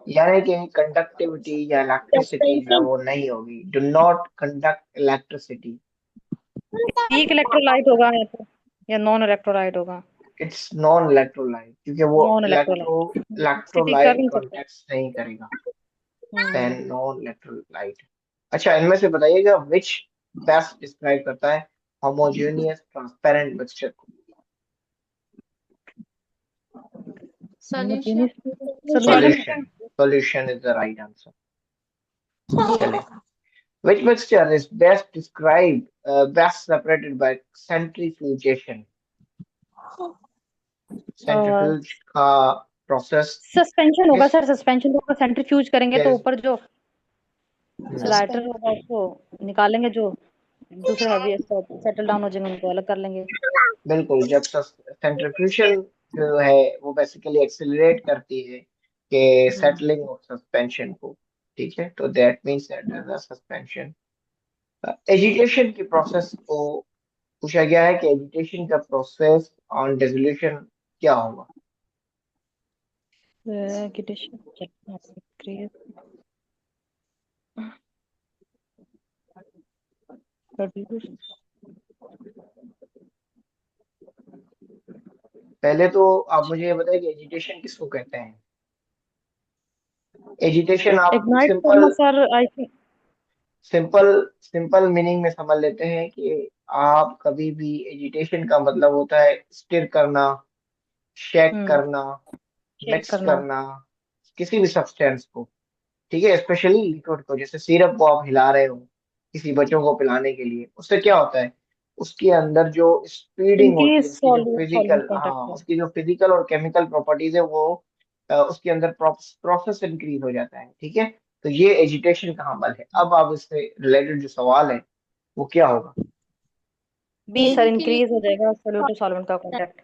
यानी कि कंडक्टिविटी या इलेक्ट्रिसिटी जो है वो नहीं होगी, do not conduct electricity. Weak electrolyte होगा या नॉन इलेक्ट्रोलाइट होगा? इट्स नॉन इलेक्ट्रोलाइट, क्योंकि वो नॉन इलेक्ट्रोलाइट सिटी कर इलेक्ट्रोलाइट नहीं सकते। कॉन्टेक्ट नहीं करेगा, देन नॉन इलेक्ट्रोलाइट। अच्छा, इनमें से बताइएगा विच बेस्ट डिस्क्राइब करता है होमोजेनियस ट्रांसपेरेंट मिक्सचर को? Solution. Solution, solution is the right answer. चलिए, which mixture is best described, best separated by centrifugation? Centrifuge का प्रोसेस सस्पेंशन होगा किस सर, सस्पेंशन होगा। सेंट्रीफ्यूज करेंगे तो किस ऊपर जो स्लाइडर होगा उसको निकालेंगे, जो दूसरे हैवी सेटल डाउन हो जाएंगे उनको अलग कर लेंगे। बिल्कुल, जब सेंट्रीफ्यूशन जो है वो बेसिकली एक्सेलरेट करती है कि सेटलिंग ऑफ सस्पेंशन को, ठीक है, तो that means that is a suspension. Agitation की प्रोसेस को पूछा गया है कि एजिटेशन का प्रोसेस ऑन डिसोल्यूशन क्या होगा? पहले तो आप मुझे ये बताइए कि एजिटेशन किसको कहते हैं? एजिटेशन आप इग्नाइट सिंपल करना sir, I think. Simple simple meaning में समझ लेते हैं कि आप कभी भी एजिटेशन का मतलब होता है स्टिर करना, शेक करना, शेक मिक्स करना। करना किसी भी सब्सटेंस को, ठीक है, स्पेशली लिक्विड को। जैसे सिरप को आप हिला रहे हो किसी बच्चों को पिलाने के लिए, उससे क्या होता है, उसके अंदर जो स्पीडिंग इनकी होती है, उसकी जो सॉल्वेंट फिजिकल, हाँ, कांटेक्ट है। उसकी जो फिजिकल और केमिकल प्रॉपर्टीज है वो उसके अंदर प्रोसेस इंक्रीज हो जाता है, ठीक है। तो ये एजिटेशन का अमल है। अब आप इससे रिलेटेड जो सवाल है वो क्या होगा? बी सर, इंक्रीज हो जाएगा सॉल्यूट टू सॉल्वेंट का कांटेक्ट।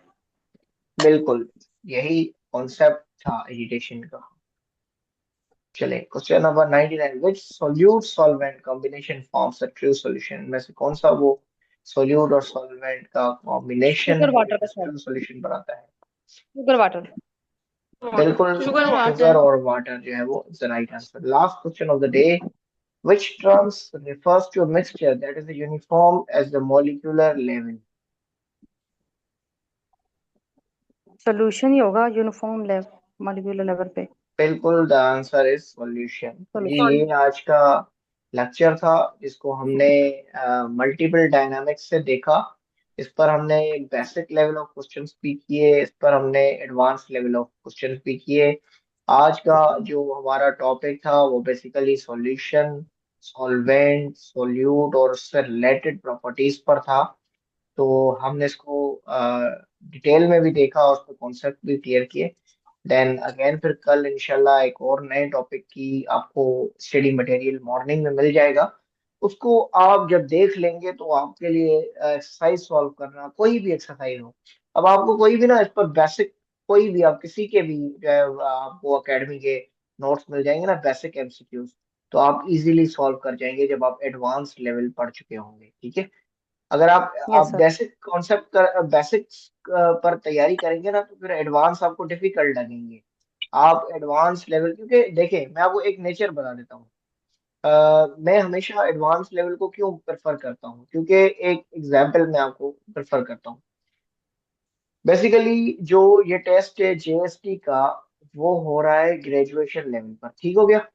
बिल्कुल, यही कॉन्सेप्ट था एजिटेशन का। चले, question number 99, which solute solvent combination forms a true solution? में से कौन सा वो सोल्यूट और सॉल्वेंट का कॉम्बिनेशन शुगर है जो वाटर का सर, ट्रू सॉल्यूशन बनाता है? Sugar water. बिल्कुल, शुगर वाटर। शुगर और वाटर जो है वो is the right answer. Last question of the day, which terms refers to a mixture that is uniform as the molecular level? Solution ही होगा uniform level molecular level पे। बिल्कुल, the answer is solution. तो solution. ये आज का lecture था जिसको हमने मल्टीपल डायनामिक्स से देखा। इस पर हमने बेसिक लेवल ऑफ क्वेश्चंस भी किए, इस पर हमने एडवांस लेवल ऑफ क्वेश्चंस भी किए। आज का जो हमारा टॉपिक था वो बेसिकली सॉल्यूशन, सॉल्वेंट, सोल्यूट और उससे रिलेटेड प्रॉपर्टीज पर था। तो हमने इसको डिटेल में भी देखा और उसके कॉन्सेप्ट भी क्लियर किए। देन अगेन फिर कल इंशाल्लाह एक और नए टॉपिक की आपको स्टडी मटेरियल मॉर्निंग में मिल जाएगा। उसको आप जब देख लेंगे तो आपके लिए एक्सरसाइज सॉल्व करना, कोई भी एक्सरसाइज हो, अब आपको कोई भी ना इस पर बेसिक, कोई भी आप किसी के भी जो है आपको एकेडमी के नोट्स मिल जाएंगे ना, बेसिक एमसीक्यूज, तो आप इजीली सॉल्व कर जाएंगे जब आप एडवांस लेवल पढ़ चुके होंगे, ठीक है। अगर आप यस सर। बेसिक कॉन्सेप्ट कर बेसिक्स पर तैयारी करेंगे ना तो फिर एडवांस आपको डिफिकल्ट लगेंगे। आप एडवांस लेवल, क्योंकि देखिए मैं आपको एक नेचर बता देता हूँ, मैं हमेशा एडवांस लेवल को क्यों प्रेफर करता हूँ, क्योंकि एक एग्जांपल मैं आपको प्रेफर करता हूँ। बेसिकली जो ये टेस्ट है जेएसटी का, वो हो रहा है ग्रेजुएशन लेवल पर, ठीक हो गया,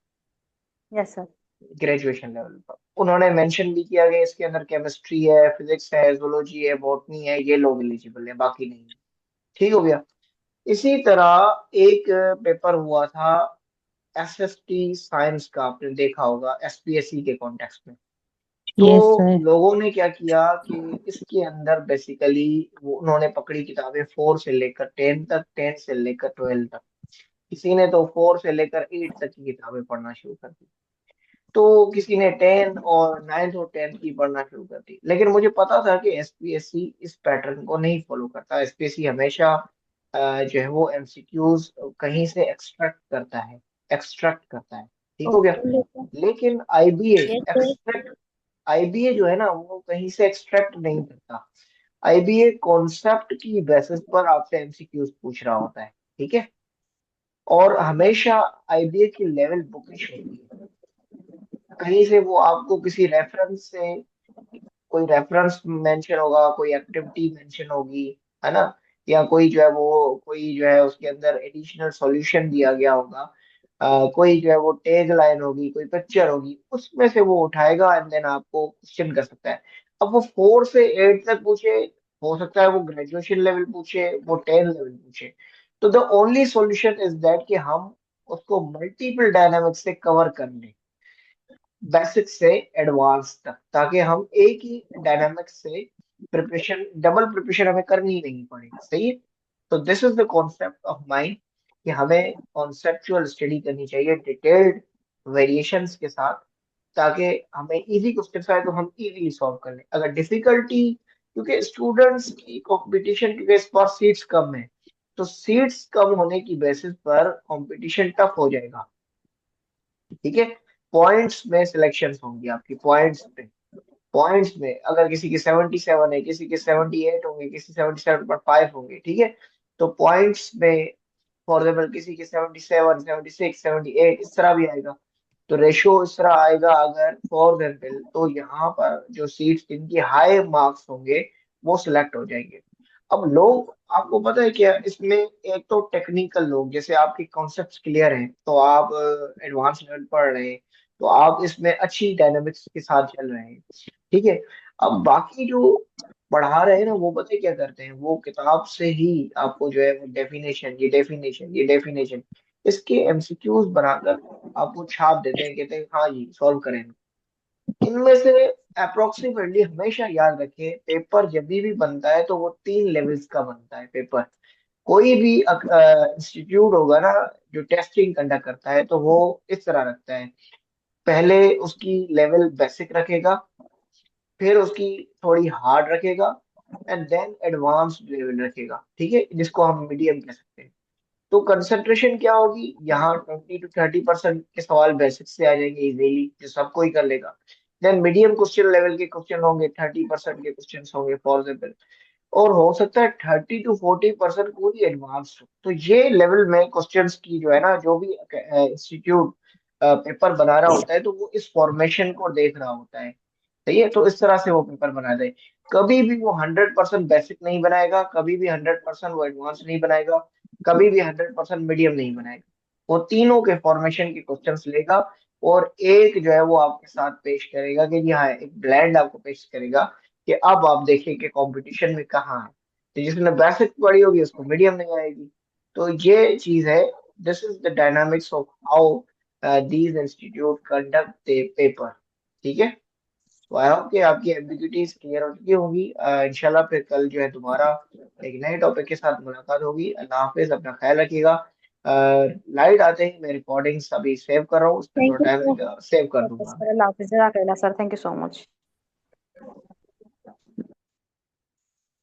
यस सर। ग्रेजुएशन लेवल पर। उन्होंने मेंशन भी किया कि इसके अंदर केमिस्ट्री है, फिजिक्स है, जूलॉजी है, बॉटनी है, ये लोग एलिजिबल है, बाकी नहीं है, ठीक हो गया। इसी तरह एक पेपर हुआ था एसएसटी साइंस का, आपने देखा होगा एसपीएससी के कॉन्टेक्स्ट में। तो यस सर। लोगों ने क्या किया कि इसके अंदर बेसिकली वो उन्होंने पकड़ी किताबें 4 से लेकर 10 तक, 10 से लेकर 12 तक, किसी ने तो 4 से लेकर 8 तक की किताबें पढ़ना शुरू कर दी, तो किसी ने 10 और 9th और 10th की पढ़ना शुरू कर दी। लेकिन मुझे पता था कि एसपीएससी इस पैटर्न को नहीं फॉलो करता। एसपीएससी हमेशा जो है वो एमसीक्यूज कहीं से एक्सट्रैक्ट करता है, ठीक हो गया। लेकिन आईबीए आईबीए जो है ना वो कहीं से एक्सट्रैक्ट नहीं करता। आईबीए कॉन्सेप्ट की बेसिस पर आपसे एमसीक्यूज पूछ रहा होता है, ठीक है। और हमेशा आईबीए की लेवल बुकिश होती है। कहीं से वो आपको किसी रेफरेंस से कोई रेफरेंस मेंशन होगा, कोई एक्टिविटी मेंशन होगी, है ना, या कोई जो है वो कोई जो है उसके अंदर एडिशनल सॉल्यूशन दिया गया होगा, कोई जो है वो टैग लाइन होगी, कोई पिक्चर होगी, उसमें से वो उठाएगा एंड देन आपको क्वेश्चन कर सकता है। अब वो 4 से 8 तक पूछे, हो सकता है वो ग्रेजुएशन लेवल पूछे, वो 10 लेवल पूछे। तो the only solution is that कि हम उसको मल्टीपल डायनामिक्स से कवर कर लें, बेसिक से एडवांस तक, ताकि हम एक ही डायनामिक्स से प्रिपरेशन, डबल प्रिपरेशन हमें करनी ही नहीं पड़े, सही है। तो this is the concept of mind कि हमें कॉन्सेप्चुअल स्टडी करनी चाहिए डिटेल्ड वेरिएशंस के साथ, ताकि हमें इजी क्वेश्चन आए तो हम इजीली सॉल्व कर लें। अगर डिफिकल्टी, क्योंकि स्टूडेंट्स की कंपटीशन, क्योंकि इस बार सीट्स कम है, तो सीट्स कम होने की बेसिस पर कंपटीशन टफ हो जाएगा, ठीक है। पॉइंट्स में सिलेक्शन होंगी आपकी, पॉइंट्स पे, पॉइंट्स में अगर किसी के 77 है, किसी के 78 होंगे, किसी 77.5 होंगे, ठीक है। तो पॉइंट्स में फॉर एग्जाम्पल किसी के 77, 76, 78 इस तरह भी आएगा। तो रेशियो इस तरह आएगा अगर फॉर एग्जाम्पल, तो यहाँ पर जो सीट्स जिनकी हाई मार्क्स होंगे वो सिलेक्ट हो जाएंगे। अब लोग, आपको पता है क्या इसमें, एक तो टेक्निकल लोग, जैसे आपके कॉन्सेप्ट्स क्लियर हैं तो आप एडवांस लेवल पढ़ रहे हैं, तो आप इसमें अच्छी डायनामिक्स के साथ चल रहे हैं, ठीक है। अब बाकी जो पढ़ा रहे हैं ना, वो पता है क्या करते हैं, वो किताब से ही आपको जो है वो डेफिनेशन, ये डेफिनेशन, ये डेफिनेशन, इसके एमसीक्यूज बनाकर आपको छाप देते हैं, कहते हैं हाँ जी सॉल्व करें। इनमें से अप्रोक्सीमेटली हमेशा याद रखें, पेपर जब भी बनता है तो वो 3 लेवल्स का बनता है पेपर। कोई भी इंस्टीट्यूट होगा ना जो टेस्टिंग कंडक्ट करता है, तो वो इस तरह रखता है, पहले उसकी लेवल बेसिक रखेगा, फिर उसकी थोड़ी हार्ड रखेगा, एंड देन एडवांस लेवल रखेगा, ठीक है, जिसको हम मीडियम कह सकते हैं। तो कंसंट्रेशन क्या होगी यहाँ, 20 to 30% के सवाल बेसिक से आ जाएंगे इजीली, जो सब कोई कर लेगा। देन मीडियम क्वेश्चन लेवल के क्वेश्चन होंगे, 30% के क्वेश्चन होंगे फॉर एग्जाम्पल, और हो सकता है 30 to 40% पूरी एडवांस हो। तो ये लेवल में क्वेश्चंस की जो है ना, जो भी इंस्टीट्यूट पेपर बना रहा होता है, तो वो इस फॉर्मेशन को देख रहा होता है, सही है। तो इस तरह से वो पेपर बना दे। कभी भी वो 100% बेसिक नहीं बनाएगा, कभी भी 100% वो एडवांस नहीं बनाएगा, कभी भी 100% मीडियम नहीं बनाएगा। वो तीनों के फॉर्मेशन के क्वेश्चंस लेगा, और एक जो है वो आपके साथ पेश करेगा कि जी हाँ, एक ब्लेंड आपको पेश करेगा कि अब आप देखिए कि कंपटीशन में कहाँ है। तो जिसने बेसिक पढ़ी होगी उसको मीडियम नहीं आएगी। तो ये चीज है, this is the dynamics of how these institute conduct the paper, ठीक है। तो आई होप कि आपकी एम्बिग्यूटीज क्लियर हो चुकी होंगी। इंशाल्लाह फिर कल जो है दोबारा एक नए टॉपिक के साथ मुलाकात होगी। अल्लाह हाफिज, अपना ख्याल रखिएगा। लाइट आते ही मैं रिकॉर्डिंग्स अभी सेव कर रहा हूँ, उसमें थैंक थोड़ा टाइम यू लगेगा, सेव कर सर। दूंगा। अल्लाह हाफिज़, जज़ाकल्लाह sir, thank you so much.